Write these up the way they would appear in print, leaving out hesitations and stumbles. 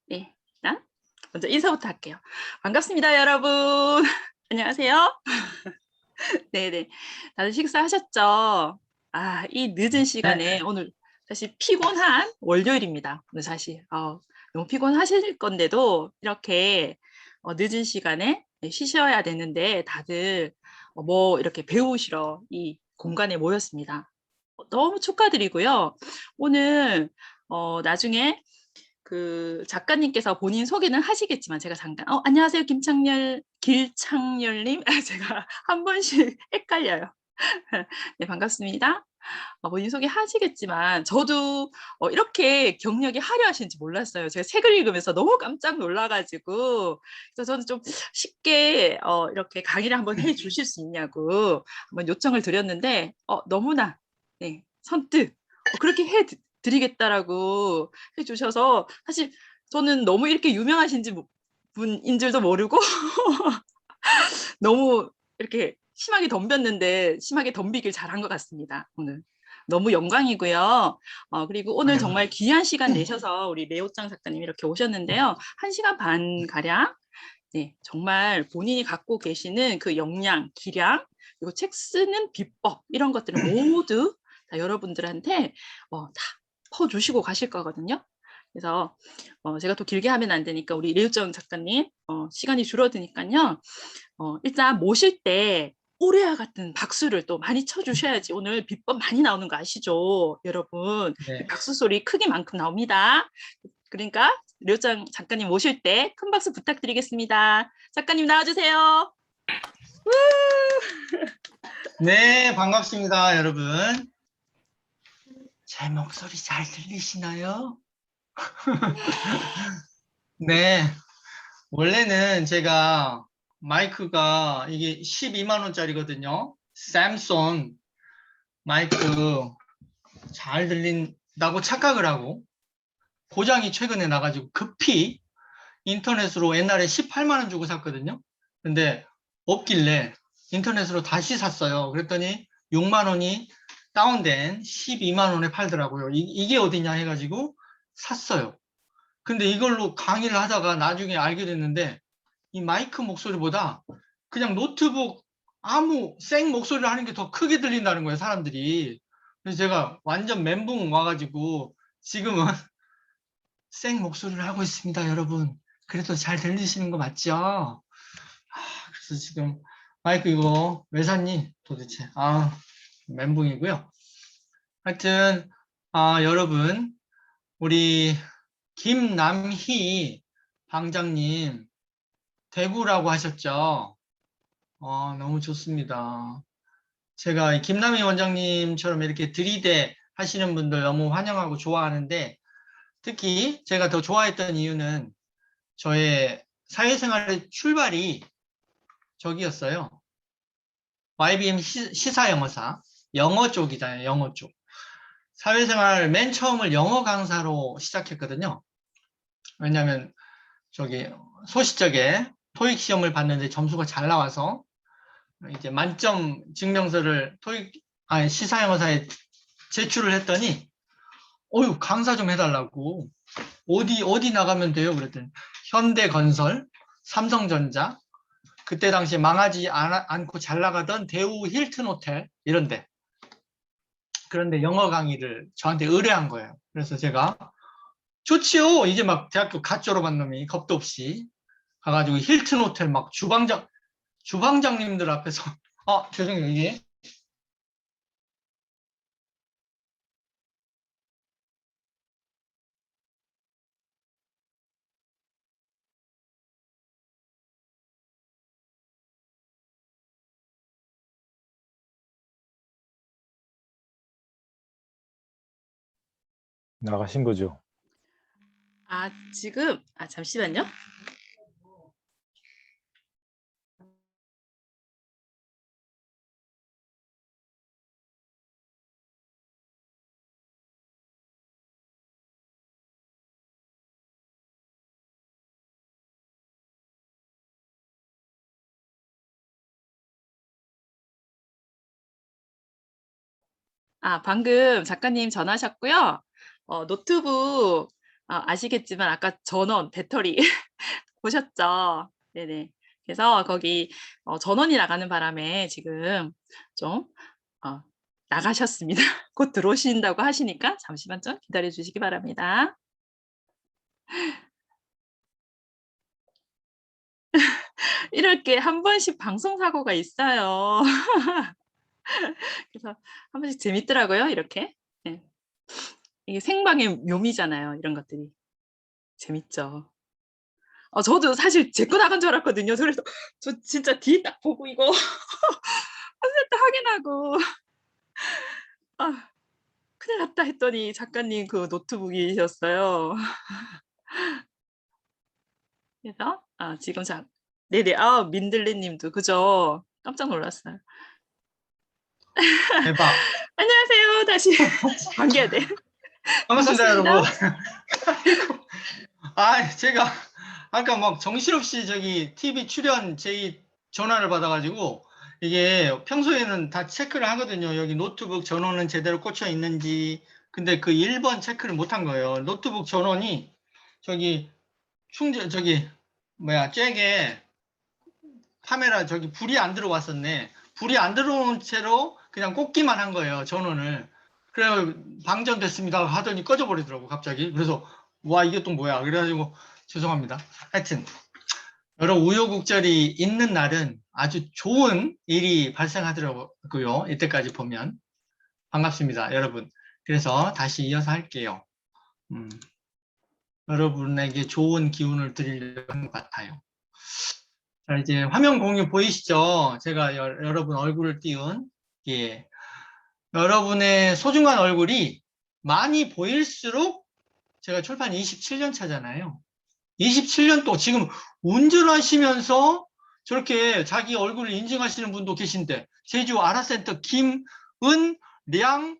네, 일단 먼저 인사부터 할게요. 반갑습니다, 여러분. 안녕하세요. 네네. 다들 식사하셨죠? 아, 이 늦은 시간에 네. 오늘 사실 피곤한 월요일입니다. 오늘 사실 너무 피곤하실 건데도 이렇게 늦은 시간에 쉬셔야 되는데 다들 뭐 이렇게 배우시러 이 공간에 모였습니다. 너무 축하드리고요. 오늘 나중에 그 작가님께서 본인 소개는 하시겠지만 제가 잠깐 안녕하세요 길창렬님 제가 한 번씩 헷갈려요. 네, 반갑습니다. 본인 소개 하시겠지만 저도 이렇게 경력이 화려하신지 몰랐어요. 제가 책을 읽으면서 너무 깜짝 놀라가지고 그래서 저는 좀 쉽게 이렇게 강의를 한번 해주실 수 있냐고 한번 요청을 드렸는데 너무나 네, 선뜻 그렇게 해드리겠다라고 해주셔서 사실 저는 너무 이렇게 유명하신지 분인 줄도 모르고 너무 이렇게 심하게 덤볐는데 심하게 덤비길 잘한 것 같습니다. 오늘 너무 영광이고요. 그리고 오늘 아유, 정말 귀한 시간 내셔서 우리 레오짱 작가님이 이렇게 오셨는데요. 1시간 반 가량 네, 정말 본인이 갖고 계시는 그 역량, 기량, 그리고 책 쓰는 비법 이런 것들을 모두 다 여러분들한테 다 퍼주시고 가실 거거든요. 그래서 제가 또 길게 하면 안 되니까 우리 레오짱 작가님 시간이 줄어드니까요. 일단 모실 때 올해와 같은 박수를 또 많이 쳐주셔야지 오늘 비법 많이 나오는 거 아시죠? 여러분 네. 박수 소리 크기만큼 나옵니다. 그러니까 료장 작가님 모실 때 큰 박수 부탁드리겠습니다. 작가님 나와주세요. 네, 반갑습니다, 여러분. 제 목소리 잘 들리시나요? 네, 원래는 제가 마이크가 이게 12만 원짜리거든요. 샘송 마이크 잘 들린다고 착각을 하고 고장이 최근에 나가지고 급히 인터넷으로 옛날에 18만 원 주고 샀거든요. 근데 없길래 인터넷으로 다시 샀어요. 그랬더니 6만 원이 다운된 12만 원에 팔더라고요. 이게 어디냐 해가지고 샀어요. 근데 이걸로 강의를 하다가 나중에 알게 됐는데 이 마이크 목소리보다 그냥 노트북 아무 생 목소리를 하는 게 더 크게 들린다는 거예요, 사람들이. 그래서 제가 완전 멘붕 와가지고 지금은 생 목소리를 하고 있습니다, 여러분. 그래도 잘 들리시는 거 맞죠? 그래서 지금 마이크 이거 왜 샀니? 도대체. 멘붕이고요. 하여튼 여러분 우리 김남희 방장님 대구라고 하셨죠? 너무 좋습니다. 제가 이 김남희 원장님처럼 이렇게 들이대 하시는 분들 너무 환영하고 좋아하는데 특히 제가 더 좋아했던 이유는 저의 사회생활의 출발이 저기였어요. YBM 시사영어사, 영어 쪽이잖아요, 영어 쪽. 사회생활 맨 처음을 영어 강사로 시작했거든요. 왜냐하면 저기 소시적에 토익 시험을 봤는데 점수가 잘 나와서 이제 만점 증명서를 시사영어사에 제출을 했더니 강사 좀 해달라고 어디 나가면 돼요? 그랬더니 현대건설, 삼성전자, 그때 당시에 망하지 않고 잘 나가던 대우 힐튼 호텔 이런데 그런데 영어 강의를 저한테 의뢰한 거예요. 그래서 제가 좋지요. 이제 막 대학교 갓 졸업한 놈이 겁도 없이 가가지고 힐튼 호텔 막 주방장님들 앞에서 죄송해요. 이게 나가신 거죠? 지금 잠시만요. 방금 작가님 전화하셨고요. 노트북 아시겠지만 아까 전원, 배터리 보셨죠? 네네. 그래서 거기 전원이 나가는 바람에 지금 좀 나가셨습니다. 곧 들어오신다고 하시니까 잠시만 좀 기다려 주시기 바랍니다. 이렇게 한 번씩 방송 사고가 있어요. 그래서 한 번씩 재밌더라고요, 이렇게. 네. 이게 생방의 묘미잖아요, 이런 것들이. 재밌죠. 저도 사실 제 거 나간 줄 알았거든요. 그래서 저 진짜 뒤 딱 보고 이거 컴퓨터 확인하고 '아 큰일 났다.' 했더니 작가님 그 노트북이셨어요. 그래서 지금 네네. 민들레 님도 그죠? 깜짝 놀랐어요. 대박. 안녕하세요. 다시 반겨야 돼. 반갑습니다, 여러분. 반갑습니다. 제가 아까 막 정신없이 저기 TV 출연 제의 전화를 받아가지고 이게 평소에는 다 체크를 하거든요. 여기 노트북 전원은 제대로 꽂혀 있는지. 근데 그 1번 체크를 못 한 거예요. 노트북 전원이 저기 잭에 카메라 저기 불이 안 들어왔었네. 불이 안 들어온 채로 그냥 꽂기만 한 거예요, 전원을. 그래 방전됐습니다 하더니 꺼져버리더라고 갑자기. 그래서 와 이게 또 뭐야. 그래가지고 죄송합니다. 하여튼 여러 우여곡절이 있는 날은 아주 좋은 일이 발생하더라고요. 이때까지 보면 반갑습니다, 여러분. 그래서 다시 이어서 할게요. 여러분에게 좋은 기운을 드리려고 하는 것 같아요. 자, 이제 화면 공유 보이시죠? 제가 여러분 얼굴을 띄운, 예. 여러분의 소중한 얼굴이 많이 보일수록 제가 출판 27년 차잖아요. 27년 또 지금 운전하시면서 저렇게 자기 얼굴을 인증하시는 분도 계신데, 제주 아라센터 김은량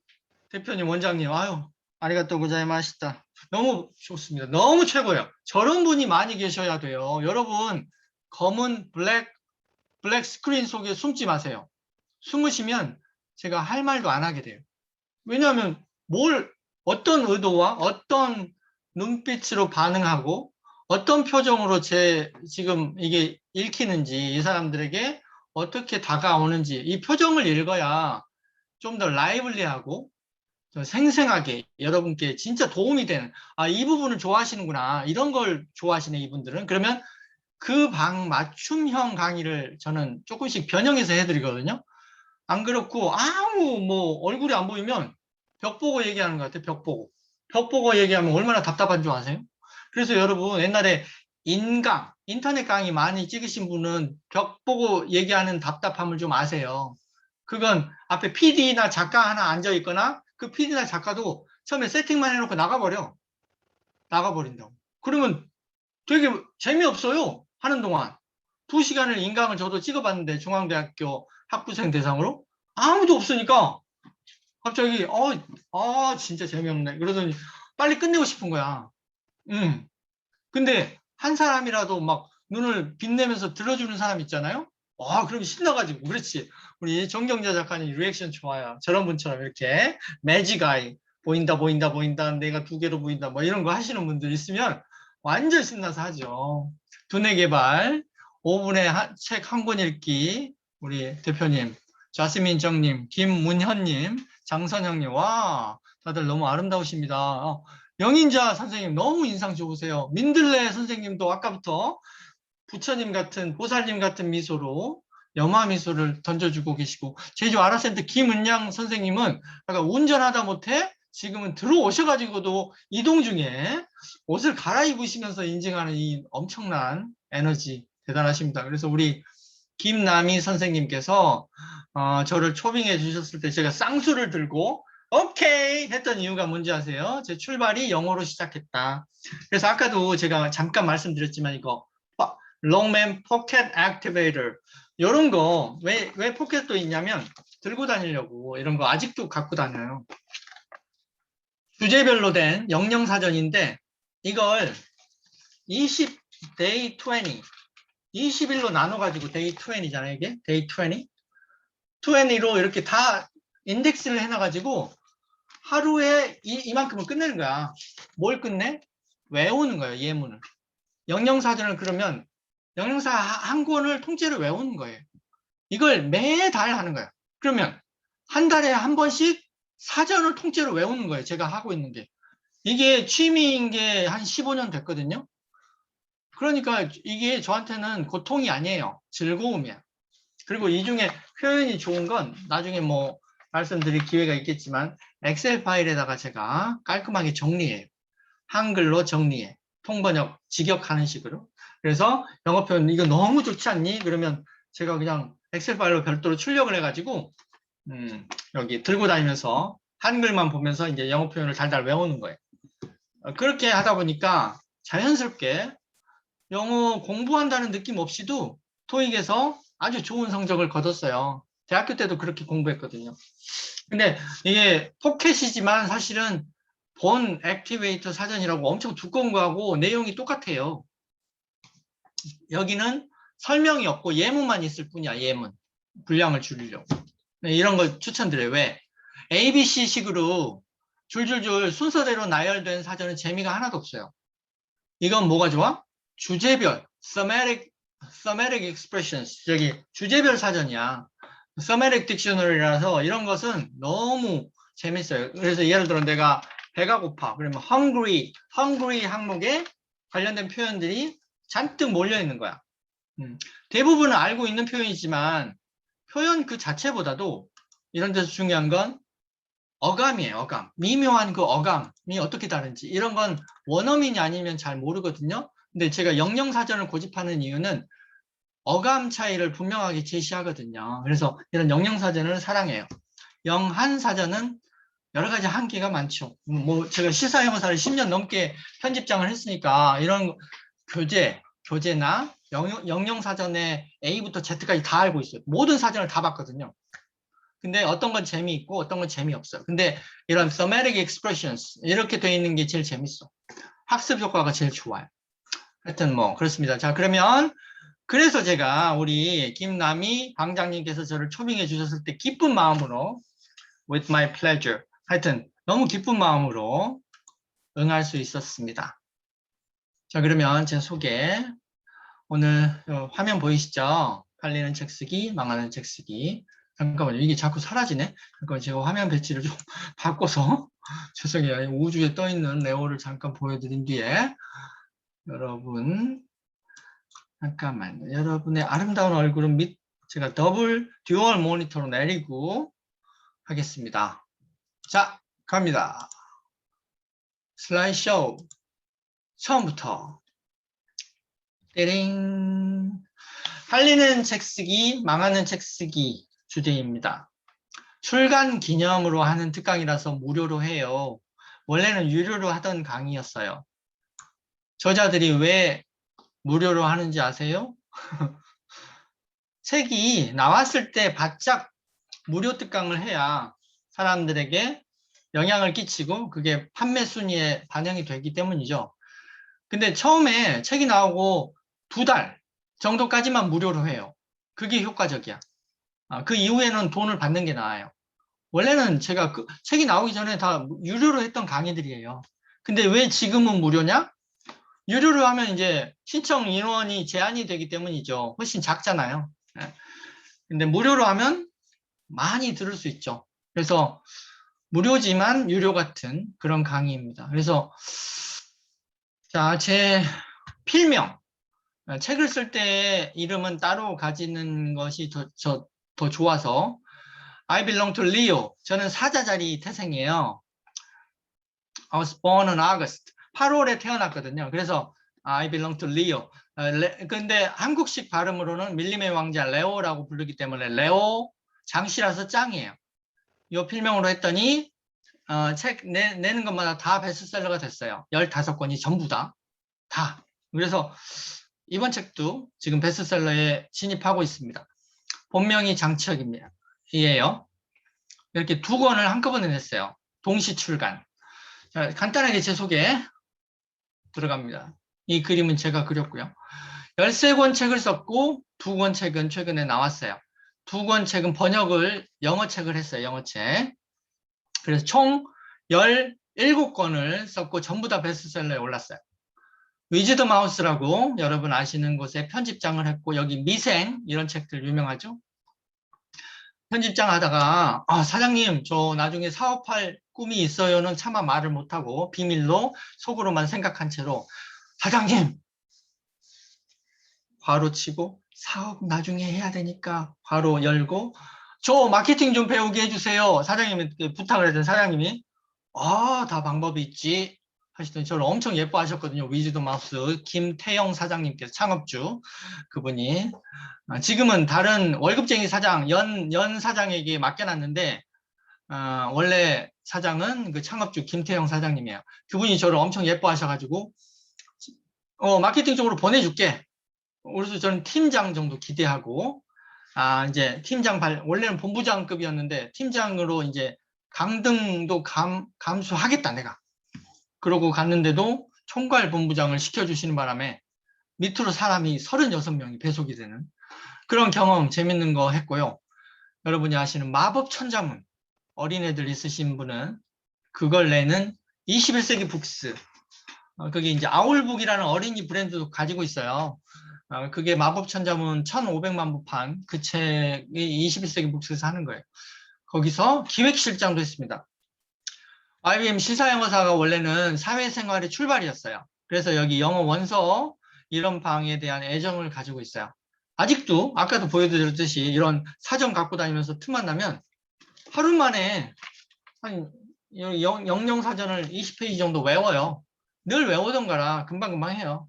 대표님, 원장님, 아유, 아리가또 고자이마시다. 너무 좋습니다. 너무 최고예요. 저런 분이 많이 계셔야 돼요. 여러분, 검은 블랙 스크린 속에 숨지 마세요. 숨으시면 제가 할 말도 안 하게 돼요. 왜냐하면 어떤 의도와 어떤 눈빛으로 반응하고 어떤 표정으로 지금 이게 읽히는지, 이 사람들에게 어떻게 다가오는지 이 표정을 읽어야 좀 더 라이블리하고 좀 생생하게 여러분께 진짜 도움이 되는, 이 부분을 좋아하시는구나, 이런 걸 좋아하시네 이분들은. 그러면 그 방 맞춤형 강의를 저는 조금씩 변형해서 해드리거든요. 안 그렇고 아무 뭐 얼굴이 안 보이면 벽 보고 얘기하는 것 같아요. 벽 보고 얘기하면 얼마나 답답한 줄 아세요? 그래서 여러분 옛날에 인터넷 강의 많이 찍으신 분은 벽 보고 얘기하는 답답함을 좀 아세요. 그건 앞에 PD나 작가 하나 앉아 있거나 그 PD나 작가도 처음에 세팅만 해놓고 나가버린다고. 그러면 되게 재미없어요. 하는 동안. 2시간을 인강을 저도 찍어봤는데 중앙대학교 학부생 대상으로 아무도 없으니까 갑자기 진짜 재미없네. 그러더니 빨리 끝내고 싶은 거야. 근데 한 사람이라도 막 눈을 빛내면서 들어주는 사람 있잖아요. 그럼 신나가지고. 그렇지. 우리 정경자 작가님 리액션 좋아요. 저런 분처럼 이렇게 매직아이, 보인다 보인다 보인다, 내가 2개로 보인다, 뭐 이런 거 하시는 분들 있으면 완전 신나서 하죠. 두뇌 개발 5분의 책 한 권 읽기, 우리 대표님, 자스민 정님, 김문현님, 장선영님, 와 다들 너무 아름다우십니다. 영인자 선생님 너무 인상 좋으세요. 민들레 선생님도 아까부터 부처님 같은, 보살님 같은 미소로 염화 미소를 던져주고 계시고, 제주 아라센터 김은양 선생님은 아까 운전하다 못해 지금은 들어오셔가지고도 이동 중에 옷을 갈아입으시면서 인증하는 이 엄청난 에너지 대단하십니다. 그래서 우리 김남희 선생님께서 저를 초빙해 주셨을 때 제가 쌍수를 들고 오케이 했던 이유가 뭔지 아세요? 제 출발이 영어로 시작했다. 그래서 아까도 제가 잠깐 말씀드렸지만 이거 롱맨 포켓 액티베이터 이런 거 왜 포켓도 있냐면 들고 다니려고 이런 거 아직도 갖고 다녀요. 주제별로 된 영영사전인데 이걸 day 20 20일로 나눠가지고 day 20잖아요. 이게 day 20 20로 이렇게 다 인덱스를 해놔가지고 하루에 이만큼을 끝내는 거야. 뭘 끝내? 외우는 거예요. 예문을. 영영사전을 그러면 영영사 한 권을 통째로 외우는 거예요. 이걸 매달 하는 거예요. 그러면 한 달에 한 번씩 사전을 통째로 외우는 거예요. 제가 하고 있는 게. 이게 취미인 게 한 15년 됐거든요. 그러니까 이게 저한테는 고통이 아니에요. 즐거움이야. 그리고 이 중에 표현이 좋은 건 나중에 뭐 말씀드릴 기회가 있겠지만 엑셀 파일에다가 제가 깔끔하게 정리해요. 한글로 정리해. 통번역, 직역하는 식으로. 그래서 영어 표현 이거 너무 좋지 않니? 그러면 제가 그냥 엑셀 파일로 별도로 출력을 해가지고 여기 들고 다니면서 한글만 보면서 이제 영어 표현을 달달 외우는 거예요. 그렇게 하다 보니까 자연스럽게 영어 공부한다는 느낌 없이도 토익에서 아주 좋은 성적을 거뒀어요. 대학교 때도 그렇게 공부했거든요. 근데 이게 포켓이지만 사실은 본 액티베이터 사전이라고 엄청 두꺼운 거하고 내용이 똑같아요. 여기는 설명이 없고 예문만 있을 뿐이야. 예문. 분량을 줄이려고. 이런 걸 추천드려요. 왜? ABC식으로 줄줄줄 순서대로 나열된 사전은 재미가 하나도 없어요. 이건 뭐가 좋아? 주제별, thematic expressions. 저기 주제별 사전이야. thematic dictionary라서 이런 것은 너무 재밌어요. 그래서 예를 들어 내가 배가 고파. 그러면 hungry 항목에 관련된 표현들이 잔뜩 몰려 있는 거야. 대부분은 알고 있는 표현이지만 표현 그 자체보다도 이런 데서 중요한 건 어감이에요. 어감. 미묘한 그 어감이 어떻게 다른지 이런 건 원어민이 아니면 잘 모르거든요. 근데 제가 영영사전을 고집하는 이유는 어감 차이를 분명하게 제시하거든요. 그래서 이런 영영사전을 사랑해요. 영한사전은 여러 가지 한계가 많죠. 뭐 제가 시사영어사를 10년 넘게 편집장을 했으니까 이런 교재나 영영사전의 A부터 Z까지 다 알고 있어요. 모든 사전을 다 봤거든요. 근데 어떤 건 재미있고 어떤 건 재미없어요. 근데 이런 thematic expressions 이렇게 돼 있는 게 제일 재밌어. 학습 효과가 제일 좋아요. 하여튼 뭐 그렇습니다. 자, 그러면 그래서 제가 우리 김남희 방장님께서 저를 초빙해 주셨을 때 기쁜 마음으로 with my pleasure 하여튼 너무 기쁜 마음으로 응할 수 있었습니다. 자, 그러면 제 소개 오늘 화면 보이시죠? 팔리는 책 쓰기, 망하는 책 쓰기. 잠깐만요. 이게 자꾸 사라지네. 잠깐만 제가 화면 배치를 좀 바꿔서 죄송해요. 우주에 떠 있는 레오를 잠깐 보여드린 뒤에 여러분 잠깐만요. 여러분의 아름다운 얼굴은 제가 듀얼 모니터로 내리고 하겠습니다. 자, 갑니다. 슬라이드쇼 처음부터 띠링 팔리는 책 쓰기, 망하는 책 쓰기 주제입니다. 출간 기념으로 하는 특강이라서 무료로 해요. 원래는 유료로 하던 강의였어요. 저자들이 왜 무료로 하는지 아세요? 책이 나왔을 때 바짝 무료 특강을 해야 사람들에게 영향을 끼치고 그게 판매 순위에 반영이 되기 때문이죠. 근데 처음에 책이 나오고 2달 정도까지만 무료로 해요. 그게 효과적이야. 그 이후에는 돈을 받는 게 나아요. 원래는 제가 책이 나오기 전에 다 유료로 했던 강의들이에요. 근데 왜 지금은 무료냐? 유료로 하면 이제 신청 인원이 제한이 되기 때문이죠. 훨씬 작잖아요. 근데 무료로 하면 많이 들을 수 있죠. 그래서 무료지만 유료 같은 그런 강의입니다. 그래서 자, 제 필명 책을 쓸 때 이름은 따로 가지는 것이 더 좋아서 I belong to Leo. 저는 사자자리 태생이에요. I was born in August. 8월에 태어났거든요. 그래서 I belong to Leo. 근데 한국식 발음으로는 밀림의 왕자 레오라고 부르기 때문에 레오 장씨라서 짱이에요. 이 필명으로 했더니 책 내는 것마다 다 베스트셀러가 됐어요. 15권이 전부 다. 그래서 이번 책도 지금 베스트셀러에 진입하고 있습니다. 본명이 장치혁입니다. 이에요. 이렇게 2권을 한꺼번에 냈어요. 동시 출간. 자, 간단하게 제 소개 들어갑니다. 이 그림은 제가 그렸고요. 13권 책을 썼고 2권 책은 최근에 나왔어요. 2권 책은 번역을 영어책을 했어요. 영어책. 그래서 총 17권을 썼고 전부 다 베스트셀러에 올랐어요. 위즈 더 마우스라고 여러분 아시는 곳에 편집장을 했고, 여기 미생 이런 책들 유명하죠. 편집장 하다가 사장님 저 나중에 사업할 꿈이 있어요는 차마 말을 못하고 비밀로 속으로만 생각한 채로 사장님 괄호 치고 사업 나중에 해야 되니까 괄호 열고 저 마케팅 좀 배우게 해주세요. 사장님한테 부탁을 했더니 사장님이 다 방법이 있지 하시더니 저를 엄청 예뻐하셨거든요. 위즈드 마우스 김태영 사장님께서 창업주 그분이 지금은 다른 월급쟁이 사장 연 사장에게 맡겨놨는데 원래 사장은 그 창업주 김태영 사장님이에요. 그분이 저를 엄청 예뻐하셔가지고 마케팅 쪽으로 보내줄게. 그래서 저는 팀장 정도 기대하고 이제 팀장 원래는 본부장급이었는데 팀장으로 이제 강등도 감수하겠다 내가. 그러고 갔는데도 총괄 본부장을 시켜주시는 바람에 밑으로 사람이 36명이 배속이 되는 그런 경험 재밌는 거 했고요. 여러분이 아시는 마법 천자문 어린애들 있으신 분은 그걸 내는 21세기 북스 그게 이제 아울북이라는 어린이 브랜드도 가지고 있어요. 그게 마법 천자문 1,500만 부판 그 책이 21세기 북스에서 하는 거예요. 거기서 기획실장도 했습니다. IBM 시사영어사가 원래는 사회생활의 출발이었어요. 그래서 여기 영어 원서 이런 방에 대한 애정을 가지고 있어요. 아직도 아까도 보여드렸듯이 이런 사전 갖고 다니면서 틈만 나면 하루 만에 한 영영사전을 20페이지 정도 외워요. 늘 외우던 거라 금방금방 해요.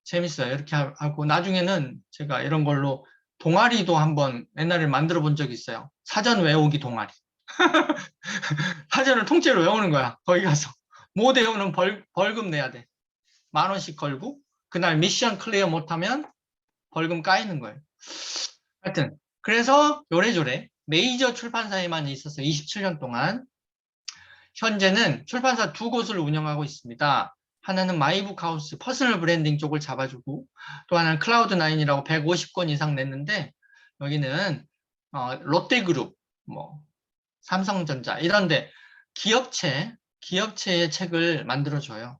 재밌어요. 이렇게 하고 나중에는 제가 이런 걸로 동아리도 한번 옛날에 만들어 본 적이 있어요. 사전 외우기 동아리. 사전을 통째로 외우는 거야. 거기 가서 못 외우는 벌금 내야 돼. 10,000원씩 걸고 그날 미션 클리어 못하면 벌금 까이는 거예요. 하여튼 그래서 요래조래 메이저 출판사에만 있어서 27년 동안 현재는 출판사 2곳을 운영하고 있습니다. 하나는 마이북하우스 퍼스널 브랜딩 쪽을 잡아주고 또 하나는 클라우드9이라고 150권 이상 냈는데 여기는 롯데그룹, 삼성전자 이런데 기업체의 책을 만들어줘요.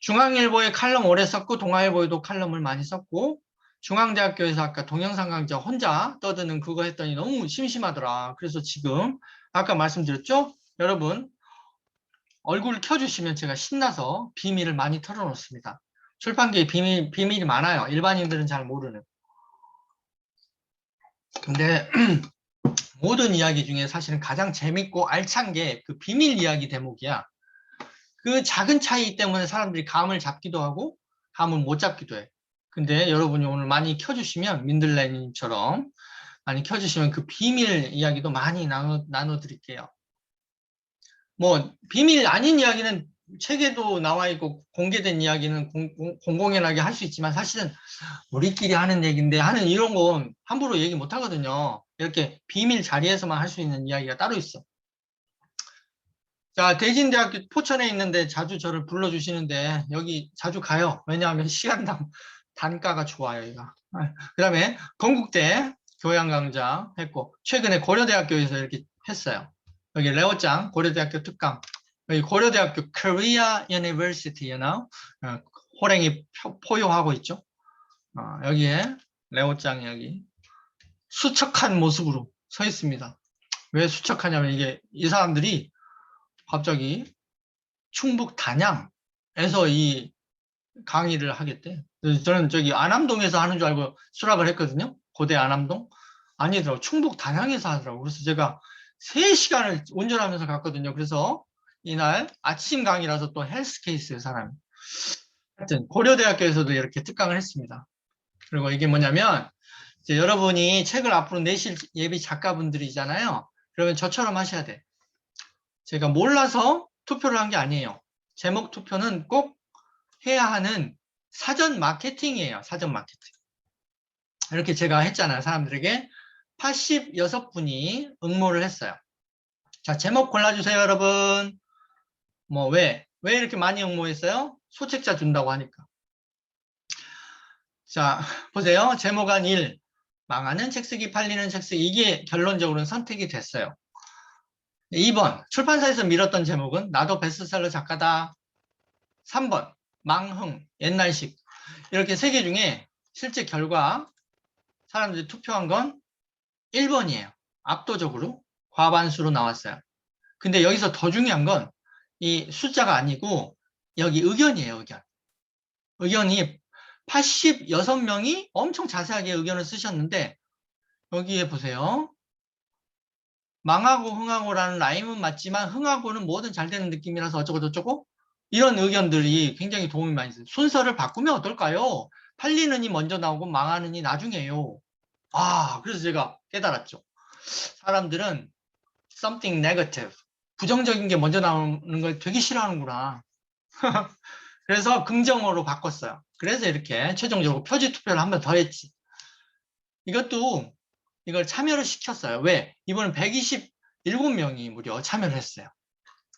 중앙일보에 칼럼 오래 썼고 동아일보에도 칼럼을 많이 썼고 중앙대학교에서 아까 동영상 강좌 혼자 떠드는 그거 했더니 너무 심심하더라. 그래서 지금 아까 말씀드렸죠? 여러분 얼굴 켜주시면 제가 신나서 비밀을 많이 털어놓습니다. 출판계에 비밀이 많아요. 일반인들은 잘 모르는. 근데 모든 이야기 중에 사실은 가장 재밌고 알찬 게 그 비밀 이야기 대목이야. 그 작은 차이 때문에 사람들이 감을 잡기도 하고 감을 못 잡기도 해. 근데 여러분이 오늘 많이 켜주시면 민들레님처럼 많이 켜주시면 그 비밀 이야기도 많이 나눠드릴게요. 비밀 아닌 이야기는 책에도 나와 있고 공개된 이야기는 공공연하게 할 수 있지만 사실은 우리끼리 하는 얘기인데 하는 이런 건 함부로 얘기 못 하거든요. 이렇게 비밀 자리에서만 할 수 있는 이야기가 따로 있어. 자, 대진대학교 포천에 있는데 자주 저를 불러주시는데 여기 자주 가요. 왜냐하면 시간당 단가가 좋아요, 얘가. 그 다음에 건국대 교양 강좌 했고 최근에 고려대학교에서 이렇게 했어요. 여기 레오짱 고려대학교 특강 여기 고려대학교 Korea University 호랭이 포효하고 있죠. 여기에 레오짱 여기 수척한 모습으로 서 있습니다. 왜 수척하냐면 이게 이 사람들이 갑자기 충북 단양에서 이 강의를 하겠대. 그래서 저는 저기 안암동에서 하는 줄 알고 수락을 했거든요. 고대 안암동. 아니더라고. 충북 단양에서 하더라고. 그래서 제가 3시간을 운전하면서 갔거든요. 그래서 이날 아침 강의라서 또 헬스 케이스의 사람이. 하여튼 고려대학교에서도 이렇게 특강을 했습니다. 그리고 이게 뭐냐면 이제 여러분이 책을 앞으로 내실 예비 작가분들이잖아요. 그러면 저처럼 하셔야 돼. 제가 몰라서 투표를 한 게 아니에요. 제목 투표는 꼭 해야 하는 사전 마케팅이에요. 사전 마케팅. 이렇게 제가 했잖아요. 사람들에게 86분이 응모를 했어요. 자, 제목 골라주세요, 여러분. 왜 이렇게 많이 응모했어요? 소책자 준다고 하니까. 자, 보세요. 제목한 1. 망하는 책 쓰기, 팔리는 책 쓰기. 이게 결론적으로는 선택이 됐어요. 2번. 출판사에서 밀었던 제목은 나도 베스트셀러 작가다. 3번. 망흥, 옛날식 이렇게 세 개 중에 실제 결과 사람들이 투표한 건 1번이에요. 압도적으로 과반수로 나왔어요. 근데 여기서 더 중요한 건 이 숫자가 아니고 여기 의견이에요. 의견이 86명이 엄청 자세하게 의견을 쓰셨는데 여기에 보세요. 망하고 흥하고라는 라임은 맞지만 흥하고는 뭐든 잘 되는 느낌이라서 어쩌고저쩌고 이런 의견들이 굉장히 도움이 많이 됐어요. 순서를 바꾸면 어떨까요? 팔리는이 먼저 나오고 망하는이 나중에요. 그래서 제가 깨달았죠. 사람들은 something negative, 부정적인 게 먼저 나오는 걸 되게 싫어하는구나. 그래서 긍정어로 바꿨어요. 그래서 이렇게 최종적으로 표지 투표를 한 번 더 했지. 이걸 참여를 시켰어요. 왜? 이번엔 127명이 무려 참여를 했어요.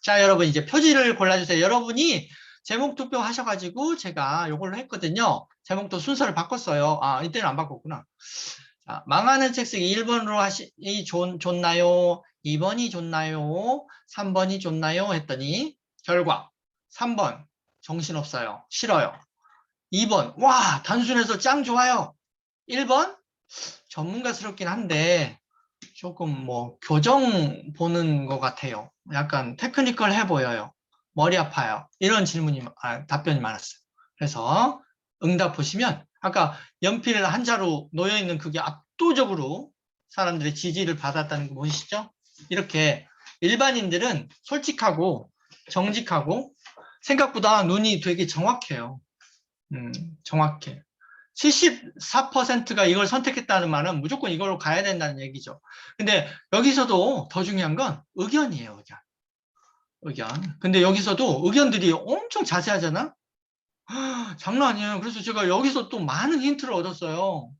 자, 여러분 이제 표지를 골라주세요. 여러분이 제목 투표 하셔가지고 제가 이걸로 했거든요. 제목도 순서를 바꿨어요. 이때는 안 바꿨구나. 자, 망하는 책 쓰기 1번으로 좋나요? 2번이 좋나요? 3번이 좋나요? 했더니 결과 3번 정신없어요. 싫어요. 2번 와 단순해서 짱 좋아요. 1번 전문가스럽긴 한데 조금 뭐 교정 보는 것 같아요. 약간 테크니컬해 보여요. 머리 아파요. 이런 답변이 많았어요. 그래서 응답 보시면 아까 연필 한자로 놓여 있는 그게 압도적으로 사람들의 지지를 받았다는 거 보이시죠? 이렇게 일반인들은 솔직하고 정직하고 생각보다 눈이 되게 정확해요. 정확해. 74%가 이걸 선택했다는 말은 무조건 이걸로 가야 된다는 얘기죠. 근데 여기서도 더 중요한 건 의견이에요, 의견. 근데 여기서도 의견들이 엄청 자세하잖아? 장난 아니에요. 그래서 제가 여기서 또 많은 힌트를 얻었어요.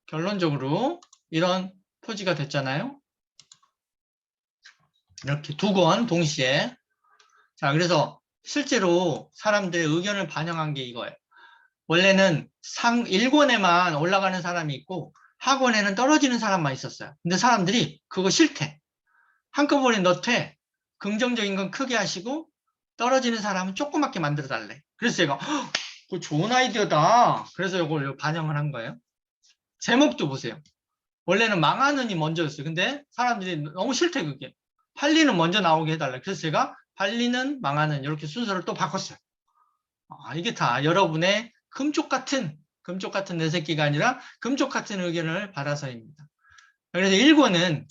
결론적으로 이런 표지가 됐잖아요. 이렇게 두 권 동시에. 자, 그래서 실제로 사람들의 의견을 반영한 게 이거예요. 원래는 1권에만 올라가는 사람이 있고 하권에는 떨어지는 사람만 있었어요. 근데 사람들이 그거 싫대. 한꺼번에 넣되 긍정적인 건 크게 하시고 떨어지는 사람은 조그맣게 만들어 달래. 그래서 제가 그거 좋은 아이디어다. 그래서 이걸 반영을 한 거예요. 제목도 보세요. 원래는 망하는이 먼저였어요. 근데 사람들이 너무 싫대 그게. 팔리는 먼저 나오게 해달래. 그래서 제가 팔리는 망하는 이렇게 순서를 또 바꿨어요. 이게 다 여러분의 금쪽 같은 내 새끼가 아니라 금쪽 같은 의견을 받아서입니다. 그래서 1권은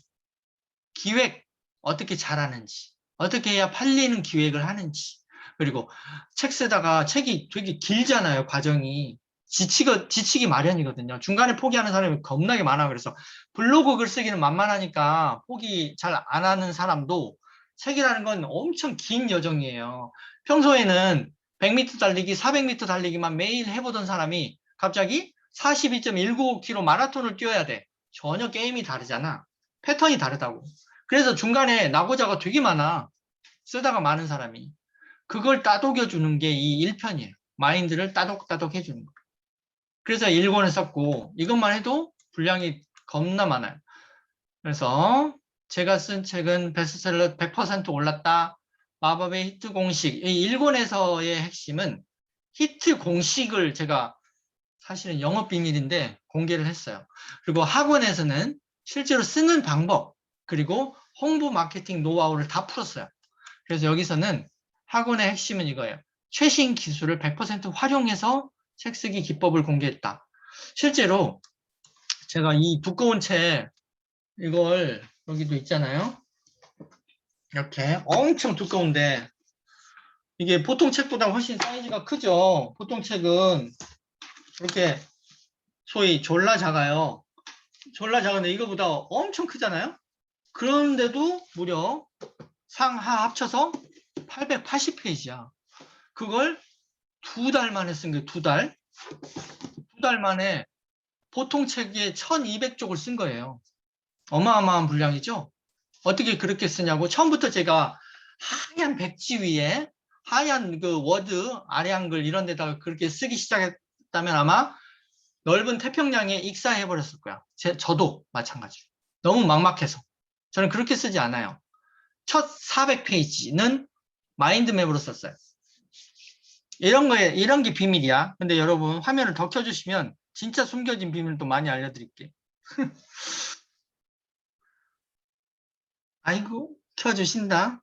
기획 어떻게 잘하는지, 어떻게 해야 팔리는 기획을 하는지, 그리고 책 쓰다가 책이 되게 길잖아요, 과정이. 지치기 마련이거든요. 중간에 포기하는 사람이 겁나게 많아. 그래서 블로그 글 쓰기는 만만하니까 포기 잘 안 하는 사람도 책이라는 건 엄청 긴 여정이에요. 평소에는 100m 달리기, 400m 달리기만 매일 해보던 사람이 갑자기 42.195km 마라톤을 뛰어야 돼. 전혀 게임이 다르잖아. 패턴이 다르다고. 그래서 중간에 나고자가 되게 많아. 쓰다가 많은 사람이. 그걸 따독여 주는 게 이 1편이에요. 마인드를 따독따독 해주는 거. 그래서 1권을 썼고 이것만 해도 분량이 겁나 많아요. 그래서 제가 쓴 책은 베스트셀러 100% 올랐다. 마법의 히트 공식. 이 1권에서의 핵심은 히트 공식을 제가 사실은 영업 비밀인데 공개를 했어요. 그리고 학원에서는 실제로 쓰는 방법 그리고 홍보 마케팅 노하우를 다 풀었어요. 그래서 여기서는 학원의 핵심은 이거예요. 최신 기술을 100% 활용해서 책 쓰기 기법을 공개했다. 실제로 제가 이 두꺼운 책 이걸 여기도 있잖아요. 이렇게 엄청 두꺼운데 이게 보통 책보다 훨씬 사이즈가 크죠. 보통 책은 이렇게 소위 졸라 작아요. 졸라 작은데 이거보다 엄청 크잖아요. 그런데도 무려 상하 합쳐서 880페이지야. 그걸 2달 만에 쓴 거예요. 2달. 2달 만에 보통 책에 1200쪽을 쓴 거예요. 어마어마한 분량이죠. 어떻게 그렇게 쓰냐고 처음부터 제가 하얀 백지 위에 하얀 그 워드 아래 한글 이런 데다가 그렇게 쓰기 시작했다면 아마 넓은 태평양에 익사해 버렸을 거야. 저도 마찬가지. 너무 막막해서. 저는 그렇게 쓰지 않아요. 첫 400페이지는 마인드맵으로 썼어요. 이런 게 비밀이야. 근데 여러분 화면을 더 켜주시면 진짜 숨겨진 비밀도 많이 알려드릴게. 아이고, 켜주신다.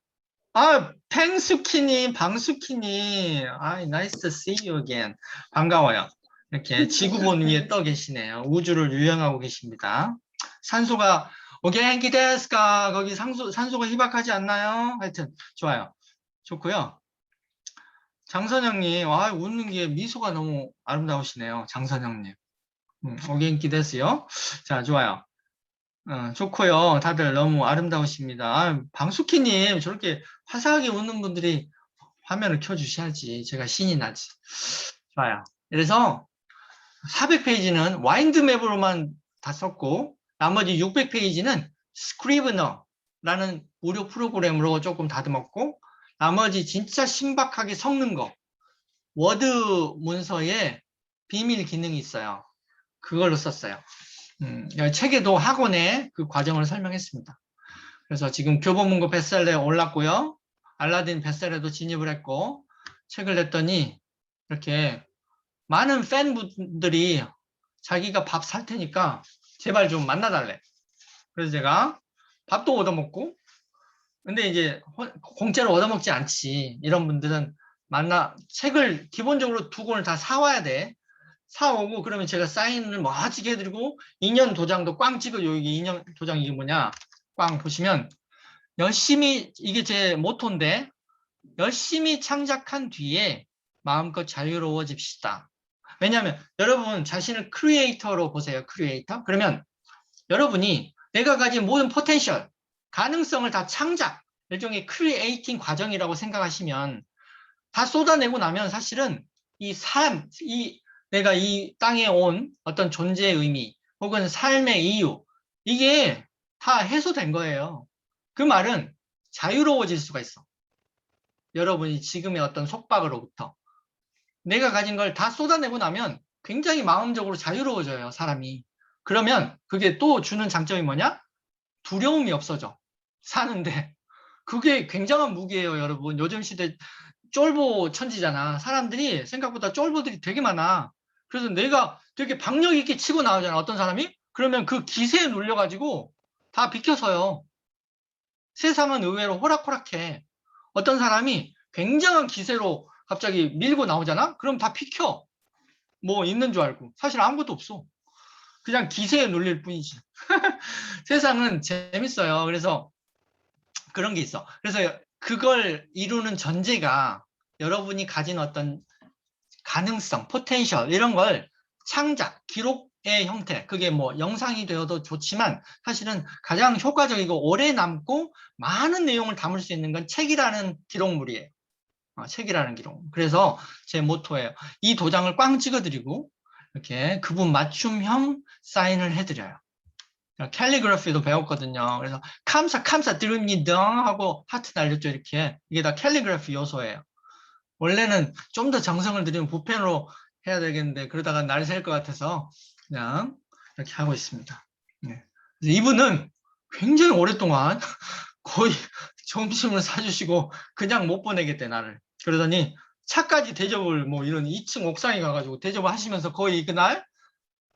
아, 팽수키님, 방수키님. 아, nice to see you again. 반가워요. 이렇게 지구본 위에 떠 계시네요. 우주를 유영하고 계십니다. 산소가, 오겐키 데스까? 거기 산소가 희박하지 않나요? 하여튼, 좋아요. 좋고요. 장선영님, 아, 웃는 게 미소가 너무 아름다우시네요. 장선영님. 오겐키 데스요. 자, 좋아요. 좋고요. 다들 너무 아름다우십니다. 아, 방수키님, 저렇게 화사하게 웃는 분들이 화면을 켜주셔야지. 제가 신이 나지. 좋아요. 그래서 400페이지는 와인드맵으로만 다 썼고, 나머지 600페이지는 스크리브너라는 무료 프로그램으로 조금 다듬었고, 나머지 진짜 신박하게 섞는 거, 워드 문서에 비밀 기능이 있어요. 그걸로 썼어요. 책에도 학원에 그 과정을 설명했습니다. 그래서 지금 교보문고 베스트셀러에 올랐고요. 알라딘 베스트셀러도 진입을 했고, 책을 냈더니 이렇게 많은 팬분들이 자기가 밥 살 테니까 제발 좀 만나달래. 그래서 제가 밥도 얻어먹고, 근데 이제 공짜로 얻어먹지 않지. 이런 분들은 책을 기본적으로 2권을 다 사와야 돼. 사오고 그러면 제가 사인을 멋지게 해드리고 인연 도장도 꽝 찍어요. 여기 인연 도장 이게 뭐냐? 꽝 보시면 열심히 이게 제 모토인데 열심히 창작한 뒤에 마음껏 자유로워집시다. 왜냐하면 여러분 자신을 크리에이터로 보세요. 크리에이터. 그러면 여러분이 내가 가진 모든 포텐셜, 가능성을 다 창작, 일종의 크리에이팅 과정이라고 생각하시면 다 쏟아내고 나면 사실은 이 삶, 내가 이 땅에 온 어떤 존재의 의미 혹은 삶의 이유 이게 다 해소된 거예요. 그 말은 자유로워질 수가 있어. 여러분이 지금의 어떤 속박으로부터 내가 가진 걸 다 쏟아내고 나면 굉장히 마음적으로 자유로워져요, 사람이. 그러면 그게 또 주는 장점이 뭐냐? 두려움이 없어져. 사는데. 그게 굉장한 무기예요, 여러분. 요즘 시대 쫄보 천지잖아. 사람들이 생각보다 쫄보들이 되게 많아. 그래서 내가 되게 박력 있게 치고 나오잖아. 어떤 사람이? 그러면 그 기세에 눌려가지고 다 비켜서요. 세상은 의외로 호락호락해. 어떤 사람이 굉장한 기세로 갑자기 밀고 나오잖아? 그럼 다 비켜. 뭐 있는 줄 알고. 사실 아무것도 없어. 그냥 기세에 눌릴 뿐이지. 세상은 재밌어요. 그래서 그런 게 있어. 그래서 그걸 이루는 전제가 여러분이 가진 어떤 가능성, 포텐셜 이런 걸 창작, 기록의 형태, 그게 뭐 영상이 되어도 좋지만 사실은 가장 효과적이고 오래 남고 많은 내용을 담을 수 있는 건 책이라는 기록물이에요. 책이라는 기록. 그래서 제 모토예요. 이 도장을 꽝 찍어드리고 이렇게 그분 맞춤형 사인을 해드려요. 캘리그래피도 배웠거든요. 그래서 감사 드립니다 하고 하트 날렸죠. 이렇게 이게 다 캘리그래피 요소예요. 원래는 좀 더 정성을 들이면 붓펜으로 해야 되겠는데 그러다가 날이 샐 것 같아서 그냥 이렇게 하고 있습니다. 네. 이분은 굉장히 오랫동안 거의 점심을 사주시고 그냥 못 보내겠대 나를. 그러더니 차까지 대접을 뭐 이런 2층 옥상에 가가지고 대접을 하시면서 거의 그날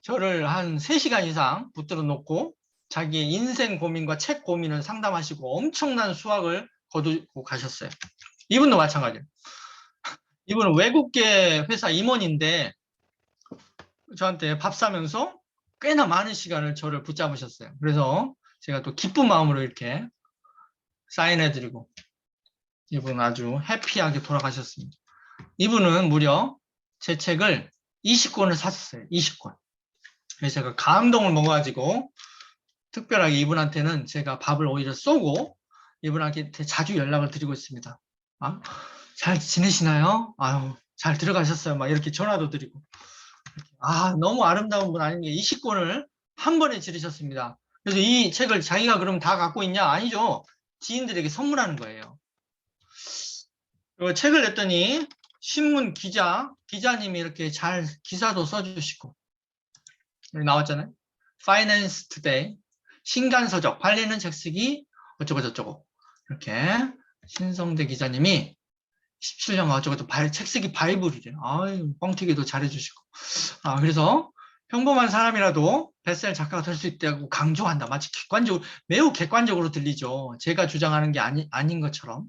저를 한 3시간 이상 붙들어 놓고 자기의 인생 고민과 책 고민을 상담하시고 엄청난 수확을 거두고 가셨어요. 이분도 마찬가지예요. 이분은 외국계 회사 임원인데 저한테 밥 사면서 꽤나 많은 시간을 저를 붙잡으셨어요. 그래서 제가 또 기쁜 마음으로 이렇게 사인해드리고 이분 아주 해피하게 돌아가셨습니다. 이분은 무려 제 책을 20권을 샀어요. 20권. 그래서 제가 감동을 먹어가지고 특별하게 이분한테는 제가 밥을 오히려 쏘고 이분한테 자주 연락을 드리고 있습니다. 잘 지내시나요? 아유, 잘 들어가셨어요. 막 이렇게 전화도 드리고. 너무 아름다운 분 아닌 게 20권을 한 번에 지르셨습니다. 그래서 이 책을 자기가 그럼 다 갖고 있냐? 아니죠. 지인들에게 선물하는 거예요. 그리고 책을 냈더니 신문 기자님이 이렇게 잘 기사도 써주시고 여기 나왔잖아요. Finance Today, 신간서적, 팔리는 책 쓰기 어쩌고 저쩌고 이렇게 신성대 기자님이 17년 어쩌고저쩌고 책 쓰기 바이블이래. 아유, 뻥튀기도 잘해주시고. 그래서 평범한 사람이라도 베스트셀러 작가가 될 수 있다고 강조한다. 마치 매우 객관적으로 들리죠. 제가 주장하는 게 아닌 것처럼.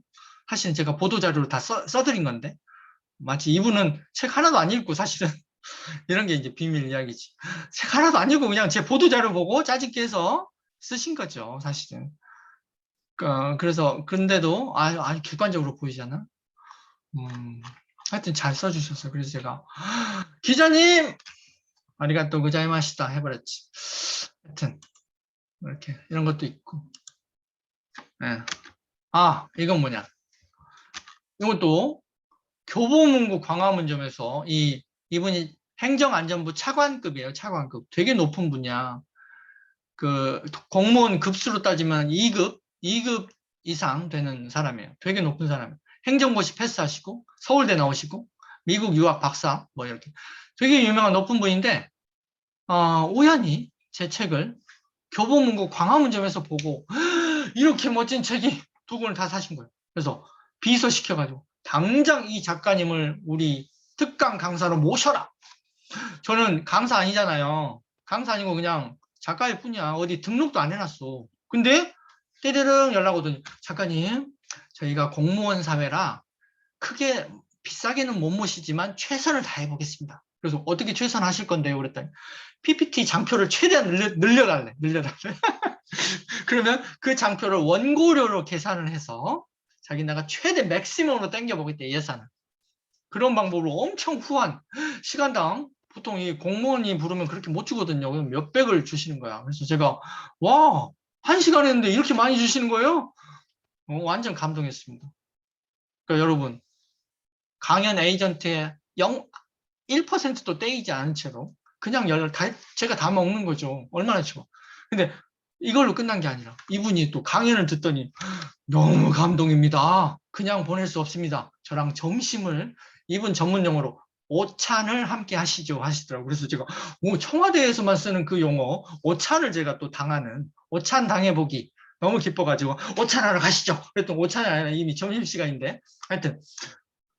사실은 제가 보도자료로 다 써드린 건데. 마치 이분은 책 하나도 안 읽고 사실은 이런 게 이제 비밀 이야기지. 책 하나도 안 읽고 그냥 제 보도자료 보고 짜집기 해서 쓰신 거죠. 사실은. 그래서, 근데도 아주 객관적으로 보이잖아. 하여튼 잘 써주셨어요. 그래서 제가, 기자님! 아리가또 고자이마시다 해버렸지. 하여튼, 이렇게, 이런 것도 있고. 네. 이건 뭐냐. 이것도 교보문고 광화문점에서 이분이 행정안전부 차관급이에요. 차관급. 되게 높은 분이야. 공무원 급수로 따지면 2급 이상 되는 사람이에요. 되게 높은 사람이에요. 행정고시 패스하시고, 서울대 나오시고, 미국 유학 박사, 뭐 이렇게. 되게 유명한 높은 분인데, 우연히 제 책을 교보문고 광화문점에서 보고, 이렇게 멋진 책이 2권을 다 사신 거예요. 그래서 비서시켜가지고, 당장 이 작가님을 우리 특강 강사로 모셔라! 저는 강사 아니잖아요. 강사 아니고 그냥 작가일 뿐이야. 어디 등록도 안 해놨어. 근데 띠르릉 연락 오더니 작가님 저희가 공무원 사회라 크게 비싸게는 못 모시지만 최선을 다해보겠습니다. 그래서 어떻게 최선하실 건데요? 그랬더니 PPT 장표를 최대한 늘려달래. 그러면 그 장표를 원고료로 계산을 해서 자기네가 최대 맥시멈으로 당겨보겠대 예산을. 그런 방법으로 엄청 후한 시간당 보통 이 공무원이 부르면 그렇게 못 주거든요. 그럼 몇백을 주시는 거야. 그래서 제가 와, 1시간 했는데 이렇게 많이 주시는 거예요? 완전 감동했습니다. 그러니까 여러분 강연 에이전트의 1%도 떼이지 않은 채로 그냥 제가 다 먹는 거죠. 얼마나 좋아. 근데 이걸로 끝난 게 아니라 이분이 또 강연을 듣더니 너무 감동입니다. 그냥 보낼 수 없습니다. 저랑 점심을 이분 전문 용어로 오찬을 함께 하시죠 하시더라고요. 그래서 제가 청와대에서만 쓰는 그 용어 오찬을 제가 또 오찬 당해보기 너무 기뻐가지고 오찬하러 가시죠. 그랬더니 오찬이 아니라 이미 점심시간인데 하여튼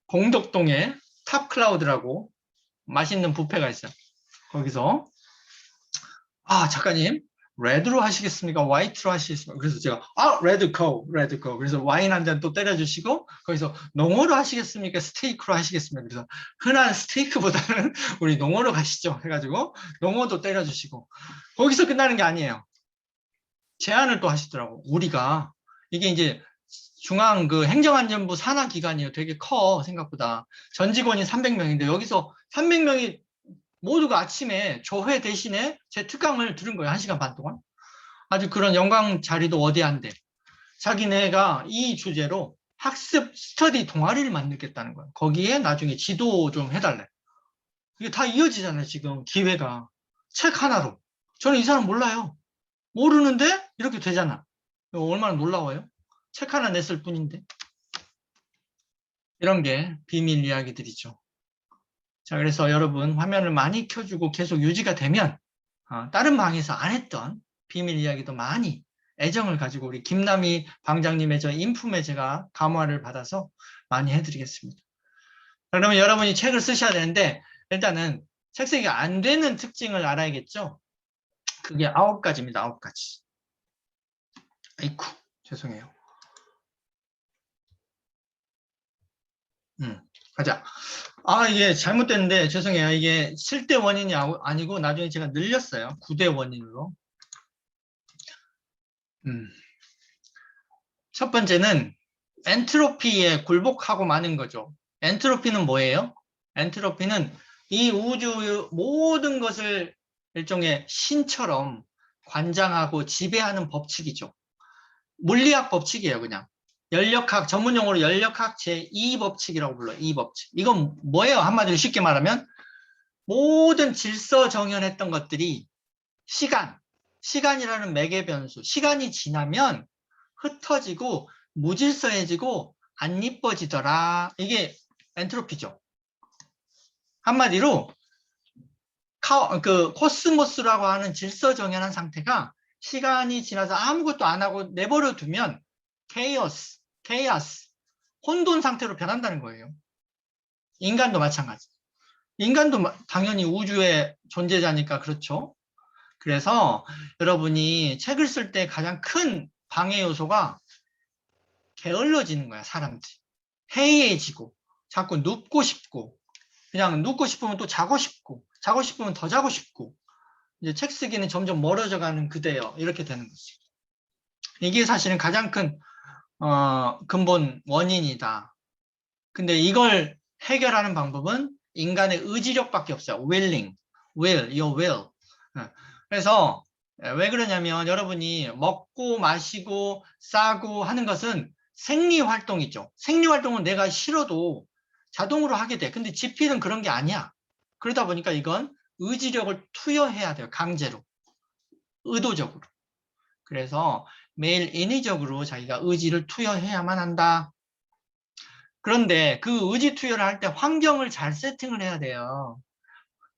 공덕동에 탑클라우드라고 맛있는 뷔페가 있어요. 거기서 작가님 레드로 하시겠습니까? 화이트로 하시겠습니까? 그래서 제가 레드코. 그래서 와인 한 잔 또 때려주시고 거기서 농어로 하시겠습니까? 스테이크로 하시겠습니까? 그래서 흔한 스테이크보다는 우리 농어로 가시죠. 해가지고 농어도 때려주시고 거기서 끝나는 게 아니에요. 제안을 또 하시더라고. 우리가 이게 이제 중앙 행정안전부 산하 기관이에요. 되게 커 생각보다. 전 직원이 300명인데 여기서 300명이 모두가 아침에 조회 대신에 제 특강을 들은 거예요. 1시간 반 동안. 아주 그런 영광 자리도 어디 안 돼. 자기네가 이 주제로 학습 스터디 동아리를 만들겠다는 거예요. 거기에 나중에 지도 좀 해달래. 이게 다 이어지잖아요. 지금 기회가. 책 하나로. 저는 이 사람 몰라요. 모르는데 이렇게 되잖아. 얼마나 놀라워요. 책 하나 냈을 뿐인데. 이런 게 비밀 이야기들이죠. 자, 그래서 여러분 화면을 많이 켜주고 계속 유지가 되면 다른 방에서 안 했던 비밀 이야기도 많이 애정을 가지고 우리 김남희 방장님의 저 인품에 제가 감화를 받아서 많이 해드리겠습니다. 그러면 여러분이 책을 쓰셔야 되는데 일단은 책 쓰기가 안 되는 특징을 알아야겠죠? 그게 9가지입니다. 9가지. 아이쿠, 죄송해요. 가자. 이게 잘못됐는데 죄송해요. 이게 7대 원인이 아니고 나중에 제가 늘렸어요. 9대 원인으로. 첫 번째는 엔트로피에 굴복하고 마는 거죠. 엔트로피는 뭐예요? 엔트로피는 이 우주 모든 것을 일종의 신처럼 관장하고 지배하는 법칙이죠. 물리학 법칙이에요, 그냥. 연력학, 전문용어로 연력학 제2법칙이라고 불러요. 2법칙. 이건 뭐예요? 한마디로 쉽게 말하면 모든 질서 정연했던 것들이 시간이라는 매개 변수, 시간이 지나면 흩어지고 무질서해지고 안 이뻐지더라. 이게 엔트로피죠. 한마디로 코스모스라고 하는 질서 정연한 상태가 시간이 지나서 아무것도 안 하고 내버려 두면 케이오스, 혼돈 상태로 변한다는 거예요. 인간도 마찬가지. 인간도 당연히 우주의 존재자니까 그렇죠. 그래서 여러분이 책을 쓸 때 가장 큰 방해 요소가 게을러지는 거야, 사람들이. 해이해지고, 자꾸 눕고 싶고, 그냥 눕고 싶으면 또 자고 싶고, 자고 싶으면 더 자고 싶고, 이제 책 쓰기는 점점 멀어져 가는 그대여. 이렇게 되는 거지. 이게 사실은 가장 큰, 근본 원인이다. 근데 이걸 해결하는 방법은 인간의 의지력밖에 없어요. your will. 그래서 왜 그러냐면 여러분이 먹고 마시고 싸고 하는 것은 생리활동이죠. 생리활동은 내가 싫어도 자동으로 하게 돼. 근데 지필은 그런 게 아니야. 그러다 보니까 이건 의지력을 투여해야 돼요. 강제로. 의도적으로. 그래서 매일 인위적으로 자기가 의지를 투여해야만 한다. 그런데 그 의지 투여를 할 때 환경을 잘 세팅을 해야 돼요.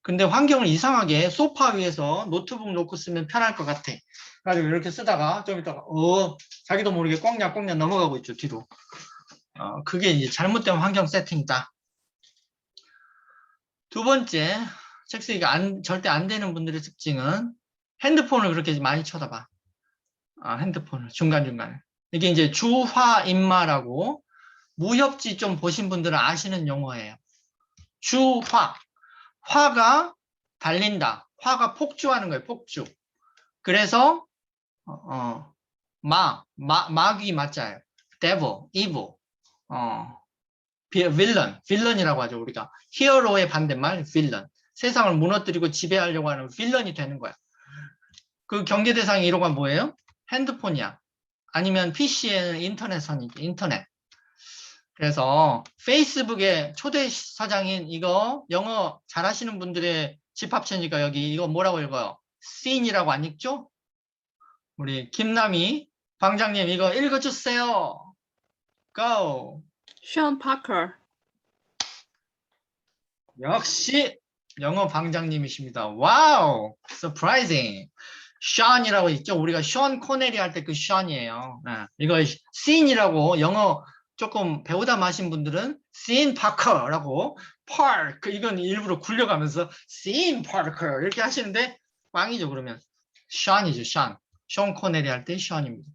근데 환경을 이상하게 소파 위에서 노트북 놓고 쓰면 편할 것 같아. 그래가지고 이렇게 쓰다가 좀 있다가 자기도 모르게 꽁냥꽁냥 넘어가고 있죠, 뒤로. 그게 이제 잘못된 환경 세팅이다. 두 번째, 책 쓰기가 절대 안 되는 분들의 특징은 핸드폰을 그렇게 많이 쳐다봐. 핸드폰을 중간중간에. 이게 이제 주화인마라고 무협지 좀 보신 분들은 아시는 용어예요. 주화. 화가 달린다. 화가 폭주하는 거예요. 폭주. 그래서 마귀 맞아요. devil, evil. 빌런이라고 하죠. 우리가 히어로의 반대말 빌런. 세상을 무너뜨리고 지배하려고 하는 빌런이 되는 거야. 그 경계 대상 1호가 뭐예요? 핸드폰이야. 아니면 PC에는 인터넷선이지. 인터넷. 그래서 페이스북의 초대 사장인 이거 영어 잘하시는 분들의 집합체니까 여기 이거 뭐라고 읽어요? 씬이라고 안 읽죠? 우리 김남희 방장님 이거 읽어주세요. Go. Sean Parker. 역시 영어 방장님이십니다. 와우, surprising. 션이라고 있죠? 우리가 션 코네리 할 때 그 션이에요. 이거 씬이라고 영어 조금 배우다 마신 분들은 씬 파커라고 파크 이건 일부러 굴려가면서 씬 파커 이렇게 하시는데 빵이죠. 그러면 션이죠. 션 코네리 할 때 션입니다.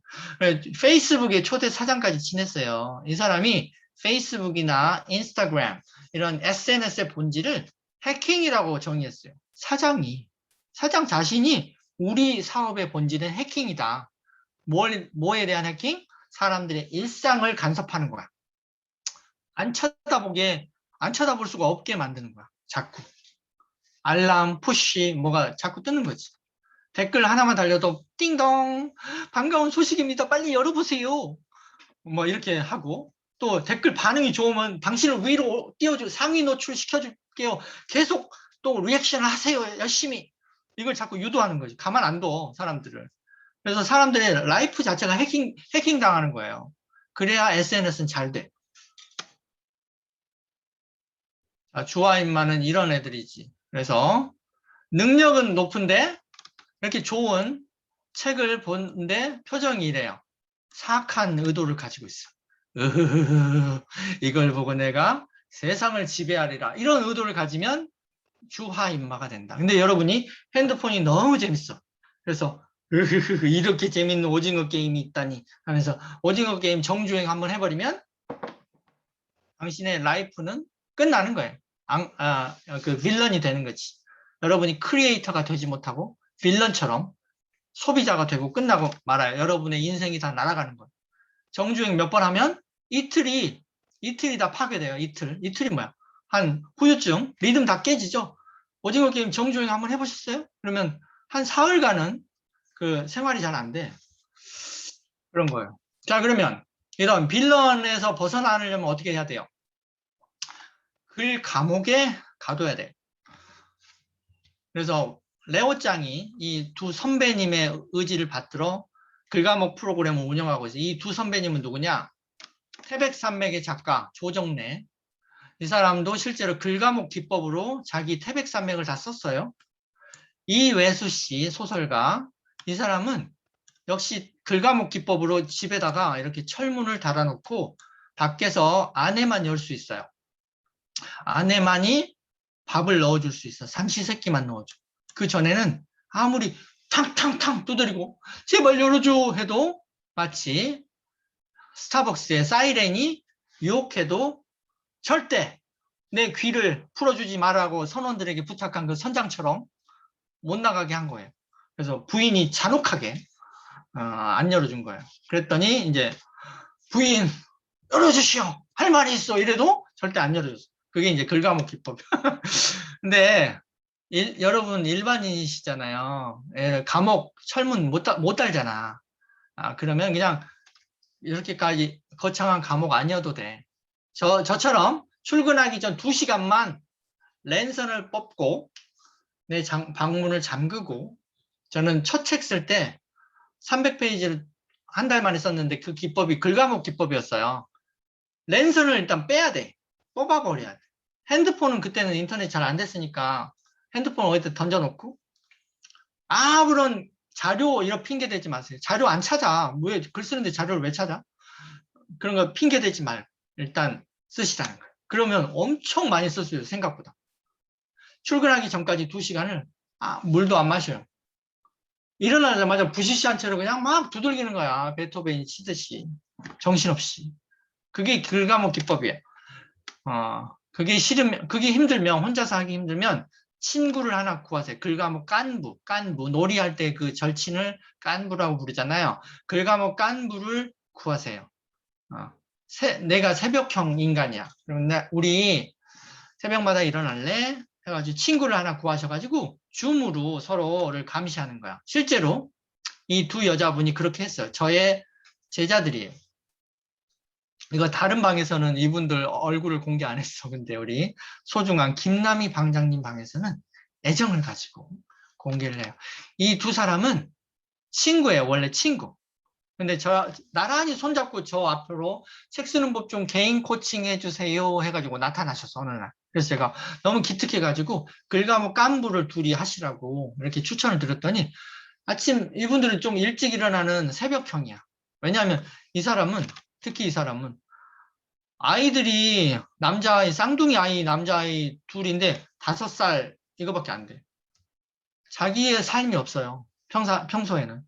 페이스북의 초대 사장까지 지냈어요. 이 사람이 페이스북이나 인스타그램 이런 SNS의 본질을 해킹이라고 정의했어요. 사장 자신이 우리 사업의 본질은 해킹이다. 뭐에 대한 해킹? 사람들의 일상을 간섭하는 거야. 안 쳐다볼 수가 없게 만드는 거야. 자꾸. 알람, 푸시, 뭐가 자꾸 뜨는 거지. 댓글 하나만 달려도 띵동 반가운 소식입니다. 빨리 열어보세요. 뭐 이렇게 하고 또 댓글 반응이 좋으면 당신을 위로 띄워주고 상위 노출 시켜줄게요. 계속 또 리액션을 하세요. 열심히. 이걸 자꾸 유도하는 거지. 가만 안 둬, 사람들을. 그래서 사람들의 라이프 자체가 해킹 당하는 거예요. 그래야 SNS는 잘 돼. 주화인마는 이런 애들이지. 그래서 능력은 높은데 이렇게 좋은 책을 보는데 표정이 이래요. 사악한 의도를 가지고 있어. 이걸 보고 내가 세상을 지배하리라. 이런 의도를 가지면 주화인마가 된다. 근데 여러분이 핸드폰이 너무 재밌어. 그래서 이렇게 재밌는 오징어 게임이 있다니 하면서 오징어 게임 정주행 한번 해버리면 당신의 라이프는 끝나는 거예요. 그 빌런이 되는 거지. 여러분이 크리에이터가 되지 못하고 빌런처럼 소비자가 되고 끝나고 말아요. 여러분의 인생이 다 날아가는 거예요. 정주행 몇 번 하면 이틀이 다 파괴돼요. 이틀이 뭐야? 한 후유증, 리듬 다 깨지죠. 오징어 게임 정주행 한번 해보셨어요? 그러면 한 사흘간은 그 생활이 잘 안 돼. 그런 거예요. 자, 그러면 이런 빌런에서 벗어나려면 어떻게 해야 돼요? 글 감옥에 가둬야 돼. 그래서 레오짱이 이 두 선배님의 의지를 받들어 글감옥 프로그램을 운영하고 있어요. 이 두 선배님은 누구냐? 태백산맥의 작가 조정래. 이 사람도 실제로 글감옥 기법으로 자기 태백산맥을 다 썼어요. 이외수 씨 소설가. 이 사람은 역시 글감옥 기법으로 집에다가 이렇게 철문을 달아놓고 밖에서 안에만 열 수 있어요. 안에만이 밥을 넣어줄 수 있어. 삼시세끼만 넣어줘. 그 전에는 아무리 탕탕탕 두드리고 제발 열어줘 해도 마치 스타벅스의 사이렌이 유혹해도 절대 내 귀를 풀어주지 말라고 선원들에게 부탁한 그 선장처럼 못 나가게 한 거예요. 그래서 부인이 잔혹하게 안 열어준 거예요. 그랬더니 이제 부인 열어주시오. 할 말이 있어. 이래도 절대 안 열어줬어. 그게 이제 글가목 기법. 근데 여러분 일반인이시잖아요. 감옥 철문 못 달잖아. 그러면 그냥 이렇게까지 거창한 감옥 아니어도 돼. 저처럼 출근하기 전 2시간만 랜선을 뽑고 내 방문을 잠그고 저는 첫 책 쓸 때 300페이지를 한 달 만에 썼는데 그 기법이 글과목 기법이었어요. 랜선을 일단 빼야 돼. 뽑아버려야 돼. 핸드폰은 그때는 인터넷 잘 안 됐으니까 핸드폰 어디다 던져놓고 아무런 자료 이런 핑계 대지 마세요. 자료 안 찾아. 왜 글 쓰는데 자료를 왜 찾아? 그런 거 핑계 대지 말고 일단 쓰시라는 거예요. 그러면 엄청 많이 썼어요. 생각보다. 출근하기 전까지 2시간을 물도 안 마셔요. 일어나자마자 부시시한 채로 그냥 막 두들기는 거야. 베토벤이 치듯이. 정신없이. 그게 글과목 기법이에요. 그게 싫으면, 그게 힘들면, 혼자서 하기 힘들면 친구를 하나 구하세요. 글과목 깐부. 놀이할 때 그 절친을 깐부라고 부르잖아요. 글과목 깐부를 구하세요. 내가 새벽형 인간이야. 그럼 우리 새벽마다 일어날래? 해가지고 친구를 하나 구하셔가지고 줌으로 서로를 감시하는 거야. 실제로 이 두 여자분이 그렇게 했어요. 저의 제자들이에요. 이거 다른 방에서는 이분들 얼굴을 공개 안 했어. 근데 우리 소중한 김남희 방장님 방에서는 애정을 가지고 공개를 해요. 이 두 사람은 친구예요. 원래 친구. 근데 나란히 손잡고 저 앞으로 책 쓰는 법 좀 개인 코칭 해주세요 해가지고 나타나셨어, 어느 날. 그래서 제가 너무 기특해가지고 글과목 깐부를 둘이 하시라고 이렇게 추천을 드렸더니 아침 이분들은 좀 일찍 일어나는 새벽형이야. 왜냐하면 특히 이 사람은 아이들이 남자아이, 쌍둥이 아이, 남자아이 둘인데 5살 이거밖에 안 돼. 자기의 삶이 없어요. 평소에는.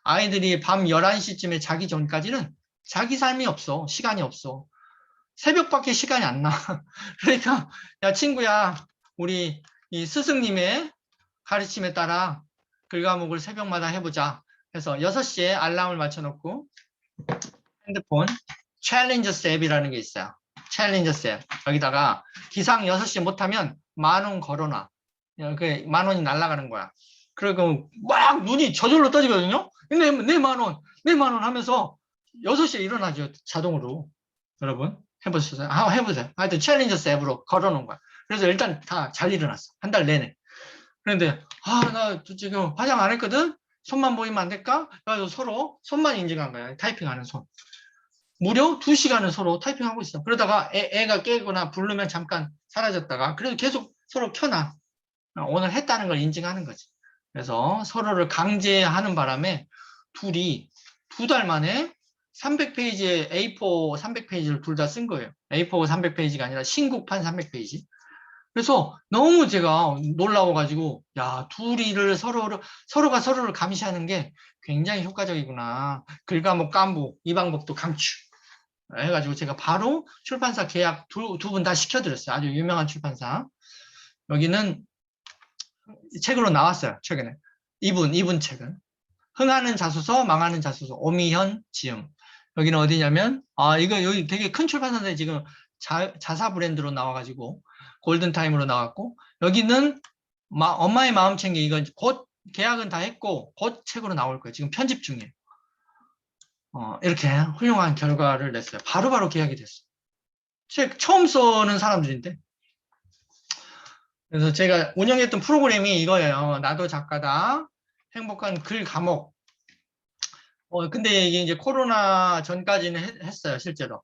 아이들이 밤 11시쯤에 자기 전까지는 자기 삶이 없어. 시간이 없어. 새벽밖에 시간이 안 나. 그러니까, 야, 친구야, 우리 이 스승님의 가르침에 따라 글과목을 새벽마다 해보자. 그래서 6시에 알람을 맞춰놓고 핸드폰 챌린저스 앱이라는 게 있어요. 챌린저스 앱. 여기다가 기상 6시 못하면 10,000원 걸어놔. 그 10,000원이 날아가는 거야. 그리고 막 눈이 저절로 떠지거든요. 내 10,000원, 내 10,000원 하면서 6시에 일어나죠. 자동으로. 여러분 해보셨어요? 해보세요. 하여튼 챌린저스 앱으로 걸어놓은 거야. 그래서 일단 다 잘 일어났어. 한 달 내내. 그런데 나 지금 화장 안 했거든? 손만 보이면 안 될까? 그래서 서로 손만 인증한 거야. 타이핑하는 손. 무려 2시간을 서로 타이핑하고 있어. 그러다가 애가 깨거나 부르면 잠깐 사라졌다가 그래도 계속 서로 켜놔. 오늘 했다는 걸 인증하는 거지. 그래서 서로를 강제하는 바람에 둘이 2달 만에 300페이지의 A4 300페이지를 둘 다 쓴 거예요. A4 300페이지가 아니라 신국판 300페이지. 그래서 너무 제가 놀라워가지고, 야, 둘이를 서로가 서로를 감시하는 게 굉장히 효과적이구나. 글과목 깐부, 이 방법도 강추. 해가지고 제가 바로 출판사 계약 두 분 다 시켜드렸어요. 아주 유명한 출판사. 여기는 책으로 나왔어요. 최근에. 이분 책은. 흥하는 자소서, 망하는 자소서, 오미현, 지음. 여기는 어디냐면, 여기 되게 큰 출판사인데 지금 자사 브랜드로 나와가지고, 골든타임으로 나왔고, 여기는 엄마의 마음 챙기, 이거 곧 계약은 다 했고, 곧 책으로 나올 거예요. 지금 편집 중이에요. 이렇게 훌륭한 결과를 냈어요. 바로바로 계약이 됐어요. 책 처음 써는 사람들인데. 그래서 제가 운영했던 프로그램이 이거예요. 나도 작가다. 행복한 글 과목. 근데 이게 이제 코로나 전까지는 했어요, 실제로.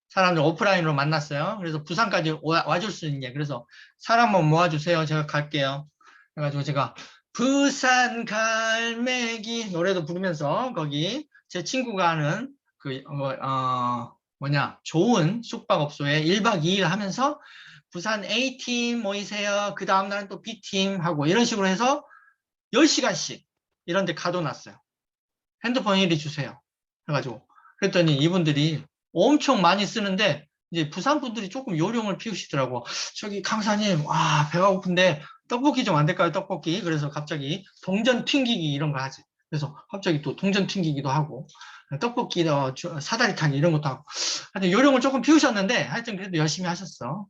사람들 오프라인으로 만났어요. 그래서 부산까지 와줄 수 있냐. 그래서 사람 한번 모아주세요. 제가 갈게요. 그래가지고 제가 부산 갈매기 노래도 부르면서 거기 제 친구가 하는 좋은 숙박업소에 1박 2일 하면서 부산 A팀 모이세요. 그 다음날은 또 B팀 하고 이런 식으로 해서 10시간씩 이런 데 가둬놨어요. 핸드폰 이리 주세요. 해가지고. 그랬더니 이분들이 엄청 많이 쓰는데 이제 부산 분들이 조금 요령을 피우시더라고. 저기 강사님, 배가 고픈데 떡볶이 좀 안 될까요? 떡볶이. 그래서 갑자기 동전 튕기기 이런 거 하지. 그래서 갑자기 또 동전 튕기기도 하고 떡볶이, 사다리타기 이런 것도 하고. 하여튼 요령을 조금 피우셨는데 하여튼 그래도 열심히 하셨어.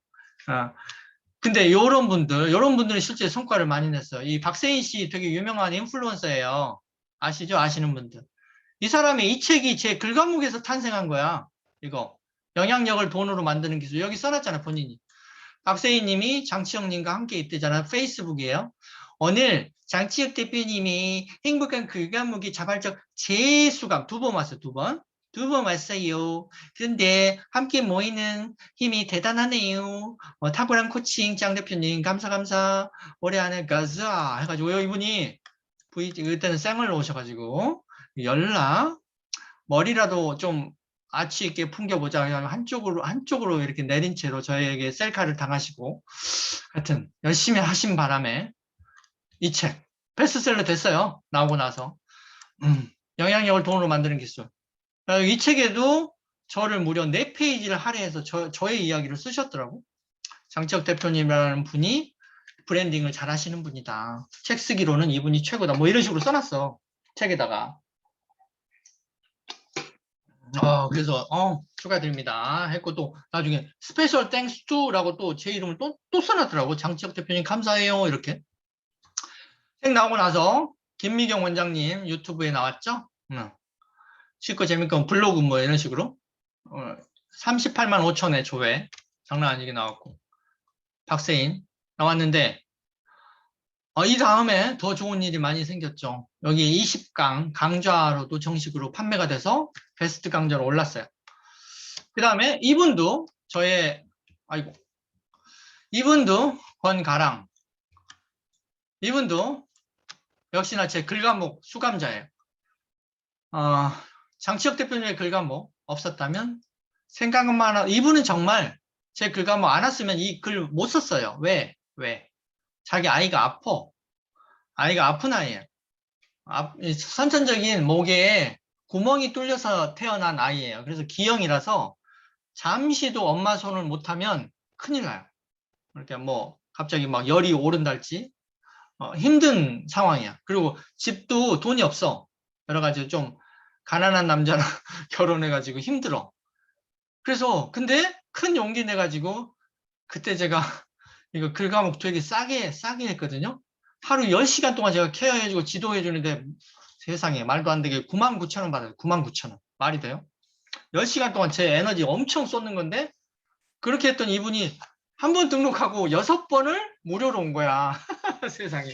근데 요런 분들이 실제 성과를 많이 냈어요. 이 박세인 씨 되게 유명한 인플루언서예요. 아시죠? 아시는 분들. 이 사람의 이 책이 제 글과목에서 탄생한 거야. 이거. 영향력을 돈으로 만드는 기술. 여기 써놨잖아, 본인이. 박세희 님이 장치혁님과 함께 있대잖아. 페이스북이에요. 오늘 장치혁 대표님이 행복한 글과목이 자발적 재수감 2번 왔어요, 2번. 2번 왔어요. 그런데 함께 모이는 힘이 대단하네요. 탁월한 코칭 장 대표님 감사. 올해 안에 가자 해가지고 이분이 그때는 생얼로 오셔가지고 연락 머리라도 좀 아치 있게 풍겨보자. 그냥 한쪽으로 이렇게 내린 채로 저에게 셀카를 당하시고 하여튼 열심히 하신 바람에 이 책 베스트셀러 됐어요. 나오고 나서. 영향력을 돈으로 만드는 기술. 이 책에도 저를 무려 4페이지를 할애해서 저의 이야기를 쓰셨더라고. 장치혁 대표님이라는 분이 브랜딩을 잘 하시는 분이다. 책 쓰기로는 이분이 최고다. 뭐 이런 식으로 써놨어. 책에다가. 그래서 축하드립니다 했고 또 나중에 스페셜 땡스 투라고 또 제 이름을 또 써놨더라고. 장치혁 대표님 감사해요 이렇게. 책 나오고 나서 김미경 원장님 유튜브에 나왔죠. 쉽고 재밌고 블로그 뭐 이런 식으로 38만 5천의 조회 장난 아니게 나왔고 박세인 나왔는데 이 다음에 더 좋은 일이 많이 생겼죠. 여기 20강 강좌로도 정식으로 판매가 돼서 베스트 강좌로 올랐어요. 그 다음에 이분도 이분도 권가랑 이분도 역시나 제 글과목 수감자예요. 장치혁 대표님의 글과목 없었다면 생각만 하고 이분은 정말 제 글과목 안 왔으면 이 글 못 썼어요. 왜? 자기 아이가 아픈 아이예요. 선천적인 목에 구멍이 뚫려서 태어난 아이예요. 그래서 기형이라서 잠시도 엄마 손을 못하면 큰일 나요. 이렇게 뭐 갑자기 막 열이 오른달지 힘든 상황이야. 그리고 집도 돈이 없어. 여러 가지 좀 가난한 남자랑 결혼해가지고 힘들어. 그래서 근데 큰 용기 내가지고 그때 제가 이거 글과목 되게 싸게 했거든요. 하루 10시간 동안 제가 케어해주고 지도해주는데 세상에 말도 안 되게 99,000원 받아요. 99,000원. 말이 돼요? 10시간 동안 제 에너지 엄청 쏟는 건데 그렇게 했더니 이분이 한 번 등록하고 6번을 무료로 온 거야. 세상에.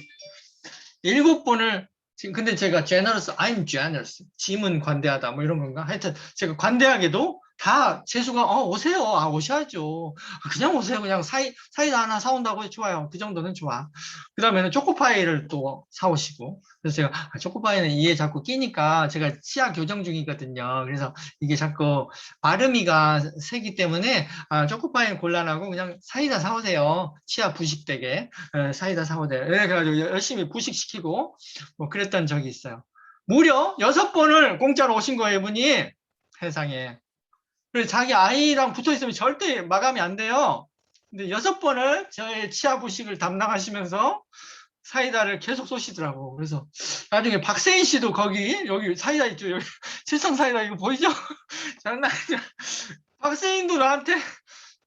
7번을 지금 근데 제가 I'm generous. 짐은 관대하다 뭐 이런 건가? 하여튼 제가 관대하게도 다 재수가 오세요. 오셔야죠. 그냥 오세요. 그냥 사이다 하나 사온다고 좋아요. 그 정도는 좋아. 그 다음에는 초코파이를 또 사오시고 그래서 제가 초코파이는 이에 자꾸 끼니까 제가 치아 교정 중이거든요. 그래서 이게 자꾸 발음이가 세기 때문에 초코파이는 곤란하고 그냥 사이다 사오세요. 치아 부식되게 사이다 사오세요. 그래가지고 열심히 부식시키고 뭐 그랬던 적이 있어요. 무려 6번을 공짜로 오신 거예요, 이분이. 세상에. 그래서 자기 아이랑 붙어 있으면 절대 마감이 안 돼요. 근데 6번을 저의 치아 부식을 담당하시면서 사이다를 계속 쏘시더라고. 그래서 나중에 박세인 씨도 여기 사이다 있죠. 여기 칠성 사이다 이거 보이죠? 장난 아니야. 박세인도 나한테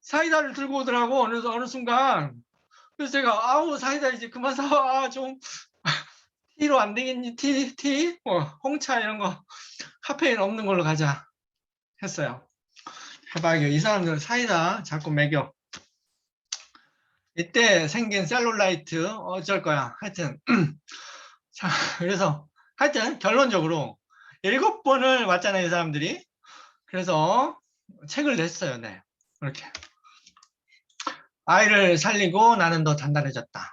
사이다를 들고 오더라고. 어느 순간. 그래서 제가 사이다 이제 그만 사와. 좀 티로 안 되겠니? 티? 홍차 이런 거 카페인 없는 걸로 가자 했어요. 해봐야겠. 이 사람들 사이다 자꾸 먹여. 이때 생긴 셀룰라이트 어쩔 거야. 하여튼 자 그래서 하여튼 결론적으로 7번을 왔잖아요, 이 사람들이. 그래서 책을 냈어요. 네. 이렇게 아이를 살리고 나는 더 단단해졌다.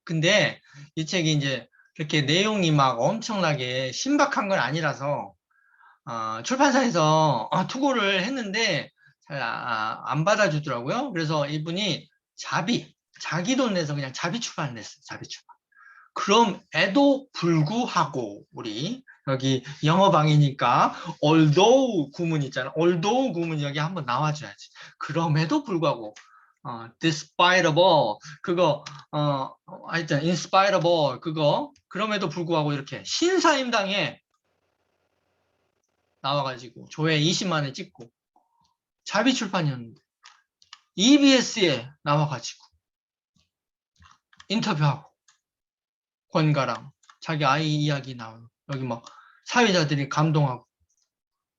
근데 이 책이 이제 그렇게 내용이 막 엄청나게 신박한 건 아니라서 출판사에서 투고를 했는데 잘 안 받아주더라고요. 그래서 이분이 자기 돈 내서 그냥 자비 출판을 냈어요. 자비 출판. 그럼에도 불구하고 우리 여기 영어방이니까 although 구문 있잖아. although 구문이 여기 한번 나와줘야지. 그럼에도 불구하고 despite of all 그거 하여튼 in spite of all 그거 그럼에도 불구하고 이렇게 신사임당에 나와가지고 조회 20만 원 찍고 자비 출판이었는데 EBS에 나와가지고 인터뷰하고 권가랑 자기 아이 이야기 나오고 여기 막 사회자들이 감동하고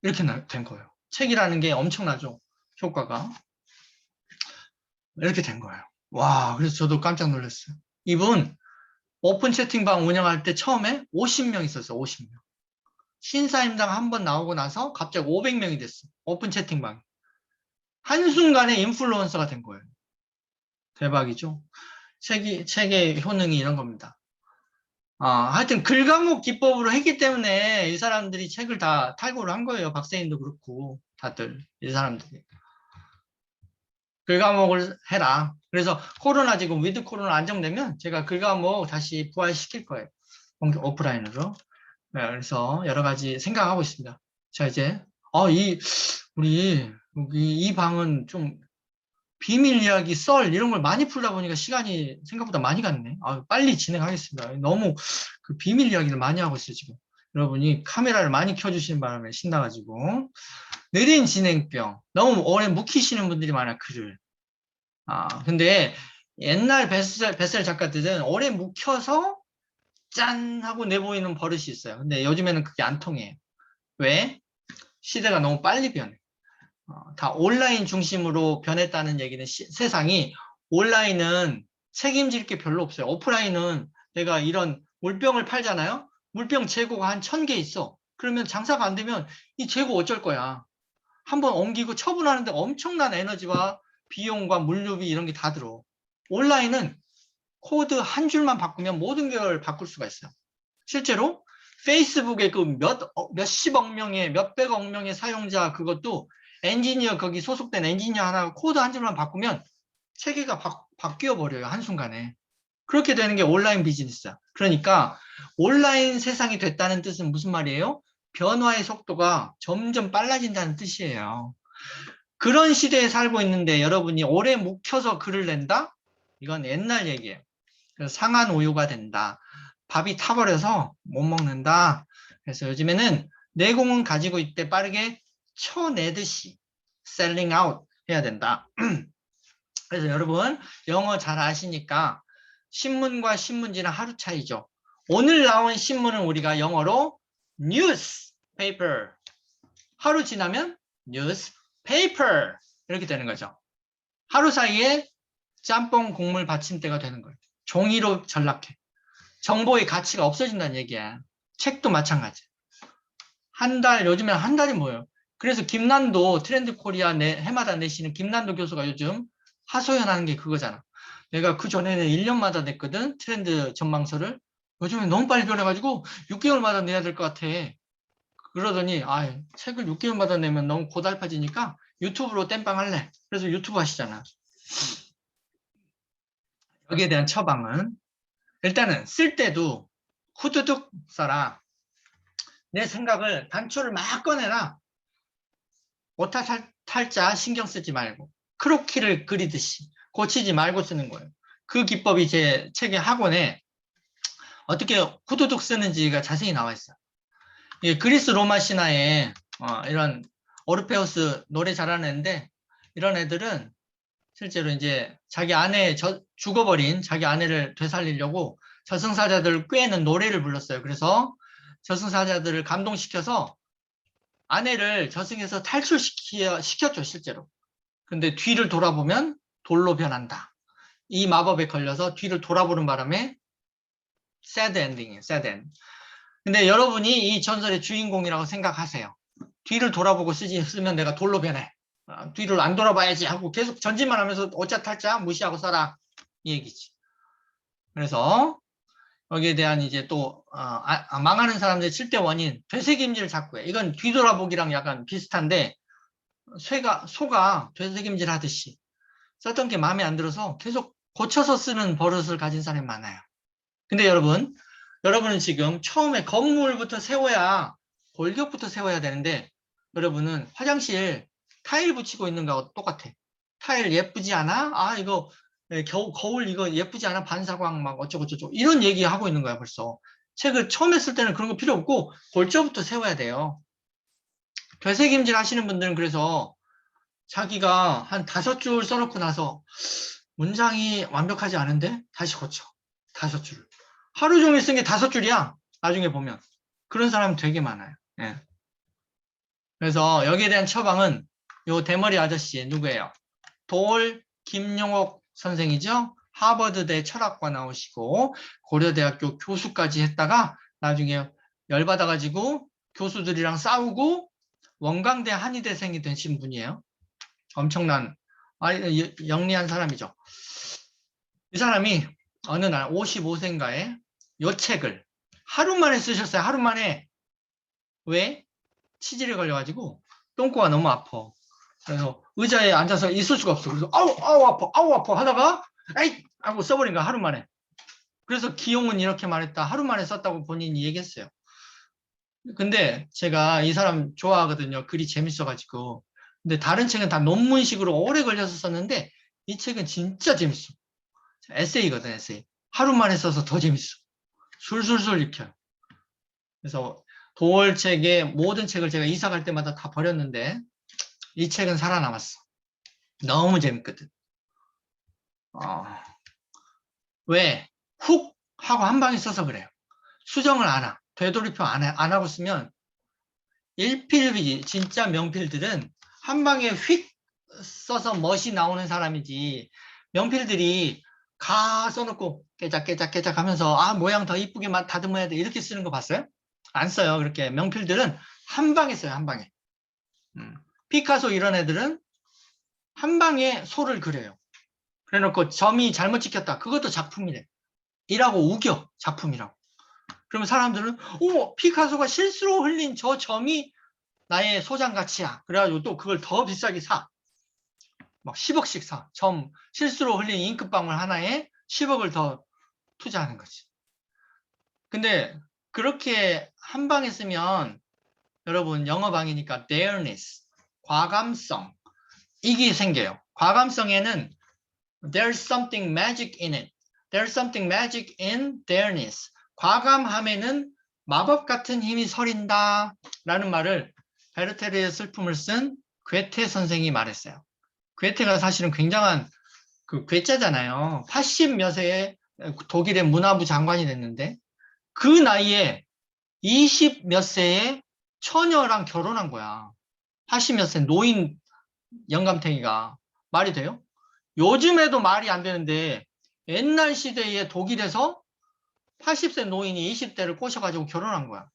이렇게 된 거예요. 책이라는 게 엄청나죠. 효과가. 이렇게 된 거예요. 와, 그래서 저도 깜짝 놀랐어요. 이분 오픈 채팅방 운영할 때 처음에 50명 있었어요. 50명. 신사임당 한 번 나오고 나서 갑자기 500명이 됐어. 오픈 채팅방. 한순간에 인플루언서가 된 거예요. 대박이죠. 책의 효능이 이런 겁니다. 하여튼 글과목 기법으로 했기 때문에 이 사람들이 책을 다 탈고를 한 거예요. 박세인도 그렇고 다들 이 사람들이. 글과목을 해라. 그래서 코로나 지금 위드 코로나 안정되면 제가 글과목 다시 부활시킬 거예요. 오프라인으로. 네, 그래서 여러 가지 생각하고 있습니다. 자, 이제 우리 여기 이 방은 좀 비밀 이야기, 썰 이런 걸 많이 풀다 보니까 시간이 생각보다 많이 갔네. 빨리 진행하겠습니다. 너무 그 비밀 이야기를 많이 하고 있어요, 지금. 여러분이 카메라를 많이 켜주시는 바람에 신나가지고. 느린 진행병. 너무 오래 묵히시는 분들이 많아요, 글을. 근데 옛날 베스트셀러 작가들은 오래 묵혀서 짠! 하고 내보이는 버릇이 있어요. 근데 요즘에는 그게 안 통해요. 왜? 시대가 너무 빨리 변해. 다 온라인 중심으로 변했다는 얘기는 세상이 온라인은 책임질 게 별로 없어요. 오프라인은 내가 이런 물병을 팔잖아요. 물병 재고가 한 1000개 있어. 그러면 장사가 안 되면 이 재고 어쩔 거야. 한번 옮기고 처분하는데 엄청난 에너지와 비용과 물류비 이런 게 다 들어. 온라인은 코드 한 줄만 바꾸면 모든 걸 바꿀 수가 있어요. 실제로 페이스북에 그 몇십억 명의 몇백억 명의 사용자 그것도 엔지니어 거기 소속된 엔지니어 하나 코드 한 줄만 바꾸면 체계가 바뀌어 버려요. 한순간에. 그렇게 되는 게 온라인 비즈니스야. 그러니까 온라인 세상이 됐다는 뜻은 무슨 말이에요? 변화의 속도가 점점 빨라진다는 뜻이에요. 그런 시대에 살고 있는데 여러분이 오래 묵혀서 글을 낸다? 이건 옛날 얘기예요. 그래서 상한 우유가 된다. 밥이 타버려서 못 먹는다. 그래서 요즘에는 내공은 가지고 있대 빠르게 쳐내듯이 셀링 아웃 해야 된다. 그래서 여러분 영어 잘 아시니까 신문과 신문지는 하루 차이죠. 오늘 나온 신문은 우리가 영어로 newspaper. 하루 지나면 newspaper 이렇게 되는 거죠. 하루 사이에 짬뽕 국물 받침대가 되는 거예요. 종이로 전락해. 정보의 가치가 없어진다는 얘기야. 책도 마찬가지. 요즘에 한 달이 뭐예요? 그래서 김난도 트렌드 코리아 해마다 내시는 김난도 교수가 요즘 하소연하는 게 그거잖아. 내가 그 전에는 1년마다 냈거든. 트렌드 전망서를. 요즘에 너무 빨리 변해가지고 6개월마다 내야 될 것 같아. 그러더니 책을 6개월마다 내면 너무 고달파지니까 유튜브로 땜빵 할래. 그래서 유튜브 하시잖아. 여기에 대한 처방은 일단은 쓸 때도 후두둑 써라. 내 생각을 단초를 막 꺼내라. 오타 탈자 신경 쓰지 말고 크로키를 그리듯이 고치지 말고 쓰는 거예요. 그 기법이 제 책의 학원에 어떻게 후두둑 쓰는지가 자세히 나와 있어요. 그리스 로마 신화에 이런 오르페우스 노래 잘하는 애인데 이런 애들은 실제로 이제 자기 아내 죽어버린 자기 아내를 되살리려고 저승사자들을 꾀는 노래를 불렀어요. 그래서 저승사자들을 감동시켜서 아내를 저승에서 탈출시켰죠, 실제로. 근데 뒤를 돌아보면 돌로 변한다. 이 마법에 걸려서 뒤를 돌아보는 바람에 sad ending이에요, sad end. 근데 여러분이 이 전설의 주인공이라고 생각하세요. 뒤를 돌아보고 쓰면 내가 돌로 변해. 뒤를 안 돌아봐야지 하고 계속 전진만 하면서 오차 탈자 무시하고 써라. 이 얘기지. 그래서 여기에 대한 이제 또 망하는 사람들의 7대 원인 되새김질 자꾸 해. 이건 뒤돌아보기랑 약간 비슷한데 소가 되새김질 하듯이 썼던 게 마음에 안 들어서 계속 고쳐서 쓰는 버릇을 가진 사람이 많아요. 근데 여러분은 지금 처음에 건물부터 세워야, 골격부터 세워야 되는데, 여러분은 화장실 타일 붙이고 있는 거하고 똑같아. 타일 예쁘지 않아? 아, 이거, 거울 이거 예쁘지 않아? 반사광 막 어쩌고저쩌고. 이런 얘기 하고 있는 거야, 벌써. 책을 처음 했을 때는 그런 거 필요 없고, 골조부터 세워야 돼요. 되새김질 하시는 분들은 그래서 자기가 한 5줄 써놓고 나서 문장이 완벽하지 않은데 다시 고쳐. 5줄. 하루 종일 쓴 게 5줄이야. 나중에 보면. 그런 사람 되게 많아요. 예. 그래서 여기에 대한 처방은 요 대머리 아저씨 누구예요? 김용옥 선생이죠. 하버드대 철학과 나오시고 고려대학교 교수까지 했다가 나중에 열받아가지고 교수들이랑 싸우고 원광대 한의대생이 되신 분이에요. 엄청난 영리한 사람이죠. 이 사람이 어느 날 55세인가에 요 책을 하루 만에 쓰셨어요. 하루 만에. 왜? 치질에 걸려가지고 똥꼬가 너무 아파. 그래서 의자에 앉아서 있을 수가 없어. 그래서 아우 아파 하다가 에이 하고 써버린 거야. 하루 만에. 그래서 기용은 이렇게 말했다. 하루 만에 썼다고 본인이 얘기했어요. 근데 제가 이 사람 좋아하거든요. 글이 재밌어가지고. 근데 다른 책은 다 논문식으로 오래 걸려서 썼는데 이 책은 진짜 재밌어. 에세이거든, 에세이. 하루 만에 써서 더 재밌어. 술술술 읽혀요. 그래서 도월책의 모든 책을 제가 이사 갈 때마다 다 버렸는데 이 책은 살아남았어. 너무 재밌거든. 왜? 훅 하고 한 방에 써서 그래요. 수정을 안 하. 되돌이표 안 하고 쓰면 일필이 진짜 명필들은 한 방에 휙 써서 멋이 나오는 사람이지 명필들이 가 써놓고 깨작깨작 하면서 아 모양 더 이쁘게 다듬어야 돼 이렇게 쓰는 거 봤어요? 안 써요. 그렇게 명필들은 한 방에 써요. 한 방에. 피카소 이런 애들은 한 방에 소를 그려요. 그래놓고 점이 잘못 찍혔다. 그것도 작품이래. 이라고 우겨. 작품이라고. 그러면 사람들은 피카소가 실수로 흘린 저 점이 나의 소장 가치야. 그래가지고 또 그걸 더 비싸게 사. 막 10억씩 사. 실수로 흘린 잉크방울 하나에 10억을 더 투자하는 거지. 근데 그렇게 한 방에 쓰면 여러분 영어방이니까 bareness, 과감성 이게 생겨요. 과감성에는 there's something magic in it. There's something magic in bareness. 과감함에는 마법 같은 힘이 서린다 라는 말을 베르테르의 슬픔을 쓴 괴테 선생이 말했어요. 괴테가 사실은 굉장한 그 괴짜잖아요. 80 몇 세에 독일의 문화부 장관이 됐는데 그 나이에 20 몇 세에 처녀랑 결혼한 거야. 80 몇 세 노인 영감탱이가. 말이 돼요? 요즘에도 말이 안 되는데 옛날 시대의 독일에서 80세 노인이 20대를 꼬셔가지고 결혼한 거야.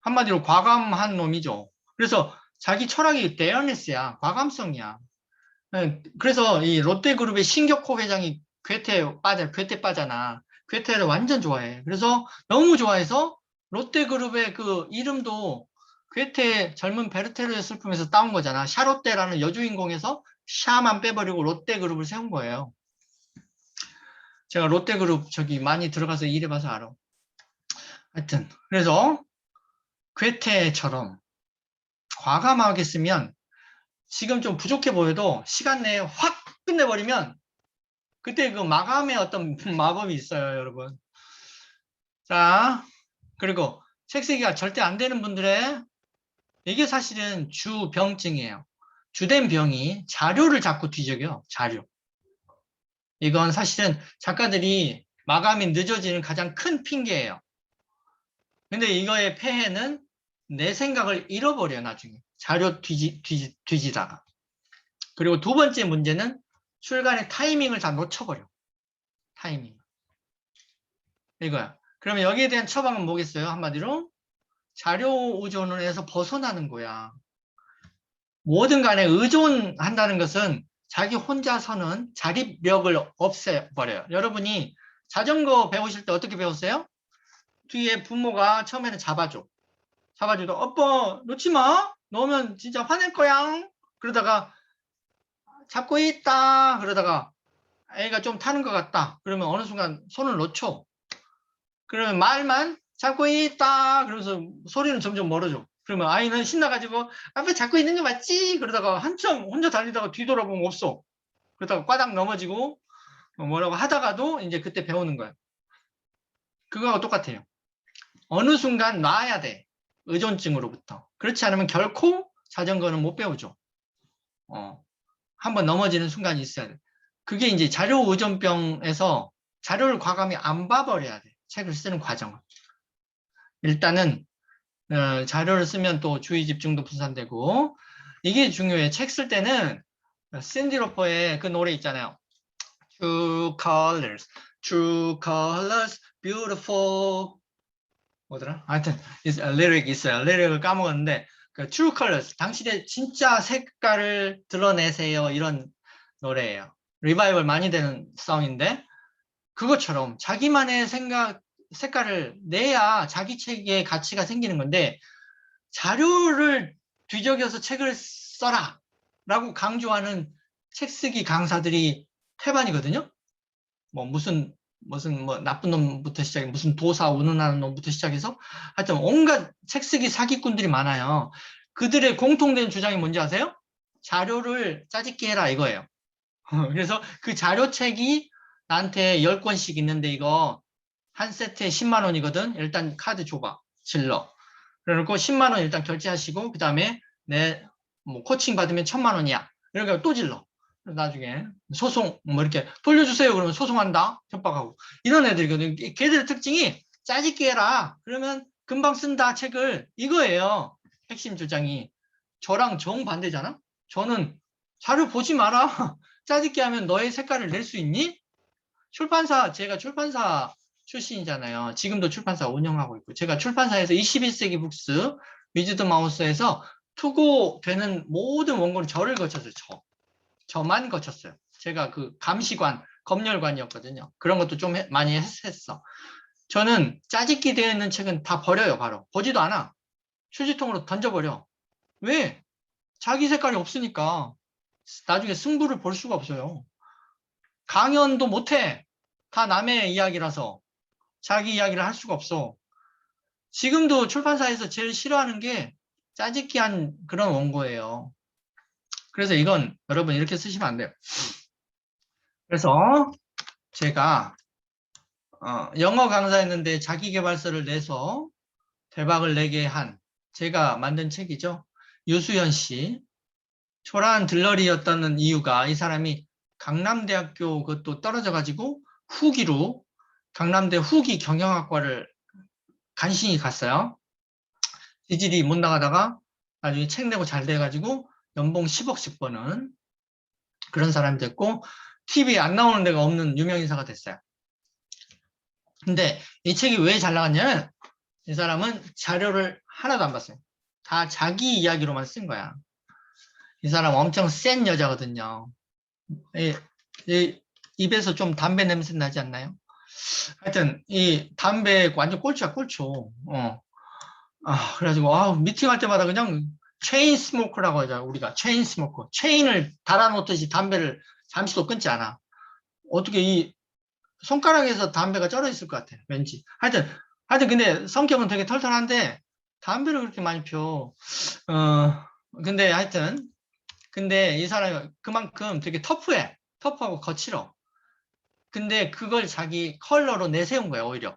한마디로 과감한 놈이죠. 그래서 자기 철학이 데어니스야. 과감성이야. 그래서 이 롯데그룹의 신격호 회장이 괴테 빠잖아. 괴테를 완전 좋아해. 그래서 너무 좋아해서 롯데그룹의 그 이름도 괴테 젊은 베르테르의 슬픔에서 따온 거잖아. 샤롯데라는 여주인공에서 샤만 빼버리고 롯데그룹을 세운 거예요. 제가 롯데그룹 저기 많이 들어가서 일해봐서 알아. 하여튼 그래서 괴테처럼 과감하게 쓰면 지금 좀 부족해 보여도 시간 내에 확 끝내버리면 그때 그 마감의 어떤 마법이 있어요, 여러분. 자, 그리고 책 쓰기가 절대 안 되는 분들의 이게 사실은 주병증이에요. 주된 병이 자료를 자꾸 뒤적여, 자료. 이건 사실은 작가들이 마감이 늦어지는 가장 큰 핑계예요. 근데 이거의 폐해는 내 생각을 잃어버려, 나중에. 자료 뒤지다가. 그리고 두 번째 문제는 출간의 타이밍을 다 놓쳐버려. 타이밍. 이거야. 그러면 여기에 대한 처방은 뭐겠어요? 한마디로 자료 의존에서 벗어나는 거야. 뭐든 간에 의존한다는 것은 자기 혼자서는 자립력을 없애버려요. 여러분이 자전거 배우실 때 어떻게 배웠어요? 뒤에 부모가 처음에는 잡아줘. 잡아줘도 오빠 놓지 마. 놓으면 진짜 화낼 거야. 그러다가 잡고 있다. 그러다가 애가 좀 타는 것 같다. 그러면 어느 순간 손을 놓죠. 그러면 말만 잡고 있다. 그러면서 소리는 점점 멀어져. 그러면 아이는 신나가지고 아빠 잡고 있는 거 맞지? 그러다가 한참 혼자 달리다가 뒤돌아보면 없어. 그러다가 꽈당 넘어지고 뭐라고 하다가도 이제 그때 배우는 거예요. 그거하고 똑같아요. 어느 순간 놔야 돼. 의존증으로부터. 그렇지 않으면 결코 자전거는 못 배우죠. 한번 넘어지는 순간이 있어야 돼. 그게 이제 자료 의존병에서 자료를 과감히 안 봐버려야 돼. 책을 쓰는 과정을. 일단은 자료를 쓰면 또 주의 집중도 분산되고 이게 중요해. 책 쓸 때는 샌디 로퍼의 그 노래 있잖아요. True colors, true colors, beautiful. 뭐더라? 하여튼 리릭 있어요. 리릭을 까먹었는데 그 True colors, 당신의 진짜 색깔을 드러내세요. 이런 노래예요. 리바이벌 많이 되는 성인데 그것처럼 자기만의 색깔을 내야 자기 책에 가치가 생기는 건데 자료를 뒤적여서 책을 써라 라고 강조하는 책 쓰기 강사들이 태반이거든요. 뭐 무슨 뭐 나쁜 놈부터 시작해 무슨 도사 운운하는 놈부터 시작해서 하여튼 온갖 책 쓰기 사기꾼들이 많아요. 그들의 공통된 주장이 뭔지 아세요? 자료를 짜집기 해라 이거예요. 그래서 그 자료책이 나한테 10권씩 있는데 이거 한 세트에 10만 원이거든. 일단 카드 줘봐. 질러. 그래놓고 10만 원 일단 결제하시고 그 다음에 내 뭐 코칭 받으면 1000만 원이야. 이러니까 또 질러. 나중에 소송 뭐 이렇게 돌려주세요. 그러면 소송한다. 협박하고. 이런 애들이거든. 걔들의 특징이 짜집기 해라. 그러면 금방 쓴다 책을. 이거예요. 핵심 주장이. 저랑 정반대잖아. 저는 자료 보지 마라. 짜집기 하면 너의 색깔을 낼 수 있니? 제가 출판사 출신이잖아요. 지금도 출판사 운영하고 있고, 제가 출판사에서 21세기 북스, 위즈드 마우스에서 투고되는 모든 원고를 저를 거쳤어요. 저만 거쳤어요. 제가 그 감시관, 검열관이었거든요. 그런 것도 좀 많이 했어. 저는 짜집기 되어 있는 책은 다 버려요, 바로. 보지도 않아. 휴지통으로 던져버려. 왜? 자기 색깔이 없으니까 나중에 승부를 볼 수가 없어요. 강연도 못해. 다 남의 이야기라서 자기 이야기를 할 수가 없어. 지금도 출판사에서 제일 싫어하는 게 짜집기한 그런 원고예요. 그래서 이건 여러분 이렇게 쓰시면 안 돼요. 그래서 제가 영어 강사였는데 자기계발서를 내서 대박을 내게 한 제가 만든 책이죠. 유수연 씨. 초라한 들러리였다는 이유가 이 사람이 강남대학교 그것도 떨어져가지고 후기로 강남대 후기 경영학과를 간신히 갔어요. 지질이 못 나가다가 나중에 책 내고 잘 돼가지고 연봉 10억씩 버는 그런 사람이 됐고 TV에 안 나오는 데가 없는 유명인사가 됐어요. 근데 이 책이 왜 잘 나갔냐면 이 사람은 자료를 하나도 안 봤어요. 다 자기 이야기로만 쓴 거야. 이 사람 엄청 센 여자거든요. 입에서 좀 담배 냄새 나지 않나요? 하여튼 이 담배 완전 꼴찌야 꼴초. 그래가지고 미팅할 때마다 그냥 체인 스모커라고 하죠. 우리가 체인 스모커. 체인을 달아놓듯이 담배를 잠시도 끊지 않아. 어떻게 이 손가락에서 담배가 쩔어 있을 것 같아. 왠지. 하여튼 근데 성격은 되게 털털한데 담배를 그렇게 많이 펴. 근데 하여튼 근데 이 사람이 그만큼 되게 터프하고 거칠어. 근데 그걸 자기 컬러로 내세운 거야 오히려.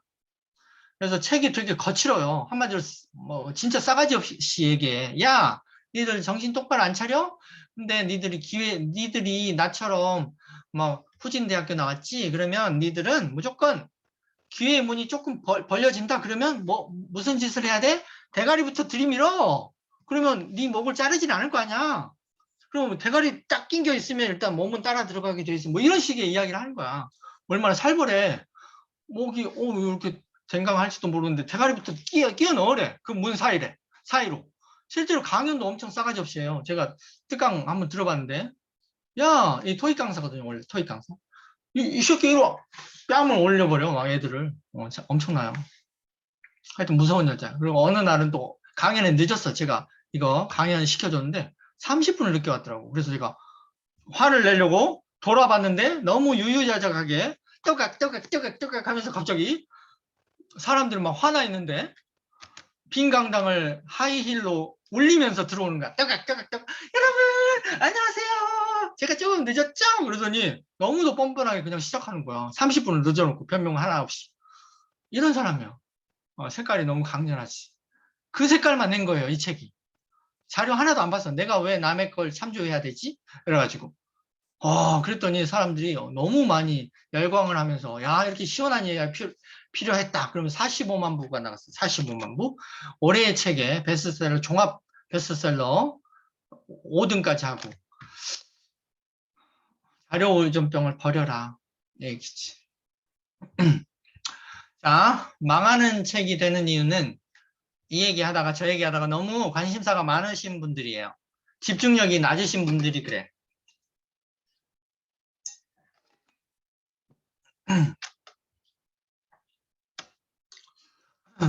그래서 책이 되게 거칠어요. 한마디로 뭐 진짜 싸가지 없이 얘기해. 야, 니들 정신 똑바로 안 차려? 근데 니들이 나처럼 뭐 후진대학교 나왔지? 그러면 니들은 무조건 기회의 문이 조금 벌려진다. 그러면 뭐 무슨 짓을 해야 돼? 대가리부터 들이밀어. 그러면 네 목을 자르진 않을 거 아니야. 그럼 대가리 딱 낑겨 있으면 일단 몸은 따라 들어가게 돼 있어. 뭐 이런 식의 이야기를 하는 거야. 얼마나 살벌해. 목이 이렇게 댕강할지도 모르는데 대가리부터 끼어 넣으래. 그 문 사이로. 실제로 강연도 엄청 싸가지 없이 해요. 제가 특강 한번 들어봤는데 야, 이 토익 강사거든요. 원래 토익 강사. 이 새끼 이리 와. 뺨을 올려버려. 막 애들을. 엄청나요. 하여튼 무서운 여자. 그리고 어느 날은 또 강연에 늦었어. 제가 이거 강연 시켜줬는데 30분을 늦게 왔더라고. 그래서 제가 화를 내려고 돌아봤는데 너무 유유자적하게 또각 하면서 갑자기 사람들 막 화나 있는데 빈 강당을 하이힐로 울리면서 들어오는 거야. 또각 여러분 안녕하세요. 제가 조금 늦었죠? 그러더니 너무도 뻔뻔하게 그냥 시작하는 거야. 30분을 늦어놓고 변명 하나 없이. 이런 사람이야. 색깔이 너무 강렬하지. 그 색깔만 낸 거예요, 이 책이. 자료 하나도 안 봤어. 내가 왜 남의 걸 참조해야 되지? 그래가지고. 그랬더니 사람들이 너무 많이 열광을 하면서, 야, 이렇게 시원한 얘기가 필요했다. 그러면 45만 부가 나갔어. 45만 부. 올해의 책에 베스트셀러, 종합 베스트셀러 5등까지 하고. 자료 오존병을 버려라. 얘기지. 자, 망하는 책이 되는 이유는 이 얘기하다가 저 얘기하다가 너무 관심사가 많으신 분들이에요. 집중력이 낮으신 분들이 그래.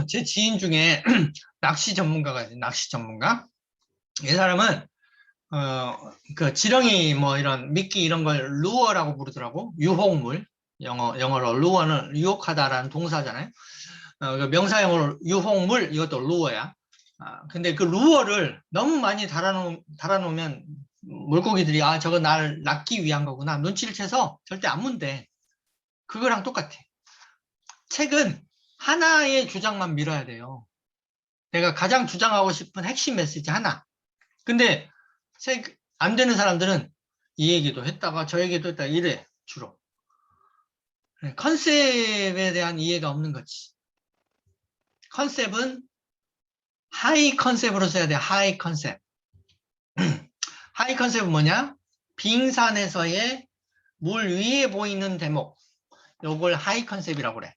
제 지인 중에 낚시 전문가가 있어요. 낚시 전문가. 이 사람은 그 지렁이 뭐 이런 미끼 이런 걸 루어라고 부르더라고. 유혹물. 영어로 루어는 유혹하다라는 동사잖아요. 그 명사형으로 유혹물 이것도 루어야. 근데 그 루어를 너무 많이 달아놓으면 물고기들이 저거 날 낚기 위한 거구나. 눈치를 채서 절대 안 문대. 그거랑 똑같아. 책은 하나의 주장만 밀어야 돼요. 내가 가장 주장하고 싶은 핵심 메시지 하나. 근데 책 안 되는 사람들은 이 얘기도 했다가 저 얘기도 했다가 이래 주로. 컨셉에 대한 이해가 없는 거지. 컨셉은 하이 컨셉으로 써야 돼. 하이 컨셉. 하이 컨셉은 뭐냐? 빙산에서의 물 위에 보이는 대목. 요걸 하이 컨셉이라고 그래.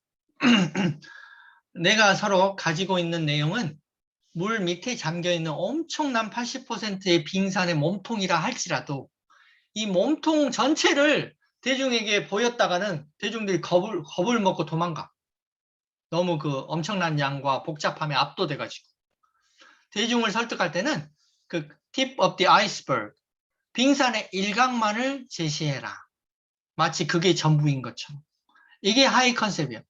내가 서로 가지고 있는 내용은 물 밑에 잠겨있는 엄청난 80%의 빙산의 몸통이라 할지라도 이 몸통 전체를 대중에게 보였다가는 대중들이 겁을 먹고 도망가. 너무 그 엄청난 양과 복잡함에 압도돼가지고. 대중을 설득할 때는 그 tip of the iceberg, 빙산의 일각만을 제시해라. 마치 그게 전부인 것처럼. 이게 하이 컨셉이에요.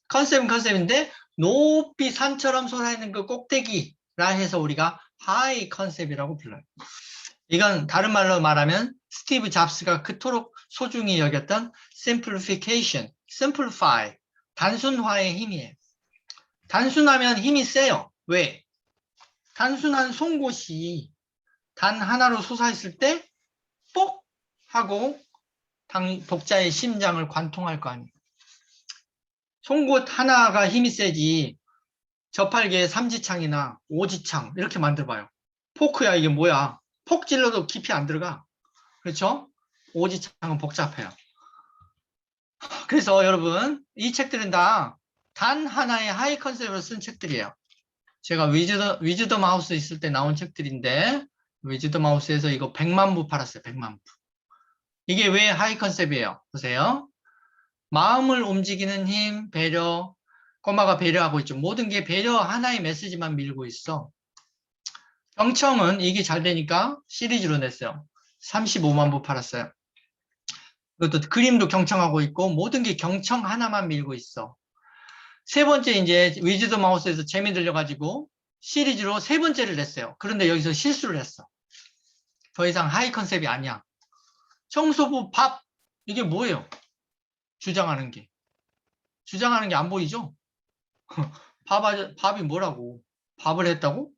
컨셉은 컨셉인데 높이 산처럼 솟아있는 그 꼭대기라 해서 우리가 하이 컨셉이라고 불러요. 이건 다른 말로 말하면 스티브 잡스가 그토록 소중히 여겼던 simplification, simplify, 단순화의 힘이에요. 단순하면 힘이 세요. 왜? 단순한 송곳이 단 하나로 솟아있을 때 뽁 하고 독자의 심장을 관통할 거 아니에요. 송곳 하나가 힘이 세지 저팔계의 삼지창이나 오지창 이렇게 만들어봐요. 포크야 이게 뭐야? 폭 찔러도 깊이 안 들어가. 그렇죠? 오지창은 복잡해요. 그래서 여러분 이 책들은 다 단 하나의 하이 컨셉으로 쓴 책들이에요. 제가 위즈덤 하우스 있을 때 나온 책들인데 위즈덤 하우스에서 이거 100만 부 팔았어요. 100만 부. 이게 왜 하이 컨셉이에요? 보세요. 마음을 움직이는 힘, 배려, 꼬마가 배려하고 있죠. 모든 게 배려 하나의 메시지만 밀고 있어. 경청은 이게 잘 되니까 시리즈로 냈어요. 35만 부 팔았어요. 그것도 그림도 경청하고 있고 모든 게 경청 하나만 밀고 있어. 세 번째 이제 위즈덤 하우스에서 재미 들려가지고 시리즈로 세 번째를 냈어요. 그런데 여기서 실수를 했어. 더 이상 하이 컨셉이 아니야. 청소부 밥 이게 뭐예요? 주장하는 게 안 보이죠? 밥이 뭐라고? 밥을 했다고?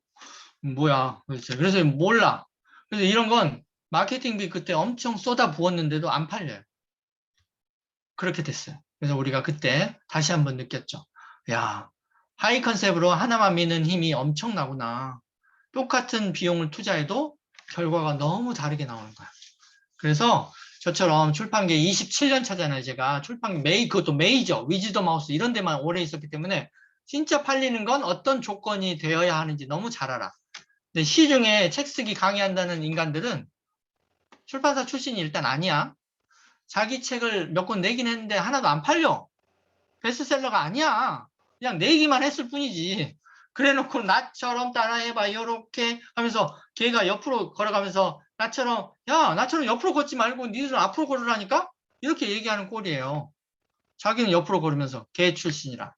뭐야? 그래서 몰라. 그래서 이런 건 마케팅비 그때 엄청 쏟아 부었는데도 안 팔려요. 그렇게 됐어요. 그래서 우리가 그때 다시 한번 느꼈죠. 야, 하이 컨셉으로 하나만 미는 힘이 엄청나구나. 똑같은 비용을 투자해도 결과가 너무 다르게 나오는 거야. 그래서 저처럼 출판계 27년 차잖아요. 제가 그것도 메이저, 위즈덤 하우스 이런 데만 오래 있었기 때문에 진짜 팔리는 건 어떤 조건이 되어야 하는지 너무 잘 알아. 근데 시중에 책 쓰기 강의한다는 인간들은 출판사 출신이 일단 아니야. 자기 책을 몇 권 내긴 했는데 하나도 안 팔려. 베스트셀러가 아니야. 그냥 내기만 했을 뿐이지. 그래 놓고 나처럼 따라해봐 요렇게 하면서 걔가 옆으로 걸어가면서 나처럼 옆으로 걷지 말고 니들은 앞으로 걸으라니까 이렇게 얘기하는 꼴이에요. 자기는 옆으로 걸으면서 개 출신이라.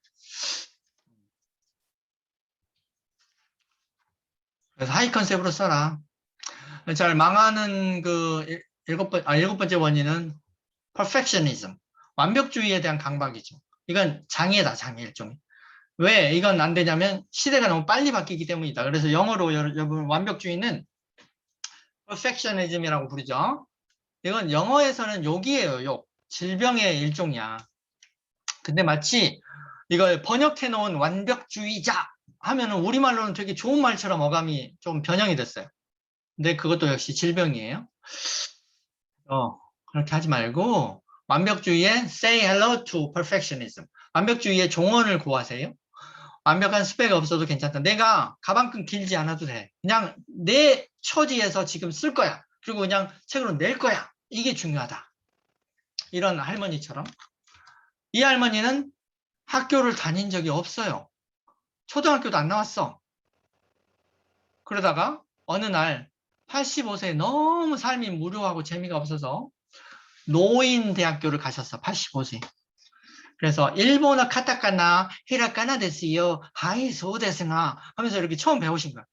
그래서 하이 컨셉으로 써라. 잘 망하는 그 일곱 번째 원인은 perfectionism. 완벽주의에 대한 강박이죠. 이건 장애다, 장애 일종의. 왜 이건 안 되냐면 시대가 너무 빨리 바뀌기 때문이다. 그래서 영어로 여러분 완벽주의는 perfectionism이라고 부르죠. 이건 영어에서는 욕이에요, 욕. 질병의 일종이야. 근데 마치 이걸 번역해 놓은 완벽주의자 하면은 우리말로는 되게 좋은 말처럼 어감이 좀 변형이 됐어요. 근데 그것도 역시 질병이에요. 그렇게 하지 말고 완벽주의에 say hello to perfectionism. 완벽주의에 종언을 구하세요. 완벽한 스펙 없어도 괜찮다. 내가 가방끈 길지 않아도 돼. 그냥 내 처지에서 지금 쓸 거야. 그리고 그냥 책으로 낼 거야. 이게 중요하다. 이런 할머니처럼. 이 할머니는 학교를 다닌 적이 없어요. 초등학교도 안 나왔어. 그러다가 어느 날 85세에 너무 삶이 무료하고 재미가 없어서 노인대학교를 가셨어. 85세. 그래서 일본어 카타카나 히라카나 데스요. 하이 소데스나 하면서 이렇게 처음 배우신 거야.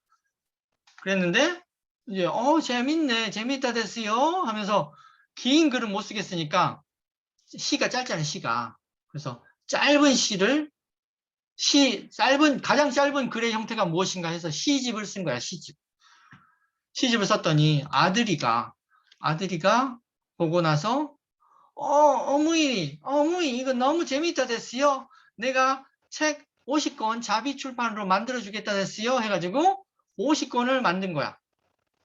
그랬는데 이제 재밌네. 재밌다 데스요 하면서 긴 글은 못 쓰겠으니까 시가 짧잖아요. 시가. 그래서 짧은 시를 가장 짧은 글의 형태가 무엇인가 해서 시집을 쓴 거야. 시집을 썼더니 아들이가 보고 나서 어머니, 이거 너무 재밌다 됐어요. 내가 책 50권 자비 출판으로 만들어주겠다 됐어요. 해가지고 50권을 만든 거야.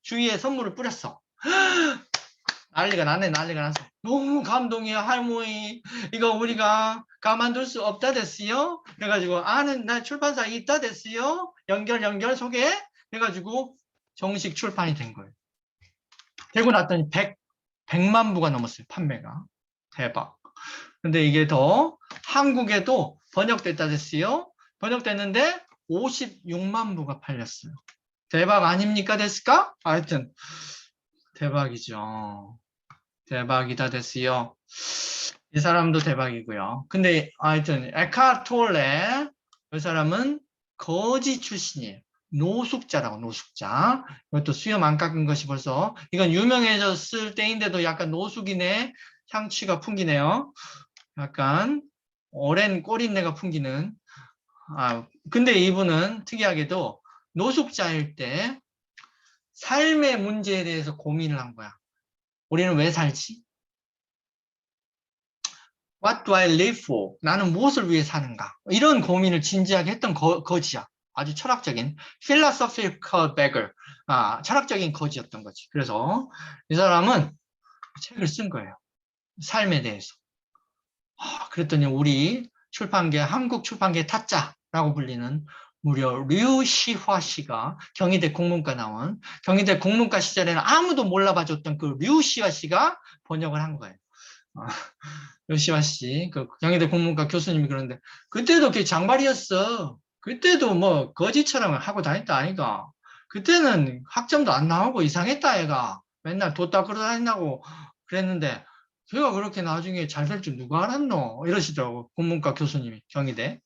주위에 선물을 뿌렸어. 난리가 났어. 너무 감동이야, 할머니. 이거 우리가 가만둘 수 없다 됐어요. 그래가지고 아는 나 출판사 있다 됐어요. 연결 소개 해가지고 정식 출판이 된 거예요. 되고 났더니 100만 부가 넘었어요, 판매가. 대박. 근데 이게 더 한국에도 번역됐다 됐어요. 번역됐는데 56만 부가 팔렸어요. 대박 아닙니까 됐을까? 하여튼 대박이죠. 대박이다 됐어요. 이 사람도 대박이고요. 근데 하여튼 에카톨레 이 사람은 거지 출신이에요. 노숙자라고 노숙자. 이것도 수염 안 깎은 것이 벌써 이건 유명해졌을 때인데도 약간 노숙이네 향취가 풍기네요. 약간 오랜 꼬린내가 풍기는. 근데 이분은 특이하게도 노숙자일 때 삶의 문제에 대해서 고민을 한 거야. 우리는 왜 살지? What do I live for? 나는 무엇을 위해 사는가? 이런 고민을 진지하게 했던 거지야. 아주 철학적인 philosophical beggar. 철학적인 거지였던 거지. 그래서 이 사람은 책을 쓴 거예요. 삶에 대해서. 그랬더니 우리 출판계, 한국 출판계 타짜라고 불리는 무려 류시화 씨가 경희대 국문과 나온 경희대 국문과 시절에는 아무도 몰라봐줬던 그 류시화 씨가 번역을 한 거예요. 류시화 씨, 그 경희대 국문과 교수님이 그러는데 그때도 걔 장발이었어. 그때도 뭐 거지처럼 하고 다녔다 아이가. 그때는 학점도 안 나오고 이상했다 애가. 맨날 뒀다 끌어다닌다고 그랬는데 걔가 그렇게 나중에 잘 될 줄 누가 알았노? 이러시더라고. 국문과 교수님이 경희대.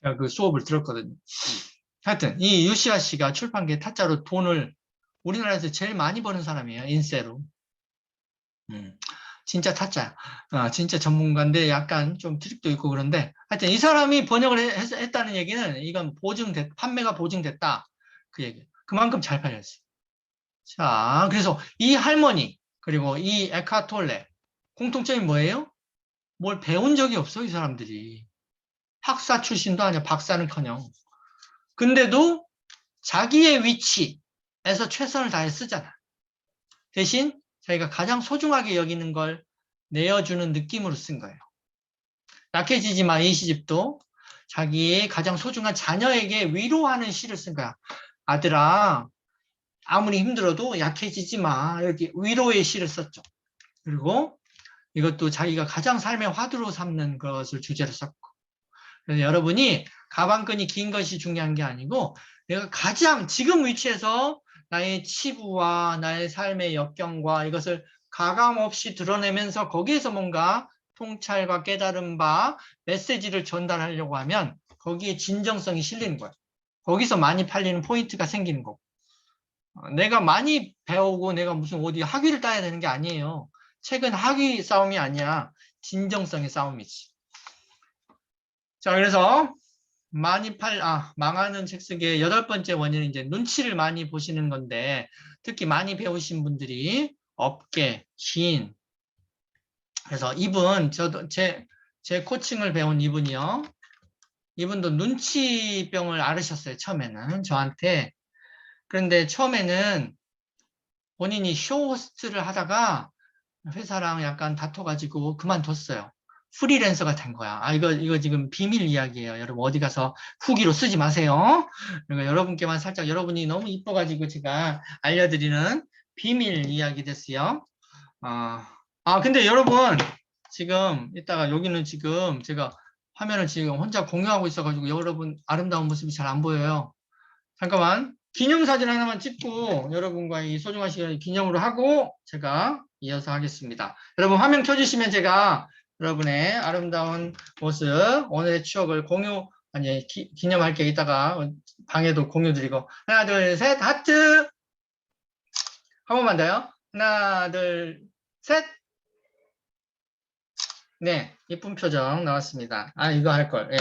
제가 그 수업을 들었거든요. 하여튼 이 유시아 씨가 출판계 타짜로 돈을 우리나라에서 제일 많이 버는 사람이에요. 인세로. 진짜 타짜야. 진짜 전문가인데 약간 좀 트릭도 있고 그런데 하여튼 이 사람이 번역을 했다는 얘기는 이건 판매가 보증됐다. 그 얘기. 그만큼 잘 팔렸어요. 자, 그래서 이 할머니 그리고 이 에카톨레 공통점이 뭐예요? 뭘 배운 적이 없어, 이 사람들이. 학사 출신도 아니야, 박사는커녕. 근데도 자기의 위치에서 최선을 다해 쓰잖아. 대신 자기가 가장 소중하게 여기는 걸 내어주는 느낌으로 쓴 거예요. 약해지지 마, 이 시집도 자기의 가장 소중한 자녀에게 위로하는 시를 쓴 거야. 아들아, 아무리 힘들어도 약해지지 마. 이렇게 위로의 시를 썼죠. 그리고 이것도 자기가 가장 삶의 화두로 삼는 것을 주제로 썼고. 그래서 여러분이 가방끈이 긴 것이 중요한 게 아니고 내가 가장 지금 위치에서 나의 치부와 나의 삶의 역경과 이것을 가감 없이 드러내면서 거기에서 뭔가 통찰과 깨달은 바 메시지를 전달하려고 하면 거기에 진정성이 실리는 거예요. 거기서 많이 팔리는 포인트가 생기는 거고. 내가 많이 배우고 내가 무슨 어디 학위를 따야 되는 게 아니에요. 책은 학위 싸움이 아니야. 진정성의 싸움이지. 자, 그래서 망하는 책 쓰기의 8번째 원인은 이제 눈치를 많이 보시는 건데, 특히 많이 배우신 분들이 업계, 지인. 그래서 저도 제 코칭을 배운 이분이요. 이분도 눈치병을 앓으셨어요, 처음에는. 저한테. 그런데 처음에는 본인이 쇼호스트를 하다가 회사랑 약간 다퉈가지고 그만뒀어요. 프리랜서가 된 거야. 이거 지금 비밀 이야기예요. 여러분 어디 가서 후기로 쓰지 마세요. 그러니까 여러분께만 살짝 여러분이 너무 이뻐가지고 제가 알려드리는 비밀 이야기 됐어요. 근데 여러분 지금 이따가 여기는 지금 제가 화면을 지금 혼자 공유하고 있어가지고 여러분 아름다운 모습이 잘 안 보여요. 잠깐만 기념사진 하나만 찍고 여러분과의 소중한 시간을 기념으로 하고 제가 이어서 하겠습니다. 여러분 화면 켜주시면 제가 여러분의 아름다운 모습 오늘의 추억을 기념할게. 이따가 방에도 공유 드리고 하나 둘 셋 하트 한 번만 더요. 하나 둘 셋. 네, 예쁜 표정 나왔습니다. 이거 할걸. 예.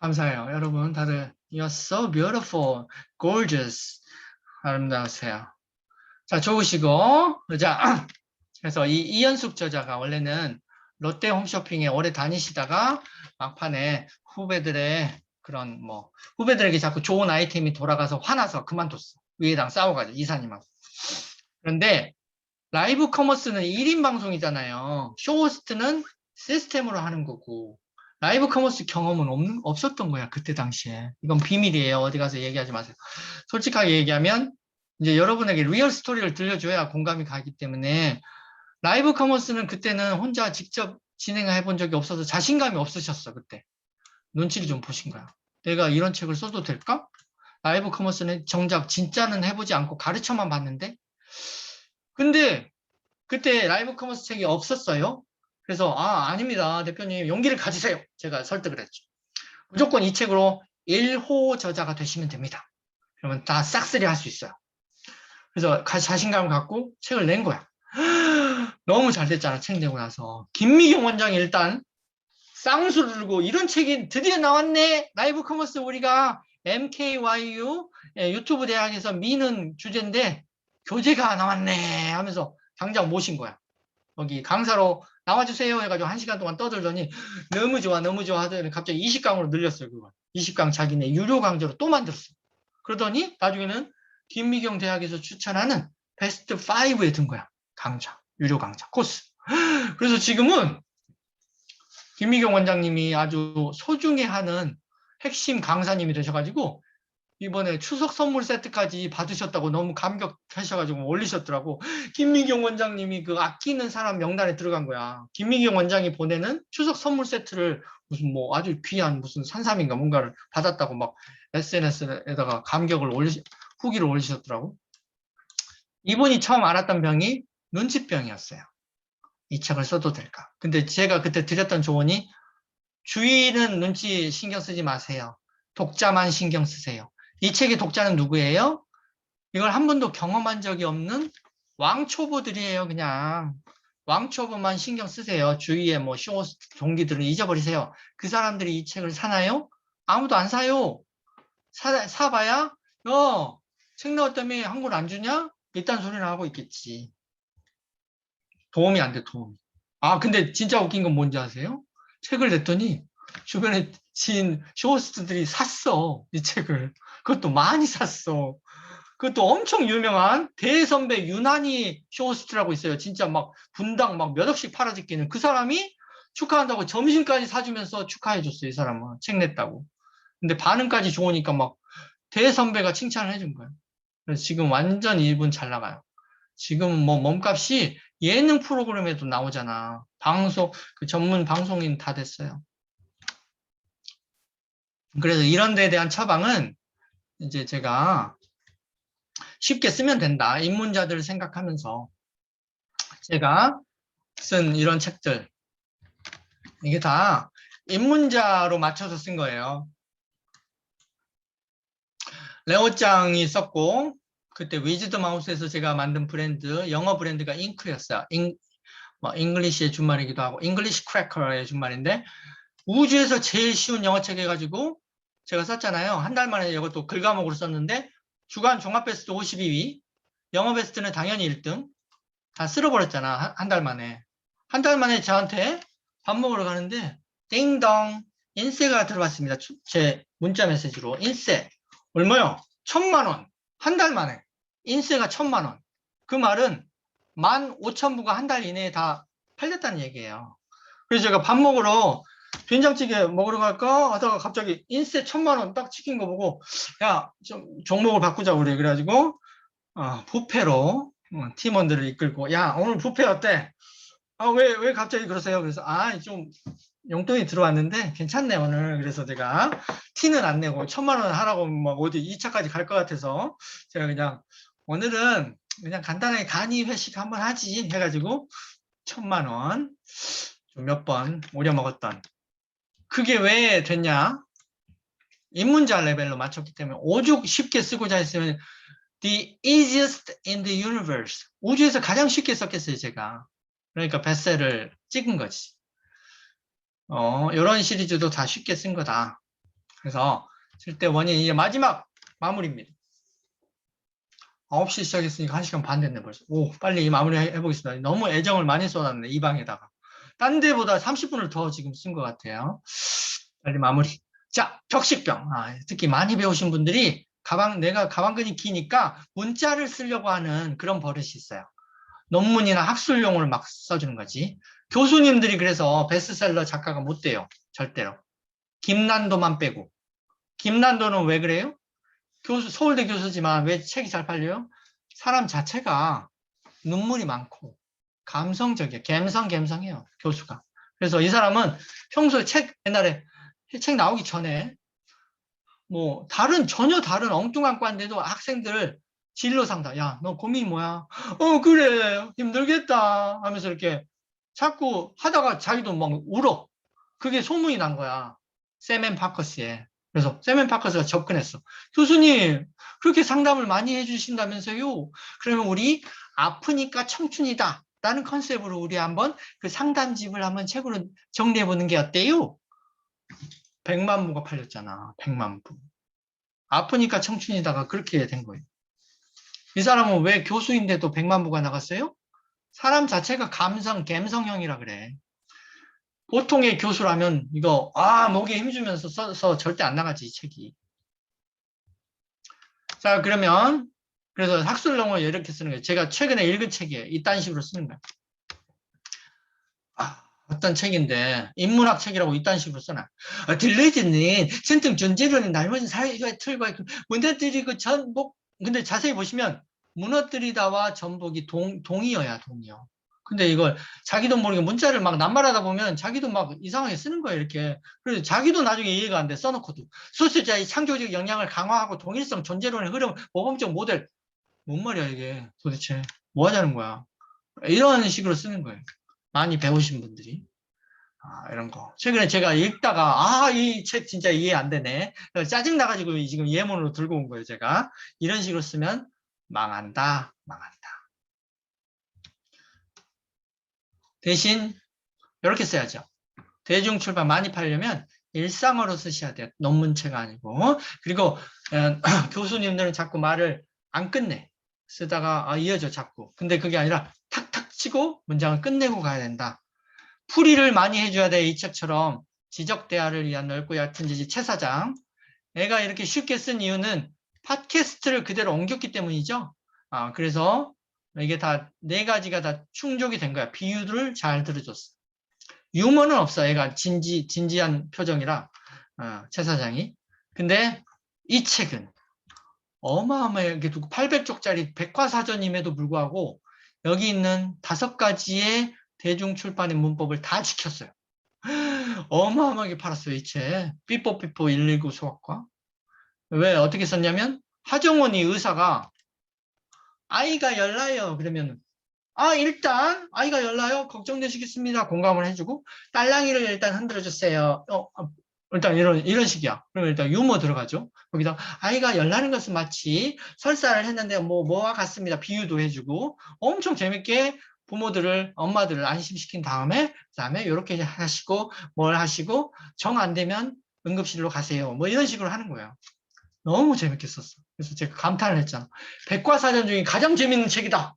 감사해요. 여러분 다들 You're so beautiful, gorgeous. 아름다우세요. 자, 좋으시고. 자, 그래서 이연숙 저자가 원래는 롯데 홈쇼핑에 오래 다니시다가 막판에 후배들에게 자꾸 좋은 아이템이 돌아가서 화나서 그만뒀어. 위에랑 싸워가지고 이사님하고. 그런데 라이브 커머스는 1인 방송이잖아요. 쇼호스트는 시스템으로 하는 거고 라이브 커머스 경험은 없었던 거야. 그때 당시에. 이건 비밀이에요. 어디 가서 얘기하지 마세요. 솔직하게 얘기하면 이제 여러분에게 리얼 스토리를 들려줘야 공감이 가기 때문에 라이브 커머스는 그때는 혼자 직접 진행해 본 적이 없어서 자신감이 없으셨어. 그때. 눈치를 좀 보신 거야. 내가 이런 책을 써도 될까? 라이브 커머스는 정작 진짜는 해보지 않고 가르쳐만 봤는데 근데 그때 라이브 커머스 책이 없었어요. 그래서 아닙니다. 대표님 용기를 가지세요. 제가 설득을 했죠. 무조건 이 책으로 1호 저자가 되시면 됩니다. 그러면 다 싹쓸이 할 수 있어요. 그래서 자신감을 갖고 책을 낸 거야. 너무 잘 됐잖아. 책 내고 나서. 김미경 원장이 일단 쌍수를 들고 이런 책이 드디어 나왔네. 라이브 커머스 우리가 MKYU 유튜브 대학에서 미는 주제인데 교재가 나왔네 하면서 당장 모신 거야. 여기 강사로 나와주세요 해가지고 1시간 동안 떠들더니 너무 좋아 하더니 갑자기 20강으로 늘렸어요. 그걸. 20강 자기네 유료 강좌로 또 만들었어. 그러더니 나중에는 김미경 대학에서 추천하는 베스트 5에 든 거야. 강좌, 유료 강좌, 코스. 그래서 지금은 김미경 원장님이 아주 소중해하는 핵심 강사님이 되셔가지고 이번에 추석 선물 세트까지 받으셨다고 너무 감격하셔가지고 올리셨더라고. 김미경 원장님이 그 아끼는 사람 명단에 들어간 거야. 김미경 원장이 보내는 추석 선물 세트를 무슨 아주 귀한 무슨 산삼인가 뭔가를 받았다고 막 SNS에다가 후기를 올리셨더라고. 이분이 처음 알았던 병이 눈치병이었어요. 이 책을 써도 될까? 근데 제가 그때 드렸던 조언이 주인은 눈치 신경 쓰지 마세요. 독자만 신경 쓰세요. 이 책의 독자는 누구예요? 이걸 한 번도 경험한 적이 없는 왕초보들이에요. 그냥 왕초보만 신경 쓰세요. 주위에 쇼호스트 동기들은 잊어버리세요. 그 사람들이 이 책을 사나요? 아무도 안 사요. 사봐야 책 나왔다며 한권 안 주냐? 이딴 소리를 하고 있겠지. 도움이 안 돼, 도움이. 근데 진짜 웃긴 건 뭔지 아세요? 책을 냈더니 주변에 지인 쇼호스트들이 샀어. 이 책을. 그것도 많이 샀어. 그것도 엄청 유명한 대선배 유난히 쇼호스트라고 있어요. 진짜 분당 몇 억씩 팔아짓기는 그 사람이 축하한다고 점심까지 사주면서 축하해줬어요. 이 사람은 책 냈다고. 근데 반응까지 좋으니까 대선배가 칭찬을 해준 거예요. 그래서 지금 완전 이분 잘 나가요. 지금 몸값이 예능 프로그램에도 나오잖아. 그 전문 방송인 다 됐어요. 그래서 이런 데에 대한 처방은 이제 제가 쉽게 쓰면 된다. 입문자들을 생각하면서 제가 쓴 이런 책들, 이게 다 입문자로 맞춰서 쓴 거예요. 레오짱이 썼고, 그때 위즈드 마우스에서 제가 만든 브랜드, 영어 브랜드가 잉크였어요. 잉글리시의 준말이기도 하고, 잉글리시 크래커의 준말인데, 우주에서 제일 쉬운 영어책 해가지고 제가 썼잖아요. 한 달 만에 이것도 글과목으로 썼는데, 주간 종합 베스트 52위, 영어 베스트는 당연히 1등, 다 쓸어버렸잖아. 한 달 만에. 한 달 만에 저한테 밥 먹으러 가는데, 띵동, 인세가 들어왔습니다. 제 문자 메시지로. 인세. 얼마요? 1,000만 원. 한 달 만에. 인세가 1,000만 원. 그 말은 15,000부가 한 달 이내에 다 팔렸다는 얘기예요. 그래서 제가 밥 먹으러 된장찌개 먹으러 갈까 하다가 갑자기 인세 1,000만 원 딱 찍힌 거 보고, 야, 좀 종목을 바꾸자 그래. 그래가지고 부패로 팀원들을 이끌고, 야, 오늘 부패 어때? 왜 갑자기 그러세요? 그래서 좀 용돈이 들어왔는데 괜찮네 오늘. 그래서 제가 티는 안 내고 1,000만 원 하라고 막 어디 2차까지 갈 것 같아서 제가 그냥 오늘은 그냥 간단하게 간이 회식 한번 하지 해가지고 1,000만 원 좀 몇 번 오려 먹었던. 그게 왜 됐냐? 입문자 레벨로 맞췄기 때문에 오죽 쉽게 쓰고자 했으면 the easiest in the universe. 우주에서 가장 쉽게 썼겠어요, 제가. 그러니까 베스트를 찍은 거지. 이런 시리즈도 다 쉽게 쓴 거다. 그래서 쓸 때 원인 이제 마지막 마무리입니다. 9시 시작했으니까 1시간 반 됐네 벌써. 빨리 마무리 해보겠습니다. 너무 애정을 많이 쏟았네, 이 방에다가. 딴 데보다 30분을 더 지금 쓴 것 같아요. 빨리 마무리. 자, 격식병. 특히 많이 배우신 분들이 내가 가방끈이 기니까 문자를 쓰려고 하는 그런 버릇이 있어요. 논문이나 학술용을 막 써주는 거지. 교수님들이 그래서 베스트셀러 작가가 못 돼요. 절대로. 김난도만 빼고. 김난도는 왜 그래요? 서울대 교수지만 왜 책이 잘 팔려요? 사람 자체가 눈물이 많고 감성적이에요. 감성해요, 교수가. 그래서 이 사람은 평소에 옛날에 책 나오기 전에 전혀 다른 엉뚱한 과인데도 학생들 진로 상담, 야, 너 고민이 뭐야? 그래, 힘들겠다 하면서 이렇게 자꾸 하다가 자기도 막 울어. 그게 소문이 난 거야. 샘 파커스에. 그래서 샘 파커스가 접근했어. 교수님, 그렇게 상담을 많이 해주신다면서요? 그러면 우리 아프니까 청춘이다 라는 컨셉으로 우리 한번 그 상담집을 한번 책으로 정리해보는 게 어때요? 100만 부가 팔렸잖아. 100만 부. 아프니까 청춘이다가 그렇게 된 거예요. 이 사람은 왜 교수인데도 100만 부가 나갔어요? 사람 자체가 감성형이라 그래. 보통의 교수라면 이거 목에 힘주면서 써서 절대 안 나가지, 이 책이. 자, 그래서 학술용어 이렇게 쓰는 거예요. 제가 최근에 읽은 책이에요. 이딴 식으로 쓰는 거예요. 어떤 책인데 인문학 책이라고 이딴 식으로 써놔. 딜레이즈는 전통 존재론의 날먹은 사회의 틀과 무너뜨리고 전복. 근데 자세히 보시면 무너뜨리다와 전복이 동의어야, 동의어. 근데 이걸 자기도 모르게 문자를 막 낱말하다 보면 자기도 막 이상하게 쓰는 거예요, 이렇게. 그래서 자기도 나중에 이해가 안 돼, 써놓고도. 소수자의 창조적 영향을 강화하고 동일성 존재론의 흐름, 모범적 모델. 뭔 말이야, 이게 도대체. 뭐 하자는 거야. 이런 식으로 쓰는 거예요. 많이 배우신 분들이. 이런 거. 최근에 제가 읽다가, 이 책 진짜 이해 안 되네. 짜증나가지고 지금 예문으로 들고 온 거예요, 제가. 이런 식으로 쓰면 망한다. 대신, 이렇게 써야죠. 대중출판 많이 팔려면 일상어로 쓰셔야 돼요. 논문체가 아니고. 그리고, 교수님들은 자꾸 말을 안 끝내. 쓰다가, 이어져, 자꾸. 근데 그게 아니라 탁탁 치고 문장을 끝내고 가야 된다. 풀이를 많이 해줘야 돼. 이 책처럼 지적 대화를 위한 넓고 얕은 지식 최 사장. 내가 이렇게 쉽게 쓴 이유는 팟캐스트를 그대로 옮겼기 때문이죠. 그래서 이게 다 4가지가 다 충족이 된 거야. 비유를 잘 들어줬어. 유머는 없어. 얘가 진지한 표정이라 최 사장이. 근데 이 책은 어마어마하게 800쪽짜리 백과사전임에도 불구하고 여기 있는 5가지의 대중출판의 문법을 다 지켰어요. 어마어마하게 팔았어요, 이 책. 삐뽀삐뽀 119 수학과. 왜, 어떻게 썼냐면, 하정원이 의사가 아이가 열나요. 그러면, 일단, 아이가 열나요? 걱정되시겠습니다. 공감을 해주고, 딸랑이를 일단 흔들어주세요. 일단 이런 식이야. 그러면 일단 유머 들어가죠. 거기다, 아이가 열나는 것은 마치 설사를 했는데, 뭐와 같습니다. 비유도 해주고, 엄청 재밌게 부모들을, 엄마들을 안심시킨 다음에, 그다음에 이렇게 하시고, 뭘 하시고, 정 안 되면 응급실로 가세요. 뭐 이런 식으로 하는 거예요. 너무 재밌게 썼어. 그래서 제가 감탄을 했잖아. 백과사전 중에 가장 재밌는 책이다.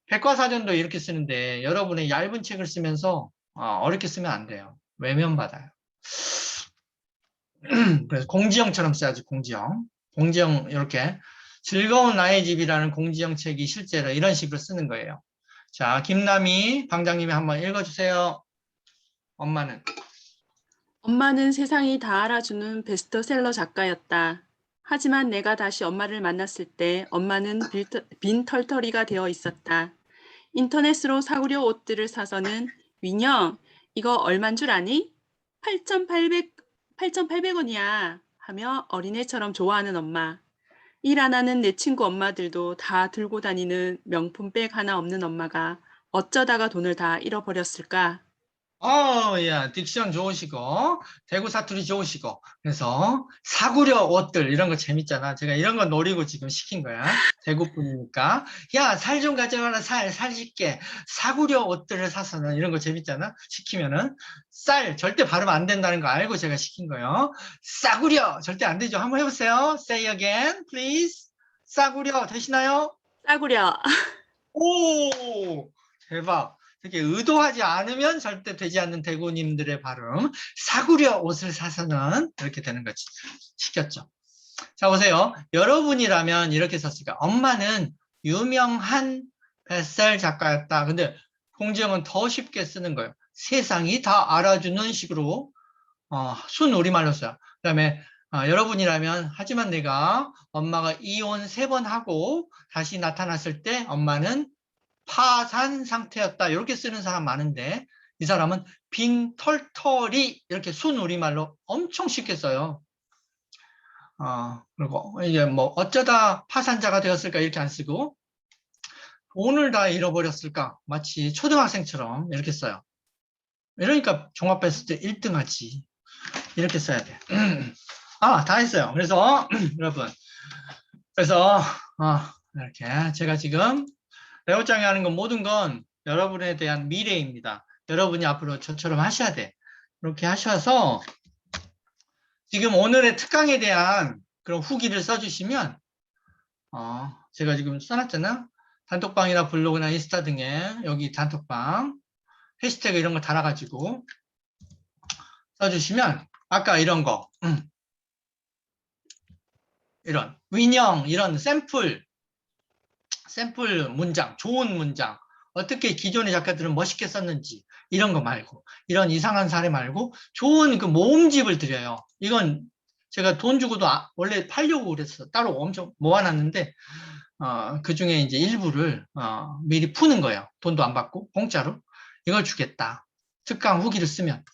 백과사전도 이렇게 쓰는데 여러분의 얇은 책을 쓰면서 어렵게 쓰면 안 돼요. 외면받아요. 그래서 공지영처럼 써야지, 공지영. 공지영 이렇게 즐거운 나의 집이라는 공지영 책이 실제로 이런 식으로 쓰는 거예요. 자, 김남희 방장님이 한번 읽어주세요. 엄마는. 엄마는 세상이 다 알아주는 베스트셀러 작가였다. 하지만 내가 다시 엄마를 만났을 때 엄마는 빈털터리가 되어 있었다. 인터넷으로 사구려 옷들을 사서는 윈영, 이거 얼만 줄 아니? 8,800원이야 하며 어린애처럼 좋아하는 엄마. 일 안 하는 내 친구 엄마들도 다 들고 다니는 명품백 하나 없는 엄마가 어쩌다가 돈을 다 잃어버렸을까? 야, 딕션 좋으시고, 대구 사투리 좋으시고, 그래서 사구려 옷들, 이런 거 재밌잖아. 제가 이런 거 노리고 지금 시킨 거야. 대구 분이니까. 야, 살 좀 가져가라, 살 쉽게. 사구려 옷들을 사서는 이런 거 재밌잖아. 시키면은. 쌀, 절대 발음 안 된다는 거 알고 제가 시킨 거예요. 싸구려, 절대 안 되죠. 한번 해보세요. Say again, please. 싸구려, 되시나요? 싸구려. 오, 대박. 되게 의도하지 않으면 절대 되지 않는 대구님들의 발음. 사구려 옷을 사서는 이렇게 되는 거지. 시켰죠. 자, 보세요. 여러분이라면 이렇게 썼을까? 엄마는 유명한 뱃살 작가였다. 근데 공지영은 더 쉽게 쓰는 거예요. 세상이 다 알아주는 식으로 순 우리말로 써요. 그 다음에 여러분이라면 하지만 내가 엄마가 이혼 3번 하고 다시 나타났을 때 엄마는 파산 상태였다. 이렇게 쓰는 사람 많은데 이 사람은 빈 털털이 이렇게 순 우리말로 엄청 쉽게 써요. 그리고 이게 뭐 어쩌다 파산자가 되었을까 이렇게 안 쓰고 돈을 다 잃어버렸을까 마치 초등학생처럼 이렇게 써요. 이러니까 종합했을 때 1등 하지. 이렇게 써야 돼. 다 했어요. 그래서 여러분 그래서 이렇게 제가 지금 레오짱이 하는 건 모든 건 여러분에 대한 미래입니다. 여러분이 앞으로 저처럼 하셔야 돼. 이렇게 하셔서 지금 오늘의 특강에 대한 그런 후기를 써주시면 제가 지금 써놨잖아. 단톡방이나 블로그나 인스타 등에 여기 단톡방 해시태그 이런 거 달아가지고 써주시면 아까 이런 거 이런 윈형 이런 샘플 문장, 좋은 문장, 어떻게 기존의 작가들은 멋있게 썼는지 이런 거 말고 이런 이상한 사례 말고 좋은 그 모음집을 드려요. 이건 제가 돈 주고도 원래 팔려고 그랬어. 따로 엄청 모아놨는데 그 중에 이제 일부를 미리 푸는 거예요. 돈도 안 받고 공짜로 이걸 주겠다. 특강 후기를 쓰면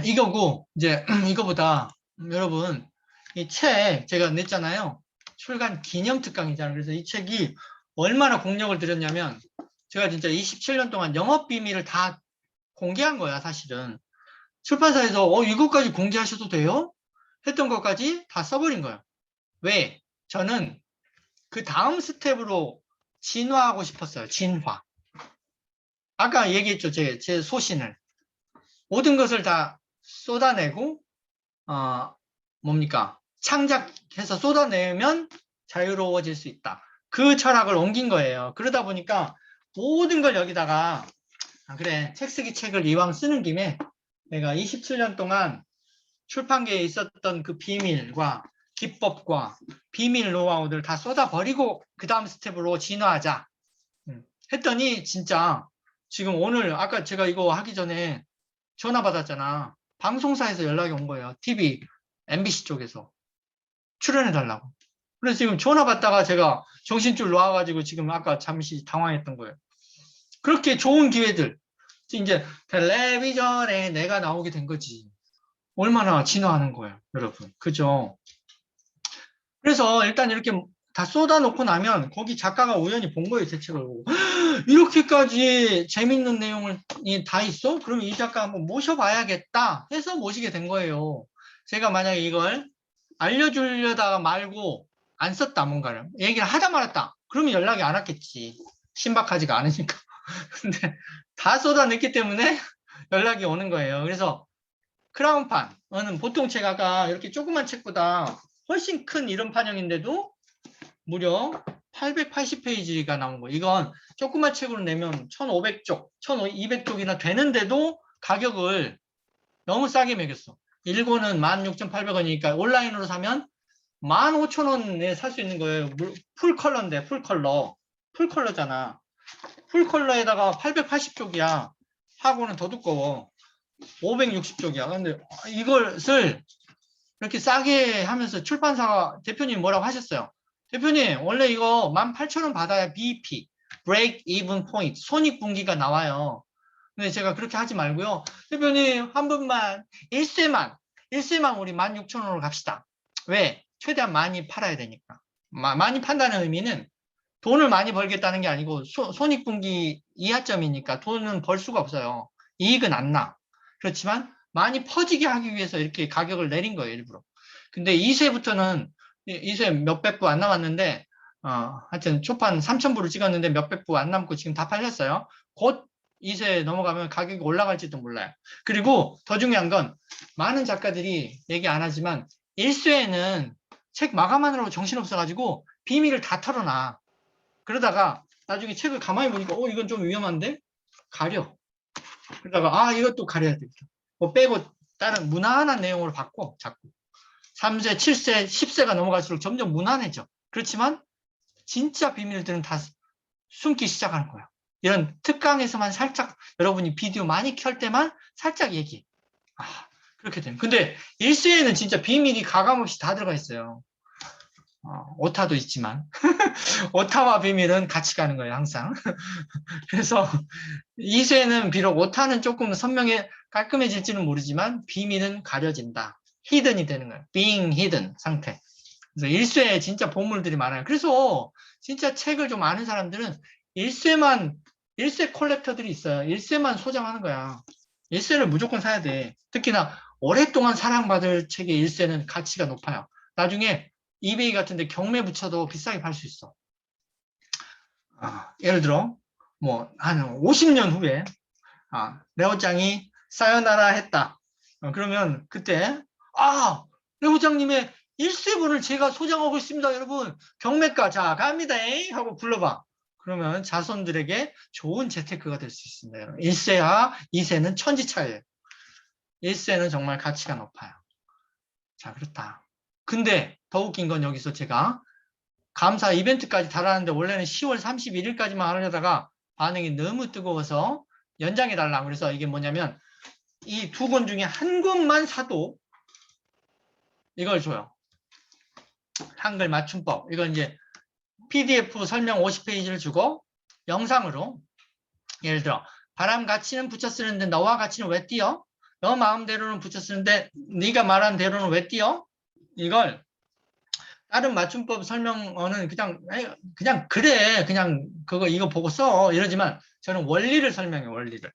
이거고 이제 이거보다 여러분 이 책 제가 냈잖아요. 출간 기념 특강이잖아요. 그래서 이 책이 얼마나 공력을 들였냐면 제가 진짜 27년 동안 영업 비밀을 다 공개한 거야, 사실은. 출판사에서 이것까지 공개하셔도 돼요? 했던 것까지 다 써버린 거예요. 왜? 저는 그 다음 스텝으로 진화하고 싶었어요. 진화. 아까 얘기했죠. 제 소신을. 모든 것을 다 쏟아내고 뭡니까? 창작해서 쏟아내면 자유로워질 수 있다. 그 철학을 옮긴 거예요. 그러다 보니까 모든 걸 여기다가 그래, 책 쓰기 책을 이왕 쓰는 김에 내가 27년 동안 출판계에 있었던 그 비밀과 기법과 비밀 노하우들 다 쏟아버리고 그 다음 스텝으로 진화하자 했더니 진짜 지금 오늘 아까 제가 이거 하기 전에 전화 받았잖아. 방송사에서 연락이 온 거예요. TV, MBC 쪽에서 출연해달라고. 그래서 지금 전화 받다가 제가 정신줄 놓아가지고 지금 아까 잠시 당황했던 거예요. 그렇게 좋은 기회들 이제 텔레비전에 내가 나오게 된 거지. 얼마나 진화하는 거예요, 여러분. 그죠? 그래서 일단 이렇게 다 쏟아놓고 나면 거기 작가가 우연히 본 거예요, 제 책을 보고. 이렇게까지 재밌는 내용을 다 있어? 그럼 이 작가 한번 모셔봐야겠다 해서 모시게 된 거예요. 제가 만약에 이걸 알려주려다가 말고 안 썼다, 뭔가를. 얘기를 하다 말았다. 그러면 연락이 안 왔겠지. 신박하지가 않으니까. 근데 다 쏟아냈기 때문에 연락이 오는 거예요. 그래서 크라운판은 보통 책 아까 이렇게 조그만 책보다 훨씬 큰 이런 판형인데도 무려 880페이지가 나온 거예요. 이건 조그만 책으로 내면 1,500쪽, 1,200쪽이나 되는데도 가격을 너무 싸게 매겼어. 일본은 16,800원이니까 온라인으로 사면 15,000원에 살 수 있는 거예요. 풀 컬러인데, 풀 컬러. 풀 컬러잖아. 풀 컬러에다가 880쪽이야. 하고는 더 두꺼워. 560쪽이야. 근데 이것을 이렇게 싸게 하면서 출판사가 대표님 뭐라고 하셨어요? 대표님, 원래 이거 18,000원 받아야 BEP, Break Even Point, 손익분기가 나와요. 근데 제가 그렇게 하지 말고요. 대표님, 한 분만, 1세만 우리 16,000원으로 갑시다. 왜? 최대한 많이 팔아야 되니까. 많이 판다는 의미는 돈을 많이 벌겠다는 게 아니고 손익분기 이하점이니까 돈은 벌 수가 없어요. 이익은 안 나. 그렇지만 많이 퍼지게 하기 위해서 이렇게 가격을 내린 거예요, 일부러. 근데 2세부터는 2세 몇백 부 안 남았는데 하여튼 초판 3,000부를 찍었는데 몇백 부 안 남고 지금 다 팔렸어요. 곧 2세 넘어가면 가격이 올라갈지도 몰라요. 그리고 더 중요한 건 많은 작가들이 얘기 안 하지만 1쇄에는 책 마감하느라고 정신없어가지고 비밀을 다 털어놔. 그러다가 나중에 책을 가만히 보니까 이건 좀 위험한데? 가려. 그러다가 이것도 가려야 되겠다. 뭐 빼고 다른 무난한 내용으로 바꿔 자꾸. 3세, 7세, 10세가 넘어갈수록 점점 무난해져. 그렇지만 진짜 비밀들은 다 숨기 시작하는 거야. 이런 특강에서만 살짝 여러분이 비디오 많이 켤 때만 살짝 얘기해. 그렇게 되면. 근데 1세에는 진짜 비밀이 가감없이 다 들어가 있어요. 오타도 있지만 오타와 비밀은 같이 가는 거예요, 항상. 그래서 2세는 비록 오타는 조금 선명해 깔끔해질지는 모르지만 비밀은 가려진다. 히든이 되는 거예요. being hidden 상태. 그래서 1쇄에 진짜 보물들이 많아요. 그래서 진짜 책을 좀 아는 사람들은 1쇄 콜렉터들이 있어요. 1쇄만 소장하는 거야. 1쇄를 무조건 사야 돼. 특히나 오랫동안 사랑받을 책의 1쇄는 가치가 높아요. 나중에 이베이 같은데 경매 붙여도 비싸게 팔 수 있어. 예를 들어 뭐 한 50년 후에 레오짱이 사요나라 했다. 그러면 그때 레오짱님의 1세분을 제가 소장하고 있습니다. 여러분 경매가 자 갑니다 하고 불러봐. 그러면 자손들에게 좋은 재테크가 될 수 있습니다. 1세와 2세는 천지차이예요. 1세는 정말 가치가 높아요. 자, 그렇다. 근데 더 웃긴 건 여기서 제가 감사 이벤트까지 달았는데 원래는 10월 31일까지만 하려다가 반응이 너무 뜨거워서 연장해달라. 그래서 이게 뭐냐면 이 2권 중에 한 권만 사도 이걸 줘요. 한글 맞춤법. 이건 이제 PDF 설명 50페이지를 주고 영상으로 예를 들어 바람 가치는 붙여 쓰는데 너와 가치는 왜 띄어? 너 마음대로는 붙여 쓰는데 네가 말한 대로는 왜 띄어? 이걸 다른 맞춤법 설명어는 그냥 그래 그냥 그거 이거 보고 써 이러지만 저는 원리를 설명해요. 원리를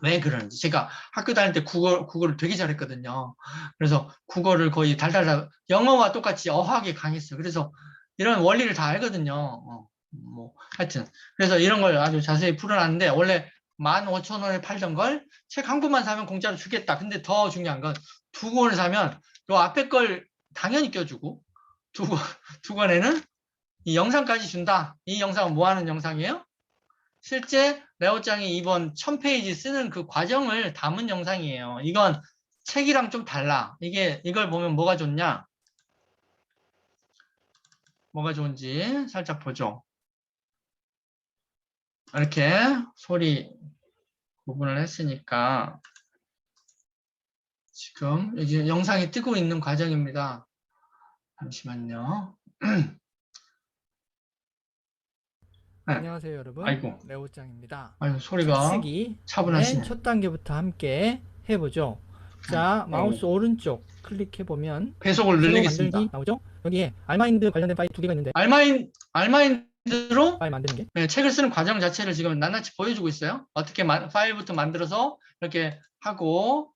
왜 그러는지. 제가 학교 다닐 때 국어를 되게 잘했거든요. 그래서 국어를 거의 달달달 영어와 똑같이 어학에 강했어요. 그래서 이런 원리를 다 알거든요. 뭐 하여튼 그래서 이런 걸 아주 자세히 풀어놨는데 원래 15,000원에 팔던 걸 책 한 권만 사면 공짜로 주겠다. 근데 더 중요한 건 2권을 사면 요 앞에 걸 당연히 껴주고 두 권에는 이 영상까지 준다. 이 영상은 뭐 하는 영상이에요? 실제 레오짱이 이번 1000페이지 쓰는 그 과정을 담은 영상이에요. 이건 책이랑 좀 달라. 이걸 보면 뭐가 좋냐? 뭐가 좋은지 살짝 보죠. 이렇게 소리 구분을 했으니까 지금 이제 영상이 뜨고 있는 과정입니다. 잠시만요. 네. 안녕하세요 여러분. 아이고, 레오짱입니다. 아유, 소리가 책쓰기 차분하시네. 맨 첫 단계부터 함께 해보죠. 자, 마우스 오른쪽 클릭해보면 배속을 새로 늘리겠습니다. 만들기 나오죠? 여기에 알마인드 관련된 파일 두 개가 있는데 알마인드로 파일 만드는 게 네, 책을 쓰는 과정 자체를 지금 낱낱이 보여주고 있어요. 어떻게 파일부터 만들어서 이렇게 하고